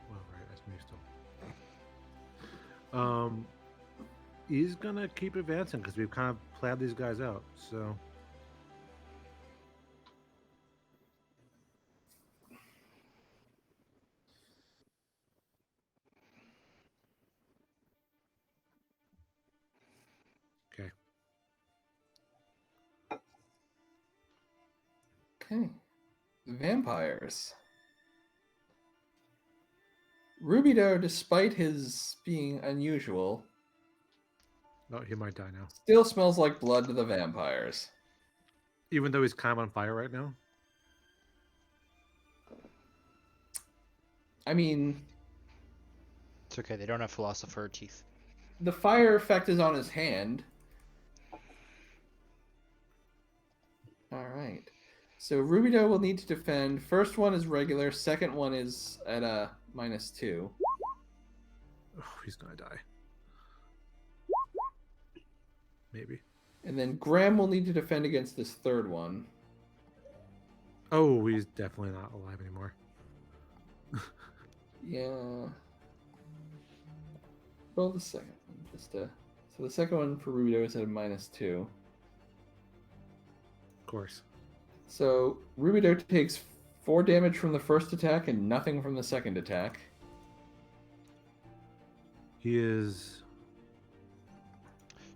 Well, right, that's me still. He's gonna keep advancing because we've kind of planned these guys out. So. Okay. Okay. Vampires. Rubido, despite his being unusual, Oh, he might die now. still smells like blood to the vampires. Even though he's kind of on fire right now. I mean, It's okay. They don't have philosopher teeth. the fire effect is on his hand. All right. So Rubido will need to defend. First one is regular. Second one is at a -2. Oh, he's gonna die. Maybe. And then Graham will need to defend against this third one. Oh, he's definitely not alive anymore. Yeah. Roll the second one. So the second one for Rubido is at a -2. Of course. So Rubido takes 4 damage from the first attack and nothing from the second attack. He is.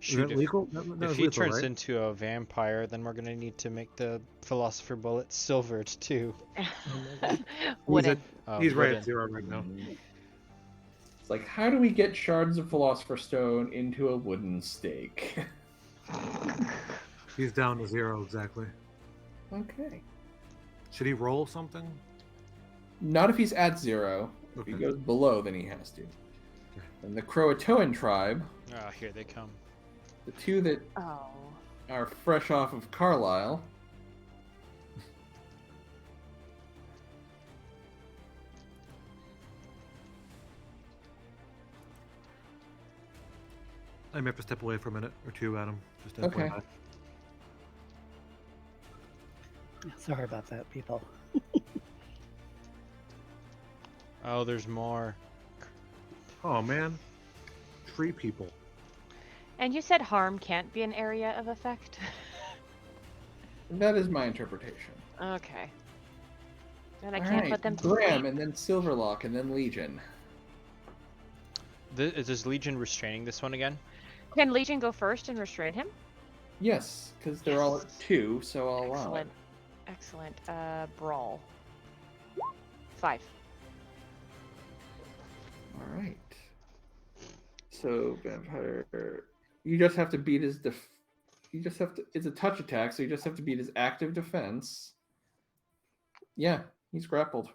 Is Shoot, that legal? That if was he lethal, turns right? into a vampire, then we're gonna need to make the philosopher bullet silvered too. Wooden. He's right wooden. at 0 right now. It's like, how do we get shards of Philosopher's Stone into a wooden stake? He's down to 0 exactly. Okay. Should he roll something? Not if he's at 0. If he Okay. goes below, then he has to. And the Croatoan tribe, Ah, here they come. the two that Oh. are fresh off of Carlisle. I may have to step away for a minute or two, Adam. Just to Okay. FYI. Sorry about that, people. Oh, there's more. Oh man, tree people. And you said harm can't be an area of effect? That is my interpretation. Okay. And I All can't right, put them to Graham, sleep. and then Silverlock, and then Legion. Is Legion restraining this one again? Can Legion go first and restrain him? Yes, because they're all at 2, so I'll allow it. Excellent. Excellent. Brawl. 5. All right. So vampire, you just have to beat his You just have to. It's a touch attack, so you just have to beat his active defense. Yeah, he's grappled.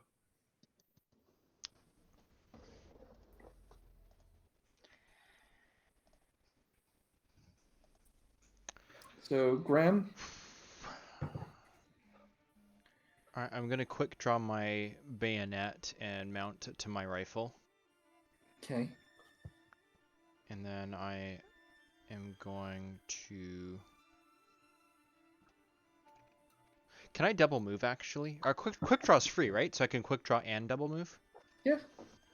So Graham, Alright, I'm gonna quick draw my bayonet and mount it to my rifle. okay. And then I am going to... Can I double move actually? Or quick draw's free, right? So I can quick draw and double move? Yeah.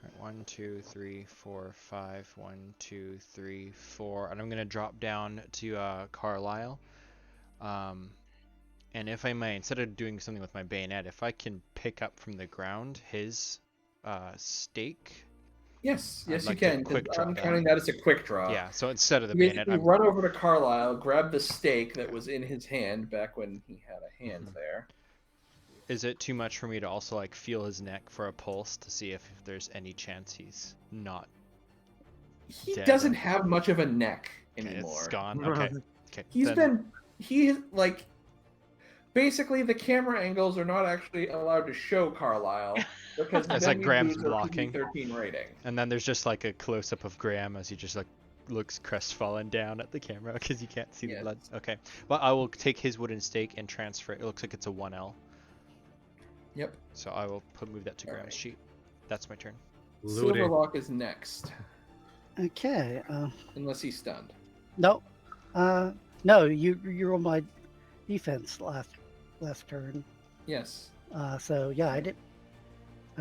Alright, 1, 2, 3, 4, 5. 1, 2, 3, 4. And I'm gonna drop down to Carlisle. And if I may, instead of doing something with my bayonet, if I can pick up from the ground his stake. Yes, I'd yes, like you to can. 'Cause quick draw I'm down. counting that as a quick draw. Yeah, so instead of the You bayonet, basically I'm run over to Carlisle, grab the stake that was in his hand back when he had a hand there. Is it too much for me to also like feel his neck for a pulse to see if there's any chance he's not He dead? doesn't have much of a neck Okay, anymore. it's gone. Okay. Okay. He's like basically the camera angles are not actually allowed to show Carlisle because It's then like we Graham's lose our blocking. PG-13 rating. And then there's just like a close up of Graham as he just like looks crestfallen down at the camera because you can't see Yes. the blood. Okay. Well, I will take his wooden stake and transfer it. It looks like it's a 1L. Yep. So I will move that to Graham's Alright. sheet. That's my turn. Looting. Silverlock is next, Okay. unless he's stunned. No. No. You rolled my defense last turn. Yes. So yeah, I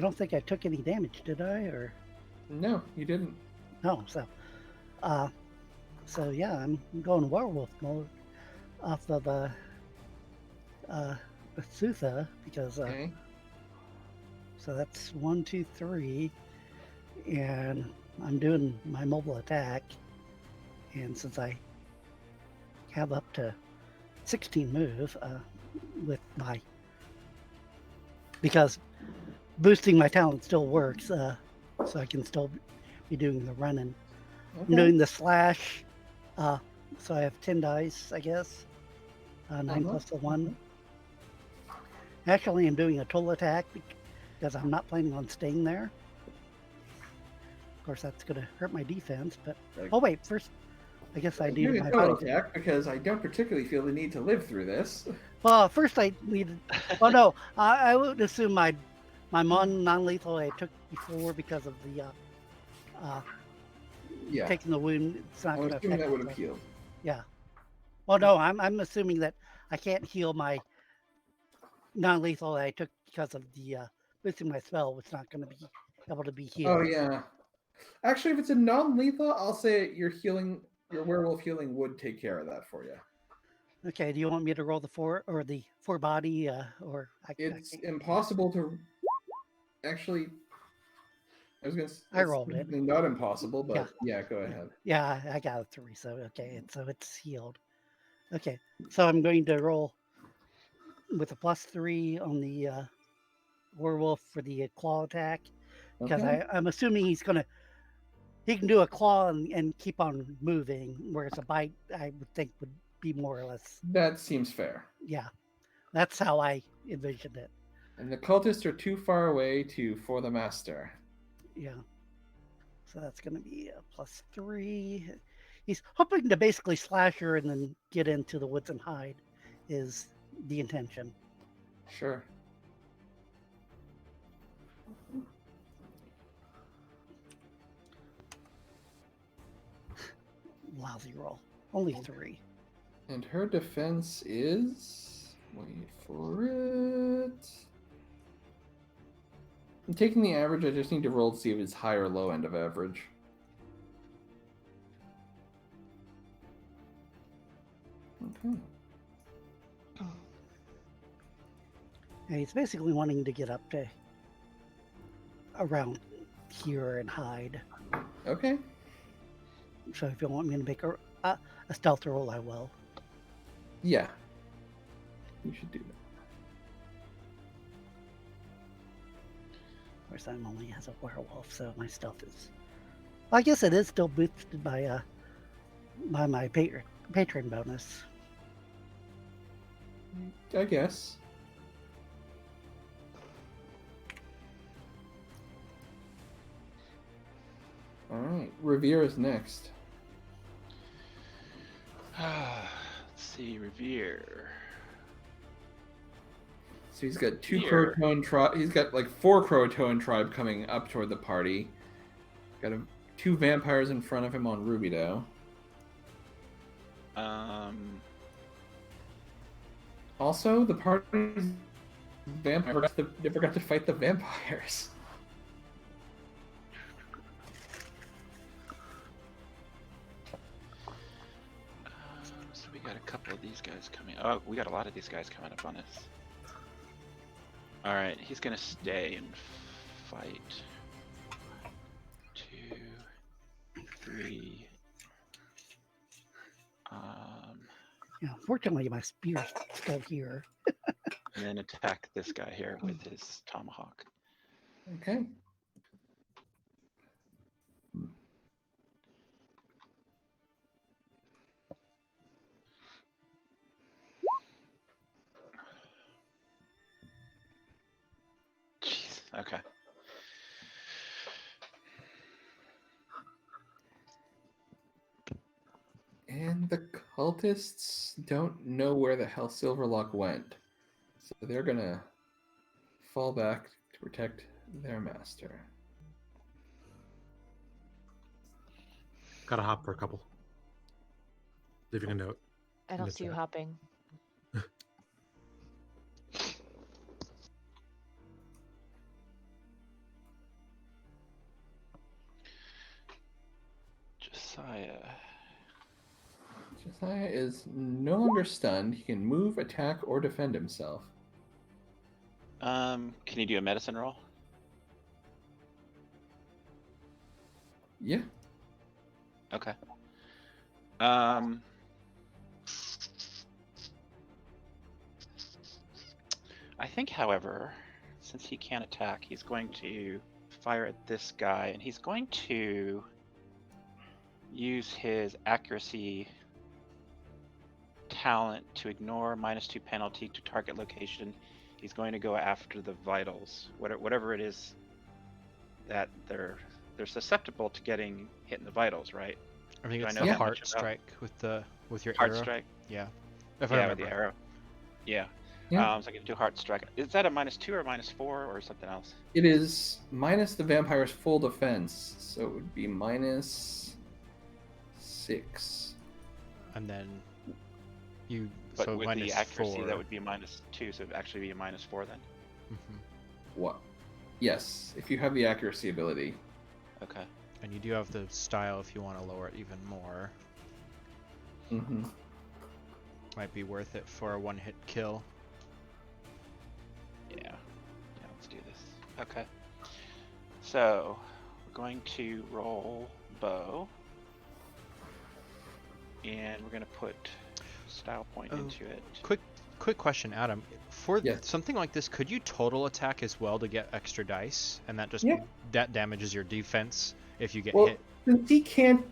don't think I took any damage, did I? Or No, you didn't. no. So yeah, I'm going werewolf mode off of Sutha because Okay. so that's 1, 2, 3, and I'm doing my mobile attack, and since I have up to 16 move with my because boosting my talent still works, so I can still be doing the running. I'm Okay. doing the slash, so I have 10 dice, I guess. 9 plus the 1. Actually, I'm doing a total attack because I'm not planning on staying there. Of course, that's going to hurt my defense, but... Oh, wait, first, I guess I I'm need doing my a total body... attack because I don't particularly feel the need to live through this. Well, first I needed... Well, no, I would assume my non-lethal I took before because of the Yeah. taking the wound. It's not I'm going to assuming affect that would have it, so- healed. Yeah. Well, no, I'm assuming that I can't heal my non-lethal that I took because of the boosting my spell. It's not going to be able to be healed. Oh yeah. Actually, if it's a non-lethal, I'll say your werewolf healing would take care of that for you. Okay. Do you want me to roll the 4 or the 4 body or? It's impossible to actually. I was gonna. I rolled it. Not impossible, but yeah, go ahead. Yeah, I got a 3. So okay, so it's healed. Okay, so I'm going to roll with a +3 on the werewolf for the claw attack because Okay. I'm assuming he can do a claw and keep on moving, whereas a bite I would think would be more or less. That seems fair. Yeah, that's how I envisioned it. And the cultists are too far away for the master. Yeah. So that's going to be a +3. He's hoping to basically slash her and then get into the woods and hide is the intention. Sure. Lousy roll. Only 3. And her defense is... Wait for it. I'm taking the average. I just need to roll to see if it's high or low end of average. Okay. And he's basically wanting to get up to around here and hide. Okay. So if you want me to make a stealth roll, I will. Yeah. You should do that. Of course, I'm only as a werewolf, so my stealth is... I guess it is still boosted by my patron bonus. I guess. All right. Revere is next. Let's see, Revere. So he's got two Here. Croatoan tribe. He's got like 4 Croatoan tribe coming up toward the party. Got 2 vampires in front of him on Rubido. Also, the party's vampires. They forgot to fight the vampires. So we got a couple of these guys coming. Oh, we got a lot of these guys coming up on us. All right, he's gonna stay and fight. 2, 3. Yeah, fortunately, my spear's still here. And then attack this guy here with his tomahawk. Okay. Jeez. Okay. And the cultists don't know where the hell Silverlock went. So they're gonna fall back to protect their master. Gotta hop for a couple. Leaving a note. I don't That's see you right. hopping. Josiah. Josiah is no longer stunned. He can move, attack, or defend himself. Can you do a medicine roll? Yeah. Okay. I think, however, let's since he can't attack, he's going to fire at this guy, and he's going to use his accuracy talent to ignore -2 penalty to target location. He's going to go after the vitals, whatever it is that they're susceptible to getting hit in the vitals, right? I think Do I it's know the that heart much about- strike with your Heart arrow. strike. Yeah. If I Yeah, with remember. the arrow. Yeah. Yeah. So I can do heart strike. Is that a -2 or -4 or something else? It is minus the vampire's full defense, so it would be -6. And then you But so with minus the accuracy, 4. that would be a -2, so it'd actually be a -4 then. Mhm. What? Yes, if you have the accuracy ability. Okay. And you do have the style if you want to lower it even more. Mm-hmm. Might be worth it for a one-hit kill. Yeah, let's do this. Okay. So, we're going to roll bow. And we're going to put style point Oh, into it. Quick question, Adam. For Yes. something like this, could you total attack as well to get extra dice? And that just Yeah. that damages your defense if you get Well, hit.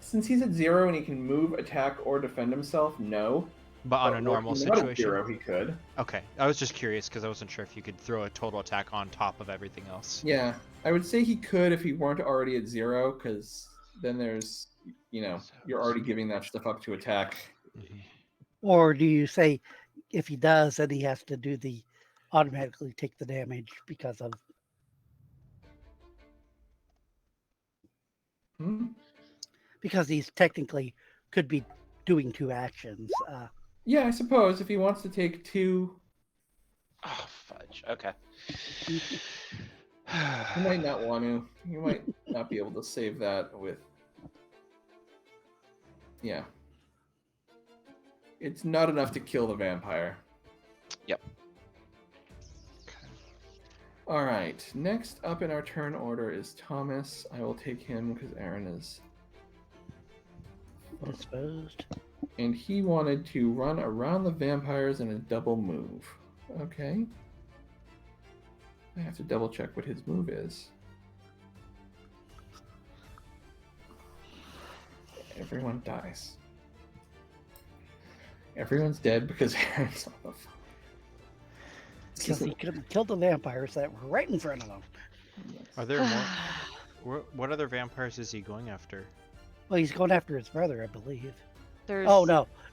since he's at 0 and he can move, attack, or defend himself, no. But on But a normal when he's not at situation. 0, he could. Okay. I was just curious because I wasn't sure if you could throw a total attack on top of everything else. Yeah, I would say he could if he weren't already at 0, because then there's, you're already giving that stuff up to attack. Mhm. Or do you say if he does, then he has to automatically take the damage because of Hmm? because he's technically could be doing 2 actions. Yeah, I suppose if he wants to take 2, Oh, fudge. Okay. you might not want to. You might not be able to save that with. Yeah. It's not enough to kill the vampire. Yep. All right. Next up in our turn order is Thomas. I will take him because Aaron is. Disposed. And he wanted to run around the vampires in a double move. Okay. I have to double check what his move is. Everyone dies. Everyone's dead because Aaron's on the phone. Because he could have killed the vampires that were right in front of him. Are there more? What other vampires is he going after? Well, he's going after his brother, I believe. There's Oh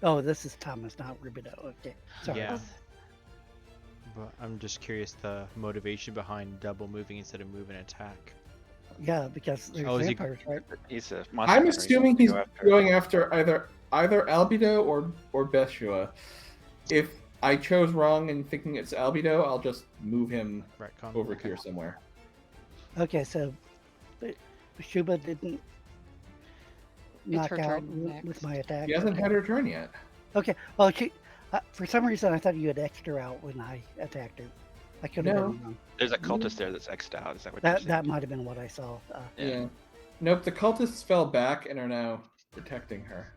no, this is Thomas, not Rubido. Okay, sorry. Yeah. But I'm just curious the motivation behind double moving instead of move and attack. Yeah, because there's Oh, is he- vampires, right? He's a monster. I'm hunter. assuming he's going after either Albedo or Bethshua. If I chose wrong and thinking it's Albedo, I'll just move him Retcon. over here somewhere. Okay, so Shuba didn't knock her out turn next. with my attack. He hasn't had her turn yet. Okay, well, for some reason I thought you had X'd her out when I attacked her. I could have No. been wrong. There's a cultist there that's X'd out. Is that what you're That saying? that might have been what I saw. Yeah. Nope, the cultists fell back and are now protecting her.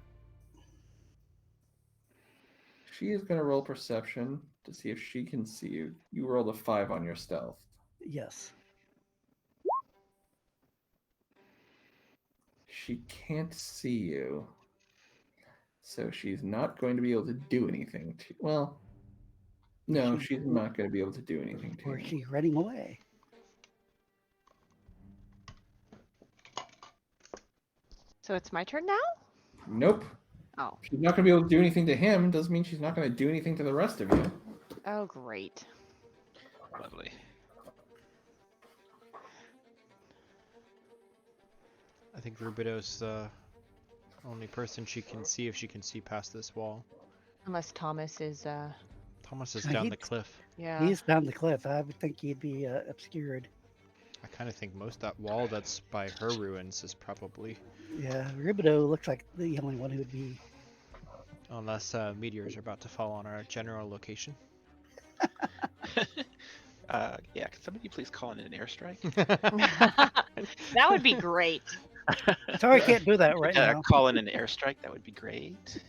She is going to roll perception to see if she can see you. You rolled a 5 on your stealth. Yes. She can't see you. So she's not going to be able to do anything to. Well, no, she's not going to be able to do anything to Or you. is she running away? So it's my turn now? Nope. Oh. She's not going to be able to do anything to him. Doesn't mean she's not going to do anything to the rest of you. Oh, great. Lovely. I think Rubido's the only person she can see if she can see past this wall. Unless Thomas is, Thomas is Uh, down the he's- cliff. yeah. He's down the cliff. I would think he'd be obscured. I kind of think most that wall that's by her ruins is probably, Yeah, Rubido looks like the only one who would be. unless meteors are about to fall on our general location. Yeah, can somebody please call in an airstrike? That would be great. Sorry, I can't do that right now. Call in an airstrike. That would be great.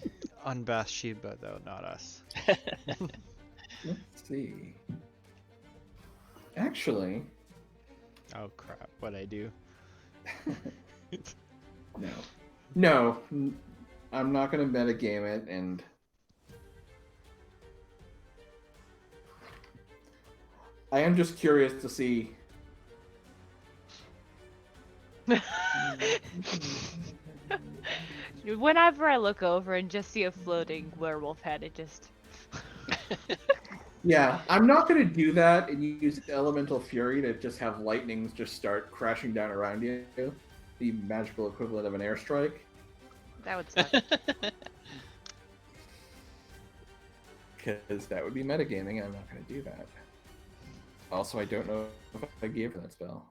On Bathsheba, though, not us. Let's see. Actually, Oh crap! What'd I do? no, I'm not gonna metagame it, and I am just curious to see. Whenever I look over and just see a floating werewolf head, it just. Yeah, I'm not gonna do that and use Elemental Fury to just have lightnings just start crashing down around you. The magical equivalent of an airstrike. That would suck. Because that would be metagaming, and I'm not going to do that. Also, I don't know if I gave her that spell.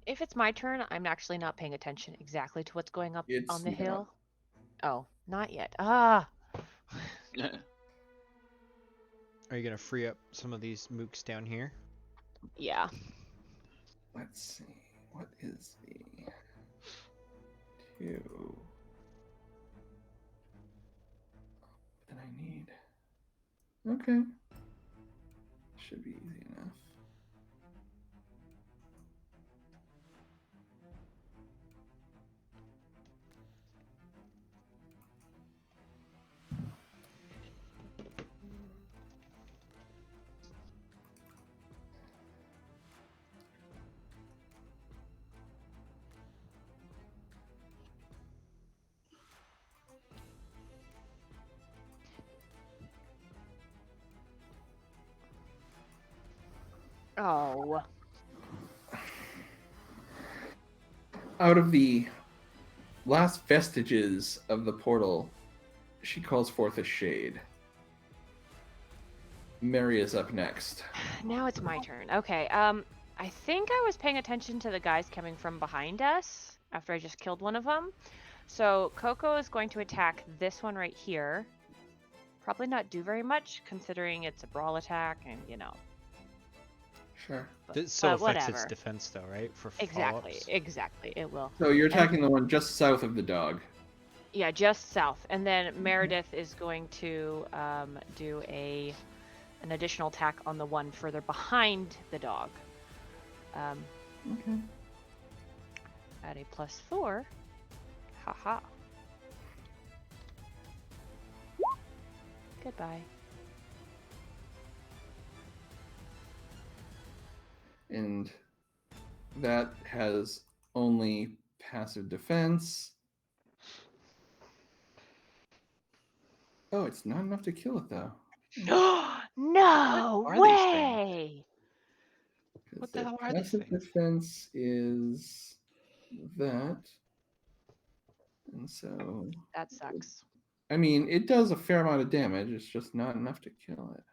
If it's my turn, I'm actually not paying attention exactly to what's going up It's on the not. hill. Oh, not yet. Ah. Are you gonna free up some of these mooks down here? Yeah. Let's see. What is the 2 that I need? Okay. Should be easy enough. Oh. Out of the last vestiges of the portal, she calls forth a shade. Mary is up next. Now it's my turn. Okay. I think I was paying attention to the guys coming from behind us after I just killed one of them. So Coco is going to attack this one right here. Probably not do very much considering it's a brawl attack and, you know. Sure. This still affects its whatever. defense though, right? For Exactly. follow-ups? Exactly. It will. So you're attacking the one just south of the dog. Yeah, just south. And then Meredith is going to do an additional attack on the one further behind the dog. Okay. At a +4. Haha. Goodbye. And that has only passive defense. Oh, it's not enough to kill it though. No What are these things? way! What the hell are these passive things? defense is that. And so, That sucks. I mean, it does a fair amount of damage. It's just not enough to kill it.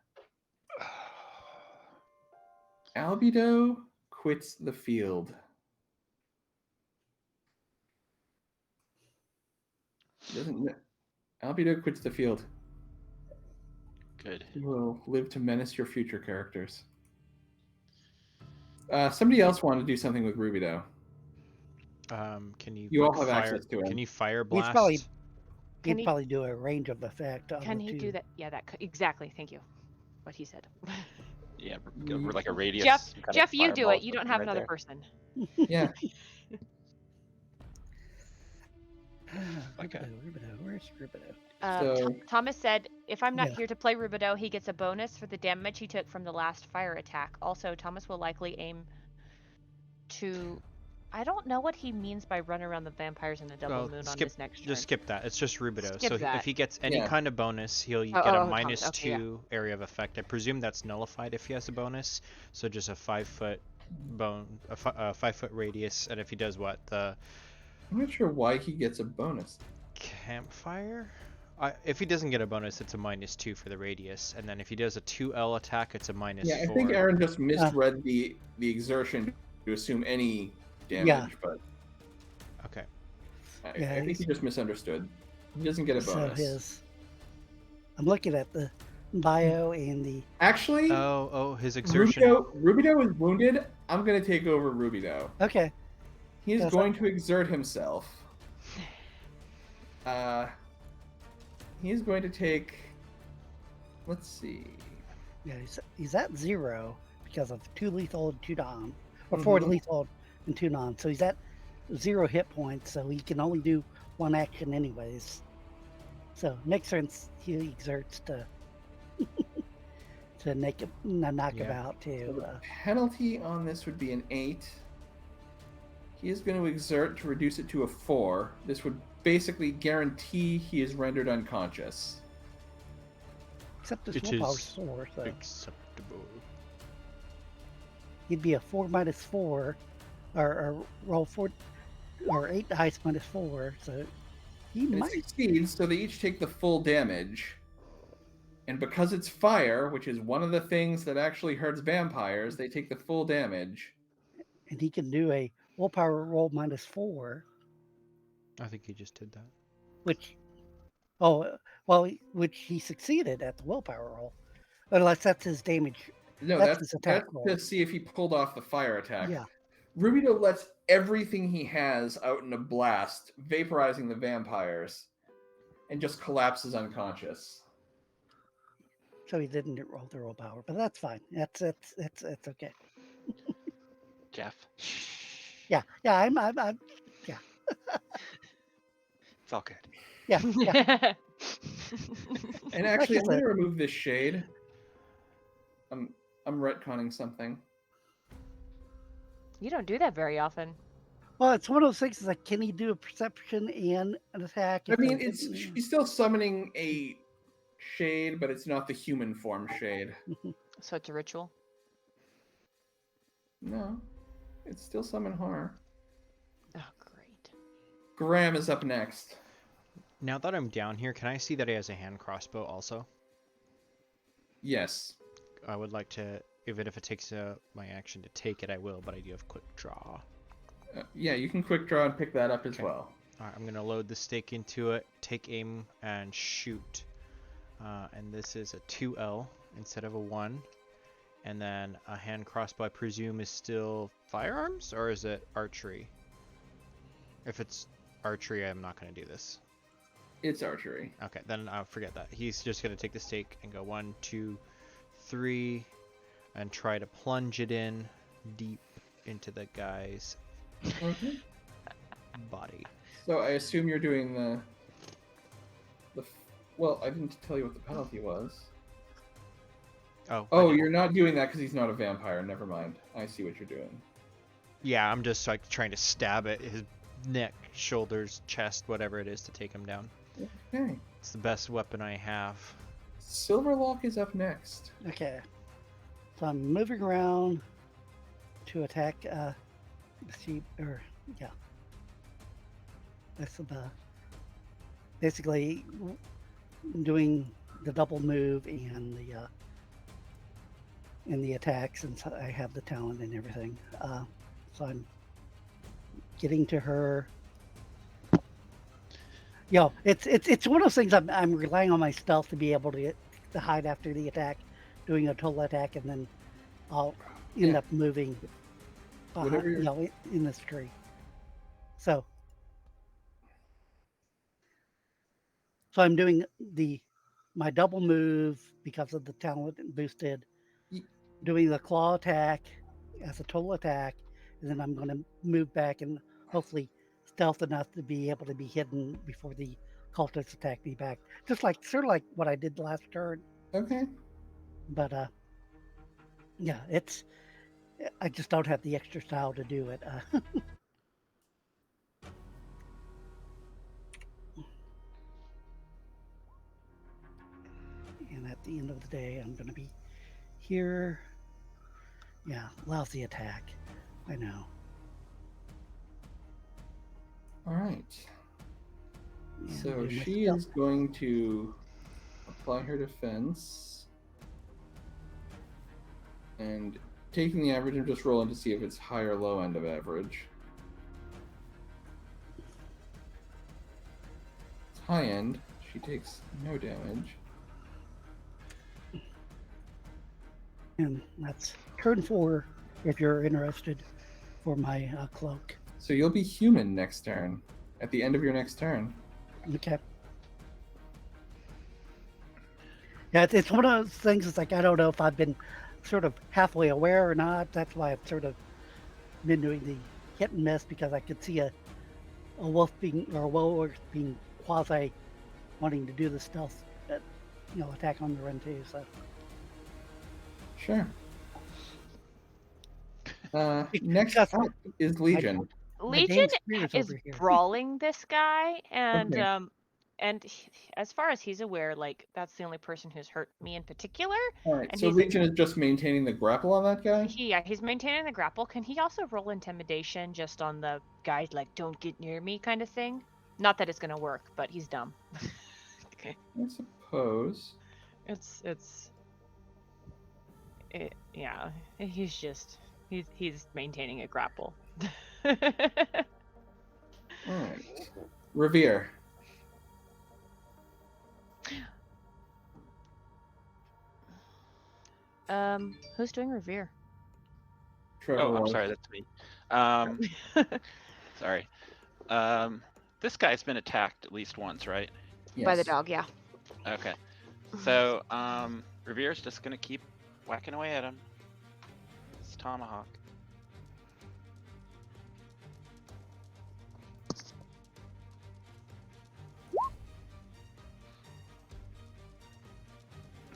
Albedo quits the field. Albedo quits the field. Good. You will live to menace your future characters. Somebody else wanted to do something with Rubido. Can you? You all like, have fire, access to him. Can you fire blast? probably- Can He'd he- probably do a range of effect. Can he do that? Yeah, exactly. Thank you. What he said. Yeah, go for like a radius. Jeff, you do fireball it. You don't have right another there. person. Yeah. Okay. Rubido, where's Rubido? So- Thomas said, if I'm not Yeah. here to play Rubido, he gets a bonus for the damage he took from the last fire attack. Also, Thomas will likely aim to... I don't know what he means by run around the vampires in the double moon on his next turn. Just skip that. It's just Rubido. Skip So that. if he gets any Yeah. kind of bonus, he'll get oh, a Thomas, -2 okay, yeah. area of effect. I presume that's nullified if he has a bonus. So just a 5-foot a 5-foot radius, and if he does what I'm not sure why he gets a bonus. campfire. If he doesn't get a bonus, it's a -2 for the radius, and then if he does a 2L attack, it's a -4. Yeah, I think Aaron just misread the exertion to assume any damage, Yeah. but Okay. Yeah, I think he just misunderstood. He doesn't get a So bonus. I'm looking at the bio and the. Actually, Oh, his exertion. Rubido is wounded. I'm going to take over Rubido. Okay. He is Yes, going to exert himself. He's going to take. Let's see. Yeah, he's at 0 because of 2 lethal and 2 non, or 4 lethal and 2 non. So he's at 0 hit points. So he can only do 1 action anyways. So makes sense he exerts to to knock him out too. So the penalty on this would be an 8. He is going to exert to reduce it to a 4. This would basically guarantee he is rendered unconscious. Except his willpower's 4, so acceptable. He'd be a 4 minus 4, or roll 4, or 8 dice minus 4. So he And might it succeeds, so they each take the full damage. And because it's fire, which is one of the things that actually hurts vampires, they take the full damage. And he can do a willpower roll minus 4. I think he just did that. Which he succeeded at the willpower roll. Unless that's his damage. No, that's that's his attack roll. to see if he pulled off the fire attack. Yeah. Rubito lets everything he has out in a blast, vaporizing the vampires, and just collapses unconscious. So he didn't roll the willpower, but that's fine. That's okay. Jeff. Yeah, I'm yeah. It's all good. Yeah. And actually, I'm Like I going to said. remove this shade. I'm retconning something. You don't do that very often. Well, it's one of those things. Is like, can he do a perception and an attack? I mean, she's still summoning a shade, but it's not the human form shade. So it's a ritual. No, it's still summon horror. Oh, great. Graham is up next. Now that I'm down here, can I see that he has a hand crossbow also? Yes. I would like to, even if it takes my action to take it, I will, but I do have quick draw. Yeah, you can quick draw and pick that up as Okay. well. Alright, I'm going to load the stake into it, take aim, and shoot. And this is a 2L instead of a 1. And then a hand crossbow, I presume, is still firearms, or is it archery? If it's archery, I'm not going to do this. It's archery. Okay, then I'll forget that. He's just going to take the stake and go 1, 2, 3, and try to plunge it in deep into the guy's Okay. body. So I assume you're doing the. Well, I didn't tell you what the penalty was. Oh, Oh, you're not doing that because he's not a vampire. Never mind. I see what you're doing. yeah, I'm just like trying to stab at his neck, shoulders, chest, whatever it is to take him down. Okay. It's the best weapon I have. Silverlock is up next. Okay. So I'm moving around to attack the sheep, or yeah. That's basically doing the double move and the attack, since I have the talent and everything. So I'm getting to her. It's one of those things I'm relying on my stealth to be able to hide after the attack, doing a total attack, and then I'll end up moving behind, in this tree. So I'm doing my double move because of the talent boosted, doing the claw attack as a total attack, and then I'm going to move back and hopefully stealth enough to be able to be hidden before the cultists attack me back. Sort of like what I did last turn. Okay. But yeah, I just don't have the extra style to do it. And at the end of the day, I'm going to be here. Yeah, lousy attack. I know. All right. Yeah, So do my she stealth. is going to apply her defense. And taking the average, I'm just rolling to see if it's high or low end of average. It's high end. She takes no damage. And that's turn 4, if you're interested, for my cloak. So you'll be human next turn. At the end of your next turn. Okay. Yeah, it's one of those things. It's like I don't know if I've been sort of halfway aware or not. That's why I've sort of been doing the hit and miss because I could see a wolf being or a werewolf being quasi wanting to do the stealth, attack on the run too. So Sure. Next Because up is Legion. Legion Dame Spears is over here. brawling this guy, and Okay. as far as he's aware, like that's the only person who's hurt me in particular. All right. And So Legion is just maintaining the grapple on that guy. he's maintaining the grapple. Can he also roll intimidation just on the guy, like "Don't get near me" kind of thing? Not that it's gonna work, but he's dumb. Okay. I suppose. Yeah. He's maintaining a grapple. All right. Revere. Who's doing Revere? Trevor Oh, I'm was. sorry, that's me. Sorry. This guy's been attacked at least once, right? By the Yes. dog, yeah. Okay. So, Revere's just gonna keep whacking away at him. It's tomahawk.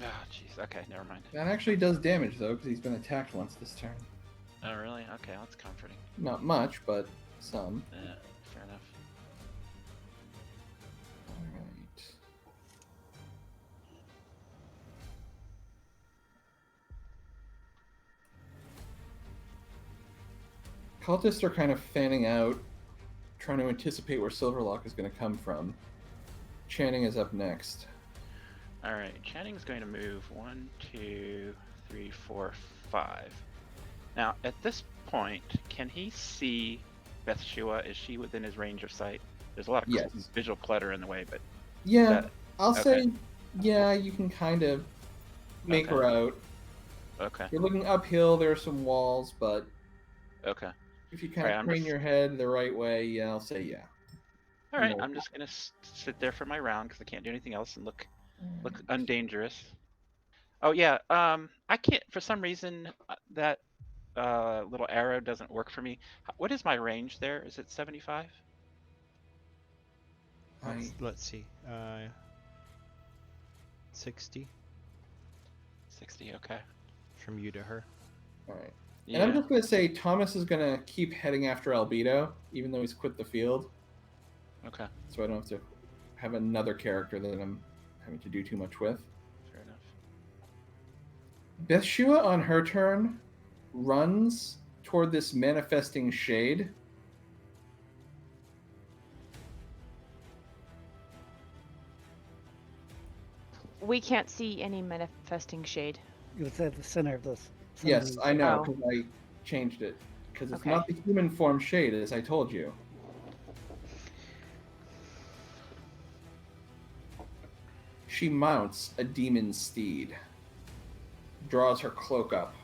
Oh, jeez. Okay, never mind. That actually does damage though, because he's been attacked once this turn. Oh, really? Okay, that's comforting. Not much, but some. Yeah, fair enough. All right. Cultists are kind of fanning out, trying to anticipate where Silverlock is going to come from. Channing is up next. All right, Channing's going to move 1, 2, 3, 4, 5. Now, at this point, can he see Bathsheba? Is she within his range of sight? There's a lot of Yes. visual clutter in the way, but Yeah, that- I'll okay. say, yeah, you can kind of make Okay. her out. okay, You're looking uphill, there are some walls, but okay. if you kind Right, of I'm crane just- your head the right way, yeah, I'll say yeah. All right, No. I'm just gonna sit there for my round because I can't do anything else and look undangerous. Oh yeah, I can't for some reason that little arrow doesn't work for me. What is my range there? Is it 75? Let's see. 60 60. Okay. from you to her. All right. Yeah. And I'm just going to say Thomas is going to keep heading after Albedo, even though he's quit the field. Okay. So I don't have to have another character that I'm having to do too much with. Fair enough. Bathsheba on her turn runs toward this manifesting shade. We can't see any manifesting shade. it's at the center of this. Yes, I know, Oh. because I changed it. Because it's Okay. not the human form shade, as I told you. She mounts a demon steed, draws her cloak up.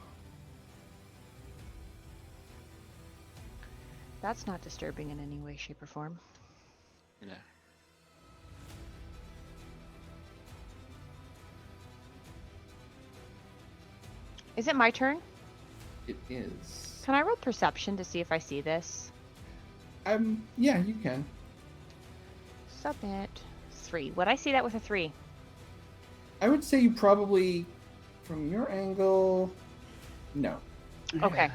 That's not disturbing in any way, shape, or form. Yeah. Is it my turn? It is. Can I roll perception to see if I see this? Yeah, you can. Submit. 3. Would I see that with a 3? I would say you probably, from your angle, no. Okay.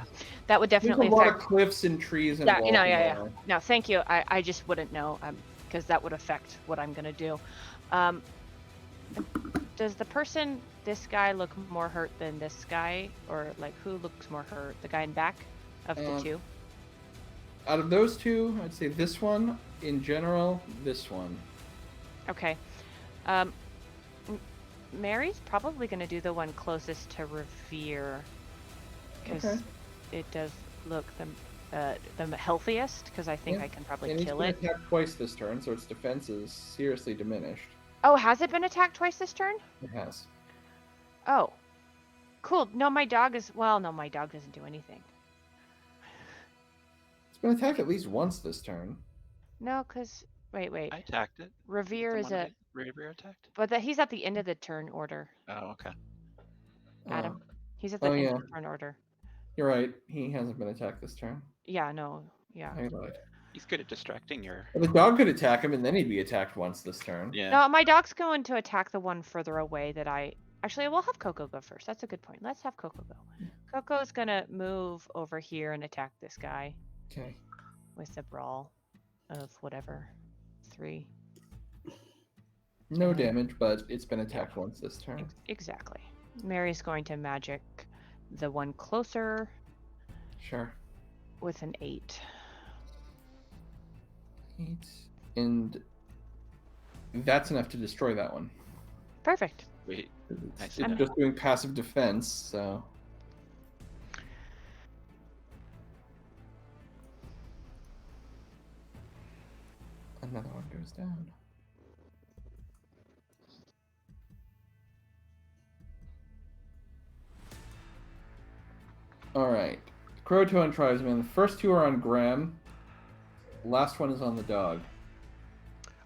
That would There's definitely a lot of affect. cliffs and trees and Yeah, walls. yeah. No, thank you. I just wouldn't know because that would affect what I'm gonna do. Does the person, this guy, look more hurt than this guy, or like who looks more hurt? The guy in back of the two. Out of those two, I'd say this one. In general, this one. Okay. Mary's probably gonna do the one closest to Revere because Okay. it does look the healthiest. Because I think Yeah, I can probably And it's kill been it. attacked twice this turn, so its defense is seriously diminished. Oh, has it been attacked twice this turn? It has. Oh, cool. No, my dog is. Well, no, my dog doesn't do anything. It's been attacked at least once this turn. No, because Wait. I attacked it. Revere is a. Revere attacked. But he's at the end of the turn order. Oh, okay. Adam. He's at the end of the turn order. You're right. He hasn't been attacked this turn. Yeah, no. Yeah. I lied. He's good at distracting your. Well, the dog could attack him, and then he'd be attacked once this turn. Yeah. No, my dog's going to attack the one further away that I. Actually, we'll have Coco go first. That's a good point. Let's have Coco go. Coco's gonna move over here and attack this guy. Okay. With a brawl of whatever. 3. No damage, but it's been attacked once this turn. Exactly. Mary's going to magic the one closer Sure. with an 8. 8. And that's enough to destroy that one. Perfect. Wait. It's Nice. just doing passive defense, so. Another one goes down. Alright. Croatoan tribesman. The first 2 are on Graham. The last one is on the dog.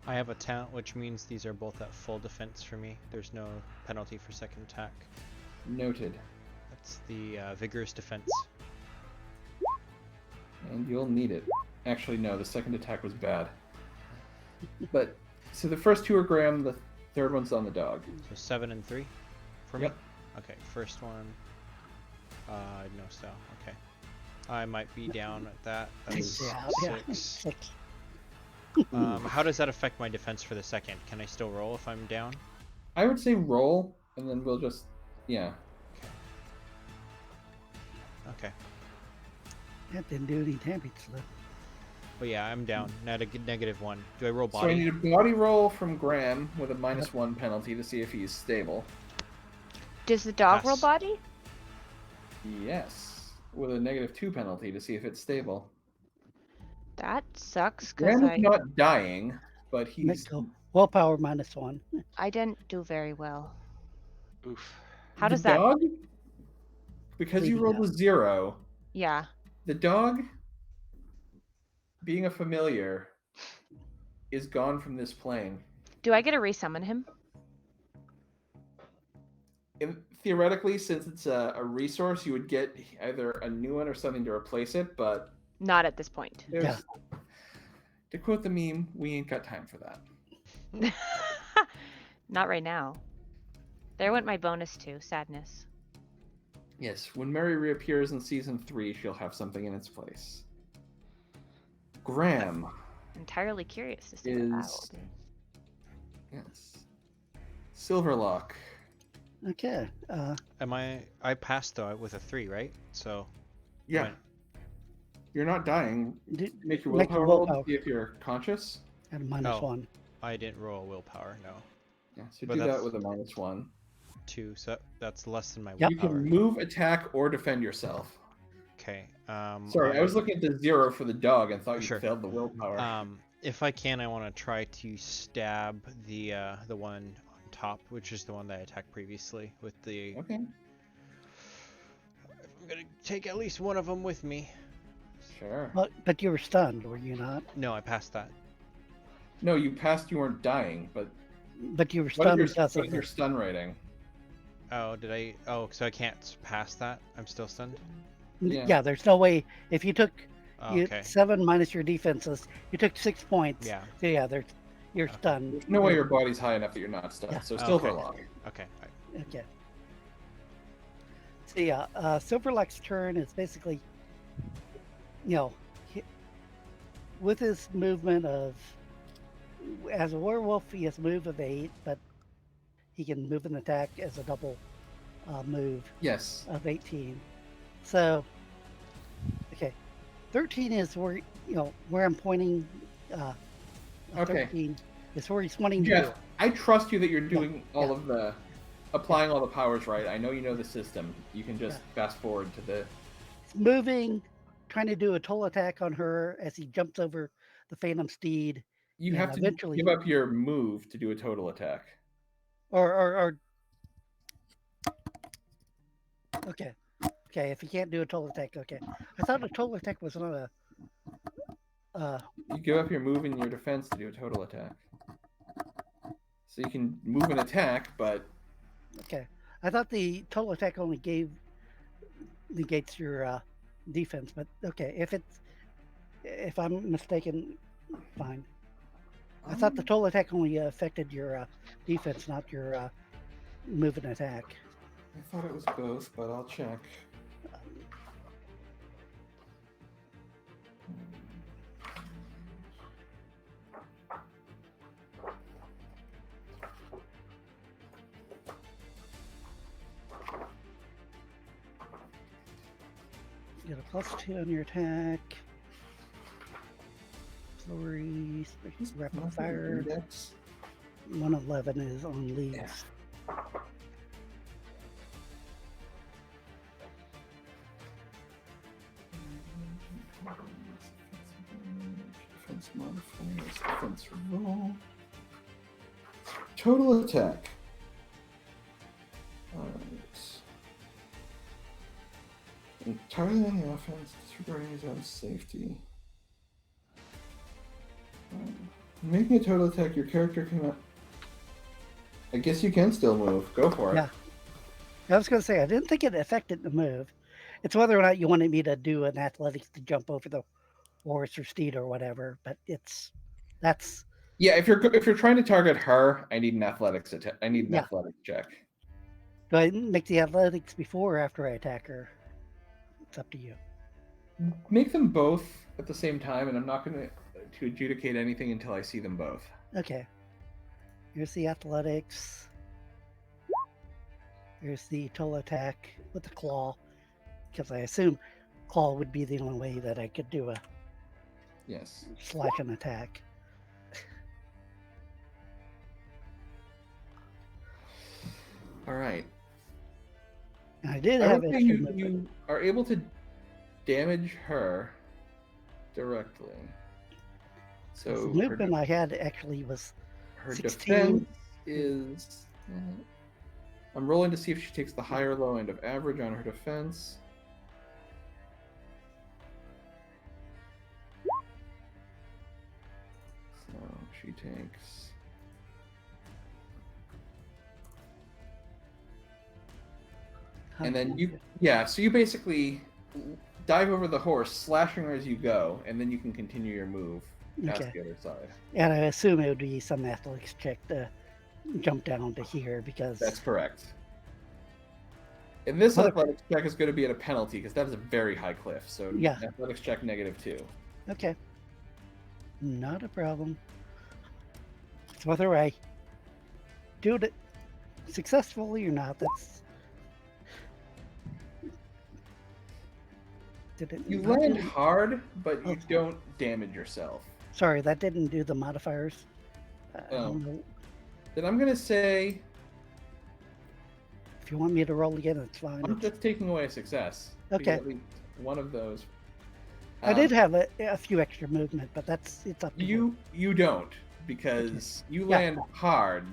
I have a talent, which means these are both at full defense for me. There's no penalty for second attack. Noted. That's the vigorous defense. And you'll need it. Actually, no, the second attack was bad. But, so the first 2 are Graham, the third one's on the dog. So 7 and 3 for Yep. me? Okay, first one. No, so, okay. I might be down at that. That's Yeah. 6. How does that affect my defense for the second? Can I still roll if I'm down? I would say roll, and then we'll just, yeah. Okay. That didn't do any damage though. But yeah, I'm down. -1. Do I roll So I body? need a body roll from Graham with a -1 penalty to see if he's stable. Does the dog roll Pass. body? Yes, with a -2 penalty to see if it's stable. That sucks Graham because is not dying, but he's Make go. Willpower -1. I didn't do very well. Oof. How the does that? dog, because you Bleeding rolled out. a 0. Yeah. The dog, being a familiar, is gone from this plane. Do I get to resummon him? Theoretically, since it's a resource, you would get either a new one or something to replace it, but Not at this point. there's, to quote the meme, we ain't got time for that. Not right now. There went my bonus too. Sadness. Yes, when Mary reappears in season 3, she'll have something in its place. Graham. Entirely curious to see what that will Is- be. Yes. Silverlock. Okay. I passed though with a 3, right? So Yeah. Right. You're not dying. Do, Make your Make your willpower roll to willpower. see if you're conscious. at a -1. I didn't roll willpower, no. Yeah, so But do that that's- with a -1. 2, so that's less than my Yep. You willpower. can move, attack, or defend yourself. Okay. Sorry, I was looking at the 0 for the dog and thought you Sure. failed the willpower. If I can, I want to try to stab the one on top, which is the one that I attacked previously with the. Okay. I'm gonna take at least one of them with me. Sure. But you were stunned, were you not? No, I passed that. No, you passed. You weren't dying, but But you were what stunned is because your, of what is your the, stun rating? Oh, did I? Oh, so I can't pass that. I'm still stunned. Yeah. yeah. There's no way if you took Oh, you, okay. 7 minus your defenses, you took 6 points. Yeah. So yeah, you're Okay. stunned. There's no way your body's high enough that you're not stunned. Yeah. So Okay. Silverlock. Okay. Okay. So yeah, Silverlock's turn is basically, with his movement of, as a werewolf, he has move of 8, but he can move and attack as a double move Yes. of 18. So, okay, 13 is where where I'm pointing. Okay. 13 is where he's wanting to Jeff, do. I trust you that you're doing all yeah. of the applying all the powers right. I know you know the system. You can just fast forward to the. He's moving, trying to do a total attack on her as he jumps over the Phantom Steed. You Yeah, have to eventually- give up your move to do a total attack. Or okay, if he can't do a total attack, okay. I thought a total attack was not a You give up your move and your defense to do a total attack. So you can move and attack, but Okay. I thought the total attack only negates your defense, but okay. If I'm mistaken, fine. I thought the total attack only affected your defense, not your move and attack. I thought it was both, but I'll check. You get a +2 on your attack. Flurry, rapid fire. Index. 111 is on leads. Yeah. Defense modifiers, defense roll. Total attack. Alright. Entirely on the offense, disregarding his own safety. Making a total attack, your character cannot. I guess you can still move. Go for it. Yeah. I was going to say, I didn't think it affected the move. It's whether or not you wanted me to do an athletics to jump over the horse or steed or whatever, but that's. Yeah, if you're trying to target her, I need an athletics attack. I need an Yeah. athletics check. Do I make the athletics before or after I attack her? It's up to you. Make them both at the same time, and I'm not going to adjudicate anything until I see them both. Okay. Here's the athletics. Here's the total attack with the claw, because I assume claw would be the only way that I could do a Yes. slash and attack. All right. And I did I have would say extra you, movement. you are able to damage her directly. The So movement I had actually was her 16. defense is. I'm rolling to see if she takes the high or low end of average on her defense. So she takes. And then so you basically dive over the horse, slashing her as you go, and then you can continue your move past Okay. the other side. And I assume it would be some athletics check to jump down to here because That's correct. And this Well, athletics check is going to be at a penalty because that is a very high cliff. So Yeah. athletics check -2. okay, not a problem. It's whether I do it successfully or not. That's did it? You not land do- hard, but you Oh. don't damage yourself. Sorry, that didn't do the modifiers. I don't know. Then I'm going to say If you want me to roll again, it's fine. I'm just taking away a success. You Okay. get at least one of those. I did have a few extra movement, but it's up to You don't because you Yeah. land hard.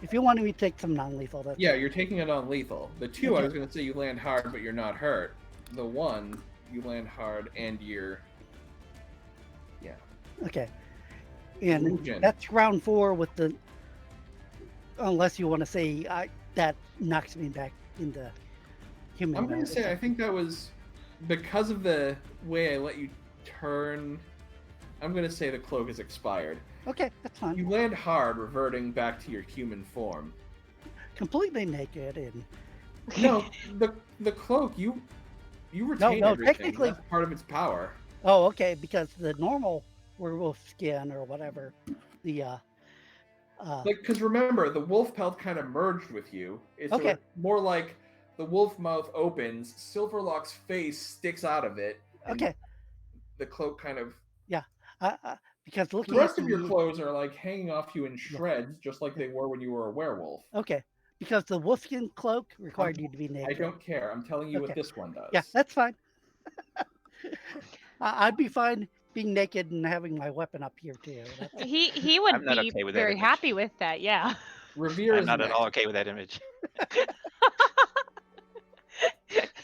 If you wanted me to take some non-lethal, that's Yeah, you're taking it on lethal. The two, I Okay. was going to say you land hard, but you're not hurt. The one, you land hard and you're. Yeah. okay. And Illusion. that's round 4 with the. Unless you want to say that knocks me back into human. I'm going mode. to say I think that was because of the way I let you turn. I'm going to say the cloak is expired. Okay, that's fine. You land hard, reverting back to your human form. Completely naked and No, the cloak you retain no, everything. technically- That's part of its power. oh, okay, because the normal werewolf skin or whatever, the Because remember, the wolf pelt kind of merged with you. It's Okay. more like the wolf mouth opens, Silverlock's face sticks out of it. and okay, The cloak kind of. because The looking rest at of your clothes are like hanging off you in shreds, just like they were when you were a werewolf. okay, because the wolfskin cloak required you to be I naked. don't care. I'm telling you what Okay. this one does. Yeah, that's fine. I'd be fine being naked and having my weapon up here too. That's- He would I'm not be okay with that very image. happy with that. Yeah. Revere I'm is not at next. all okay with that image.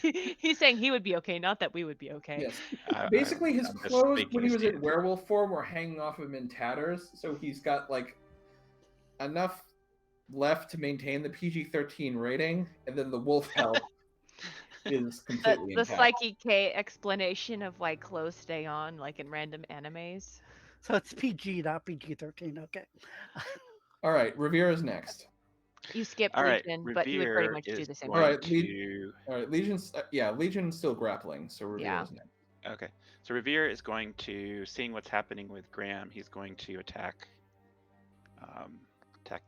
He said saying he would be okay, not that we would be okay. Yes. I- Basically, his I'm just clothes making when a he was in stand. werewolf form were hanging off him in tatters, so he's got like enough left to maintain the PG-13 rating, and then the wolf health is completely The intact. Psyche K explanation of why clothes stay on, like in random animes. So it's PG, not PG-13. Okay. All right, Revere is next. You skipped All right, Legion, but you would pretty Revere much do is the same going All thing. right, to. All right, Legion's Legion's still grappling, so Revere Yeah. is next. Okay, so Revere is going to, seeing what's happening with Graham, he's going to attack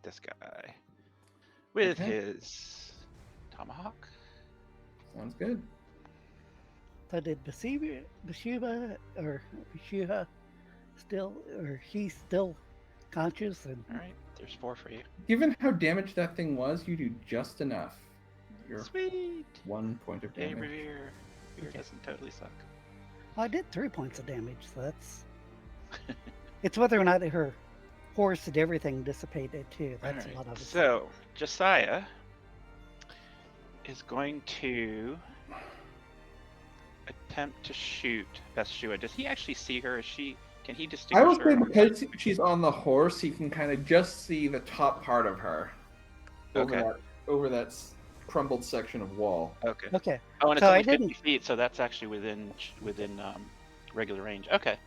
this guy with Okay. his tomahawk. Sounds good. So did Bathsheba still, or he's still conscious? And All right, there's 4 for you. Given how damaged that thing was, you do just enough. You're Sweet. 1 point of Hey, damage. Revere. Revere doesn't totally suck. I did 3 points of damage. So that's. It's whether or not her horse and everything dissipated too. That's All a lot right, of it. so Josiah is going to attempt to shoot Bathsheba. Does he actually see her? Can he distinguish I will her? say because she's on the horse, he can kind of just see the top part of her Okay. over that crumbled section of wall. Okay. Okay. Oh, and it's So I only 50 didn't- feet, so that's actually within regular range. Okay.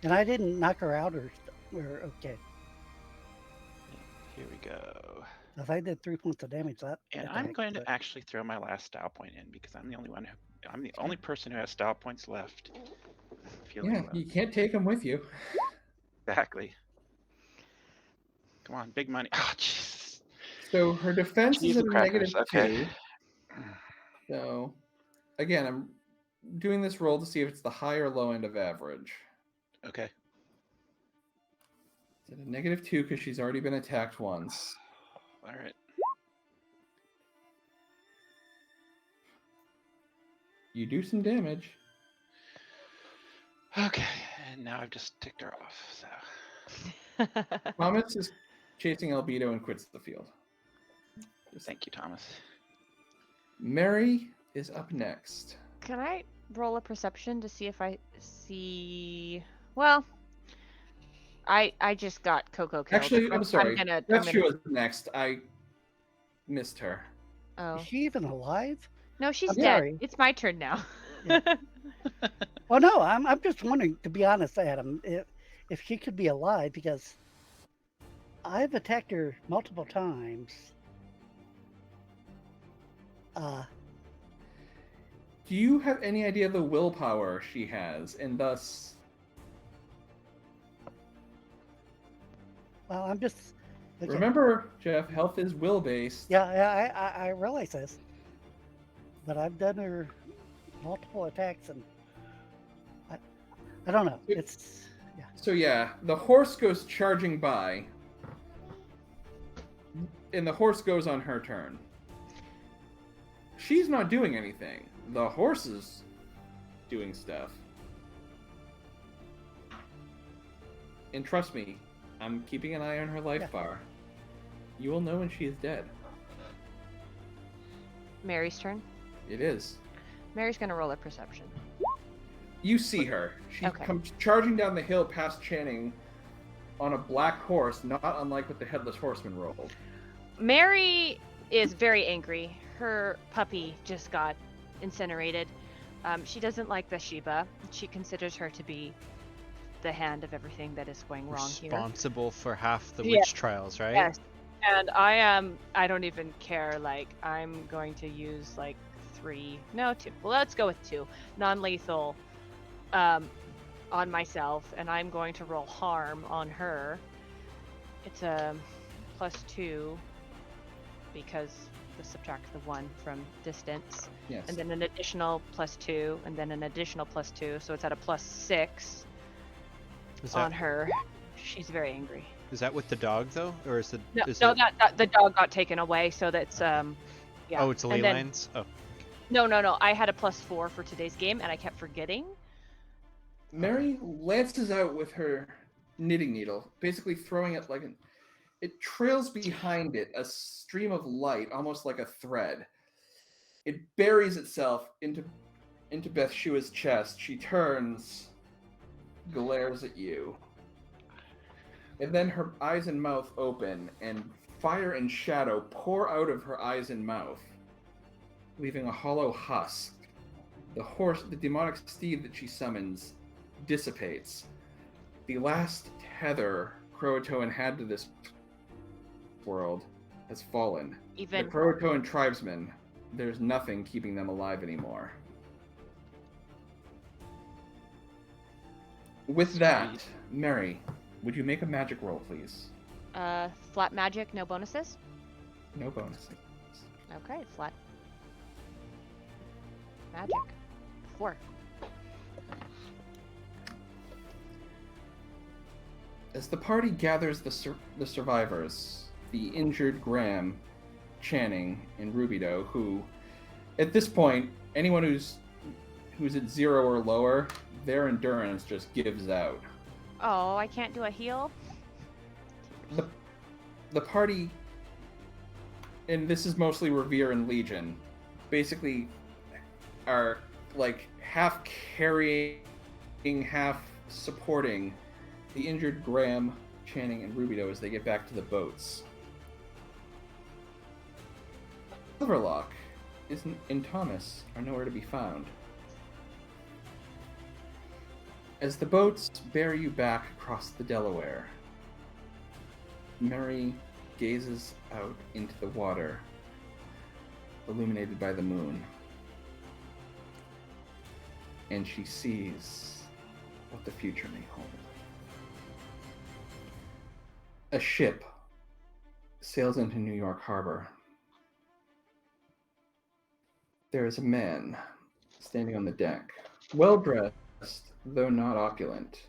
And I didn't knock her out or okay. Here we go. If I did 3 points of damage, that. And that I'm heck, going to but- actually throw my last style point in because I'm the only person who has style points left. Feeling Yeah, low. you can't take them with you. Exactly. Come on, big money. Oh, Jesus. So her defense Cheese is at and a crackers. -2. Okay. So again, I'm doing this roll to see if it's the high or low end of average. Okay. It's at a -2 because she's already been attacked once. All right. You do some damage. Okay, and now I've just ticked her off. So Thomas is chasing Albedo and quits the field. thank you, Thomas. Mary is up next. Can I roll a perception to see if I see? Well, I just got Coco killed. Actually, I'm sorry. I'm That's gonna. was next. I missed her. Oh Is she even alive? no, she's I'm dead. sorry. It's my turn now. Yeah. Well, no, I'm just wondering, to be honest, Adam, if she could be alive, because I've attacked her multiple times. Do you have any idea of the willpower she has, and thus? Well, I'm just. Okay. Remember, Jeff, health is will based. Yeah, I realize this, but I've done her multiple attacks, and I don't know. It's So yeah, the horse goes charging by, and the horse goes on her turn. She's not doing anything. The horse is doing stuff. And trust me, I'm keeping an eye on her life Yeah. bar. You will know when she is dead. Mary's turn. It is. Mary's gonna roll a perception. You see her. She Okay. comes charging down the hill past Channing on a black horse, not unlike what the Headless Horseman rolled. Mary is very angry. Her puppy just got incinerated. She doesn't like Bathsheba. She considers her to be the hand of everything that is going wrong here. Responsible for half the Yeah. witch trials, right? Yes. And I don't even care. Like, I'm going to use like 2. Well, let's go with 2 non-lethal on myself, and I'm going to roll harm on her. It's a +2 because we subtract the 1 from distance, Yes. and then an additional +2, and then an additional +2, so it's at a +6 Is on that, her. She's very angry. is that with the dog though, or is it? No, is no, it... that the dog got taken away, so that's yeah. Oh, it's ley And then- lines. Oh, No. I had a +4 for today's game, and I kept forgetting. Mary lances out with her knitting needle, basically throwing it like it trails behind it a stream of light, almost like a thread. It buries itself into into Bathshua's chest. She turns, glares at you. And then her eyes and mouth open, and fire and shadow pour out of her eyes and mouth, leaving a hollow husk. The demonic steed that she summons, dissipates. The last tether Croatoan had to this world has fallen. Even The Croatoan tribesmen, there's nothing keeping them alive anymore. With that, Mary, would you make a magic roll, please? flat magic, no bonuses. No bonuses. Okay, flat magic. 4. As the party gathers the survivors, the injured Graham, Channing, and Rubido, who, at this point, anyone who's at 0 or lower, their endurance just gives out. Oh, I can't do a heal? The party, and this is mostly Revere and Legion, basically are like half carrying, half supporting the injured Graham, Channing, and Rubido as they get back to the boats. Silverlock and Thomas are nowhere to be found. As the boats bear you back across the Delaware, Mary gazes out into the water, illuminated by the moon, and she sees what the future may hold. A ship sails into New York Harbor. There is a man standing on the deck, well-dressed, though not opulent,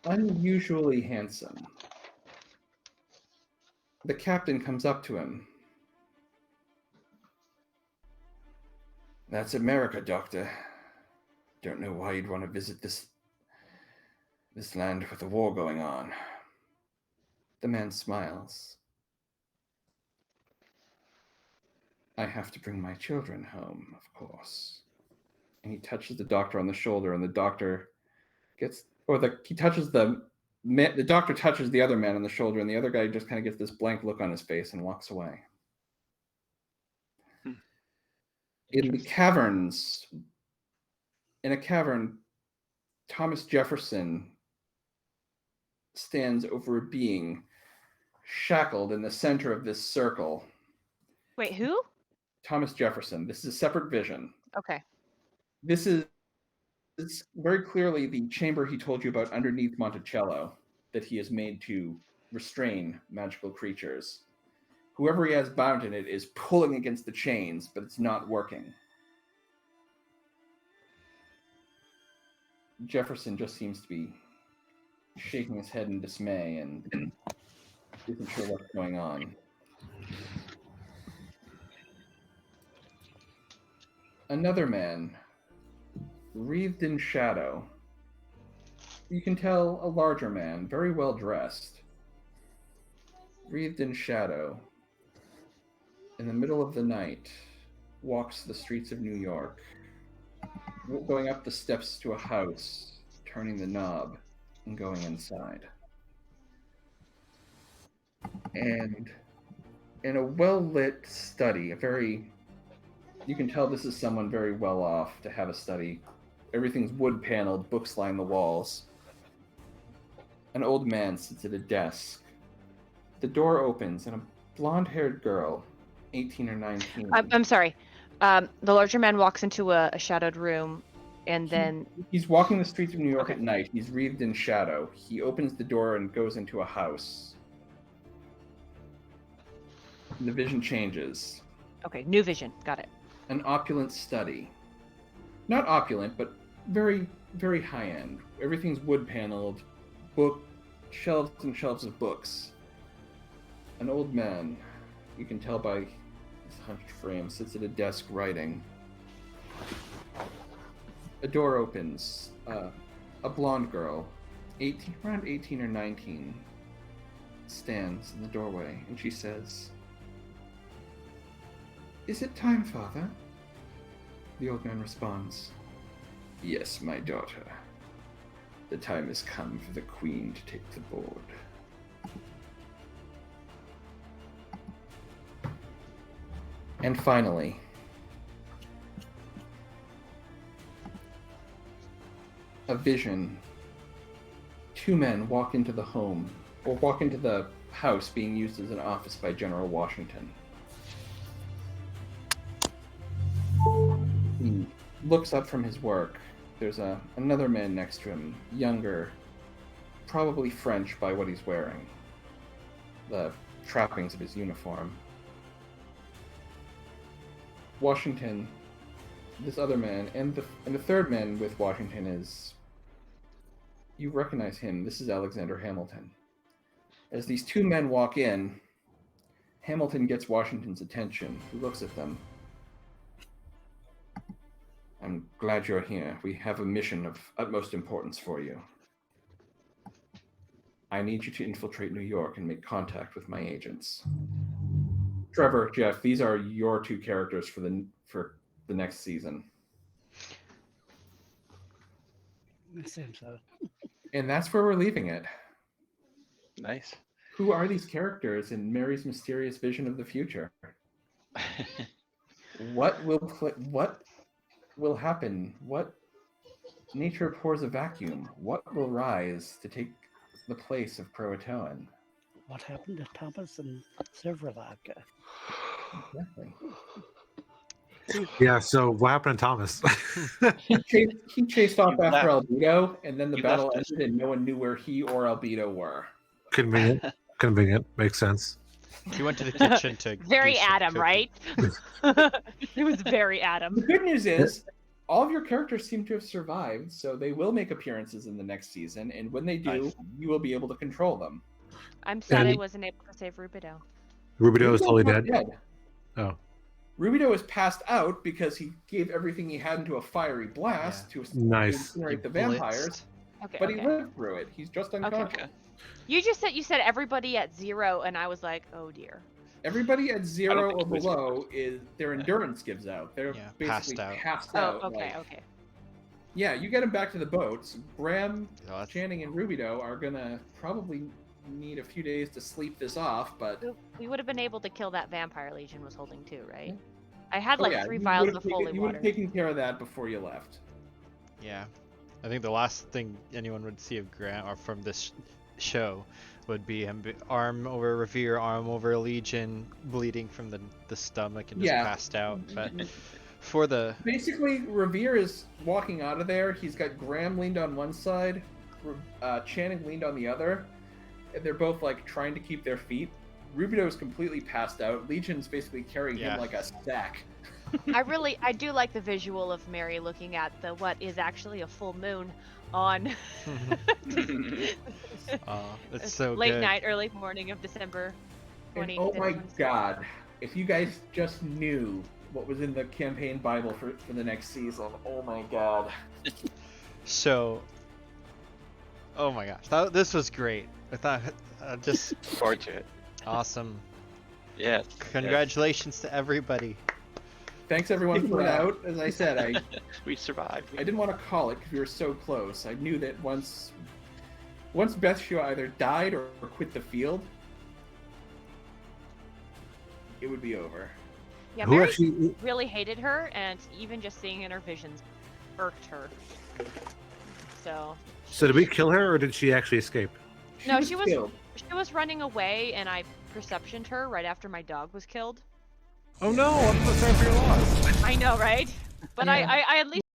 unusually handsome. The captain comes up to him. "That's America, Doctor. Don't know why you'd want to visit this land with a war going on." The man smiles. "I have to bring my children home, of course." And he touches the doctor on the shoulder, and the doctor the doctor touches the other man on the shoulder, and the other guy just kind of gets this blank look on his face and walks away. In a cavern, Thomas Jefferson stands over a being shackled in the center of this circle. Wait, who? Thomas Jefferson. This is a separate vision. Okay. This is very clearly the chamber he told you about underneath Monticello that he has made to restrain magical creatures. Whoever he has bound in it is pulling against the chains, but it's not working. Jefferson just seems to be shaking his head in dismay and isn't sure what's going on. Another man, wreathed in shadow. You can tell a larger man, very well dressed, wreathed in shadow, in the middle of the night, walks the streets of New York, going up the steps to a house, turning the knob, and going inside. And in a well-lit study, you can tell this is someone very well off to have a study. Everything's wood-paneled, books line the walls. An old man sits at a desk. The door opens, and a blonde-haired girl, 18 or 19. I'm sorry. The larger man walks into a shadowed room, and then... He's walking the streets of New York Okay. at night. He's wreathed in shadow. He opens the door and goes into a house. The vision changes. Okay, new vision. Got it. An opulent study. Not opulent, but very, very high-end. Everything's wood-paneled, shelves and shelves of books. An old man, you can tell by his hunched frame, sits at a desk writing. A door opens. A blonde girl, around 18 or 19, stands in the doorway, and she says, "Is it time, Father?" The old man responds, "Yes, my daughter. The time has come for the queen to take the board." And finally, a vision. Two men walk into the home, or walk into the house being used as an office by General Washington. He looks up from his work. There's another man next to him, younger, probably French by what he's wearing, the trappings of his uniform. Washington, this other man, and the third man with Washington is, you recognize him. This is Alexander Hamilton. As these two men walk in, Hamilton gets Washington's attention. He looks at them. "I'm glad you're here. We have a mission of utmost importance for you. I need you to infiltrate New York and make contact with my agents." Trevor, Jeff, these are your two characters for the next season. I assume so. And that's where we're leaving it. Nice. Who are these characters in Mary's mysterious vision of the future? What will happen? What nature abhors a vacuum? What will rise to take the place of Croatoan? What happened to Thomas and Silverlaga? Exactly. Yeah, so what happened to Thomas? He chased off You after left. Albedo, and then the You battle left us. ended, and no one knew where he or Albedo were. Convenient. Convenient. Makes sense. He went to the kitchen to Very do some Adam, cooking. right? It was very The Adam. good news is, all of your characters seem to have survived, so they will make appearances in the next season, and when they do, Nice. you will be able to control them. I'm sad I And- wasn't able to save Rubido. Rubido is totally not dead. Oh. Rubido is passed out because he gave everything he had into a fiery blast to Nice. incinerate the He vampires, blitzed. Okay, but okay. he lived through it. He's just unconscious. Okay. You said everybody at 0, and I was like, oh dear. Everybody at 0 think or he was below is their endurance gives out. They're Yeah, basically passed passed Oh, out. okay, like- okay. Yeah, you get them back to the boats. Graham, Oh, that's- Channing, and Rubido are gonna probably need a few days to sleep this off, but We would have been able to kill that vampire Legion was holding too, right? I had oh, like yeah, 3 you vials would've of taken- holy you would water. have taken care of that before you left. Yeah, I think the last thing anyone would see of Grant or from this show would be him arm over Revere, arm over Legion, bleeding from the stomach and just Yeah. passed out. But for the Basically, Revere is walking out of there. He's got Graham leaned on one side, Channing leaned on the other, and they're both like trying to keep their feet. Rubido is completely passed out. Legion's basically carrying Yeah. him like a sack. I do like the visual of Mary looking at the what is actually a full moon on it's so late good. night, early morning of December And 20. oh my god, if you guys just knew what was in the campaign Bible for the next season, oh my god. So, oh my gosh, this was great. I thought just Look forward to it. awesome. Yes. Congratulations to everybody. Thanks everyone for Yeah. out. As I said, I We survived. I didn't want to call it because we were so close. I knew that once Beth Shaw either died or quit the field, it would be over. Yeah, Who Mary actually? really hated her, and even just seeing in her visions irked her. So So did we kill her, or did she actually escape? No, she was- killed. she was running away, and I perceptioned her right after my dog was killed. Oh no! I'm so sorry for your loss. I know, right? But Yeah. I at least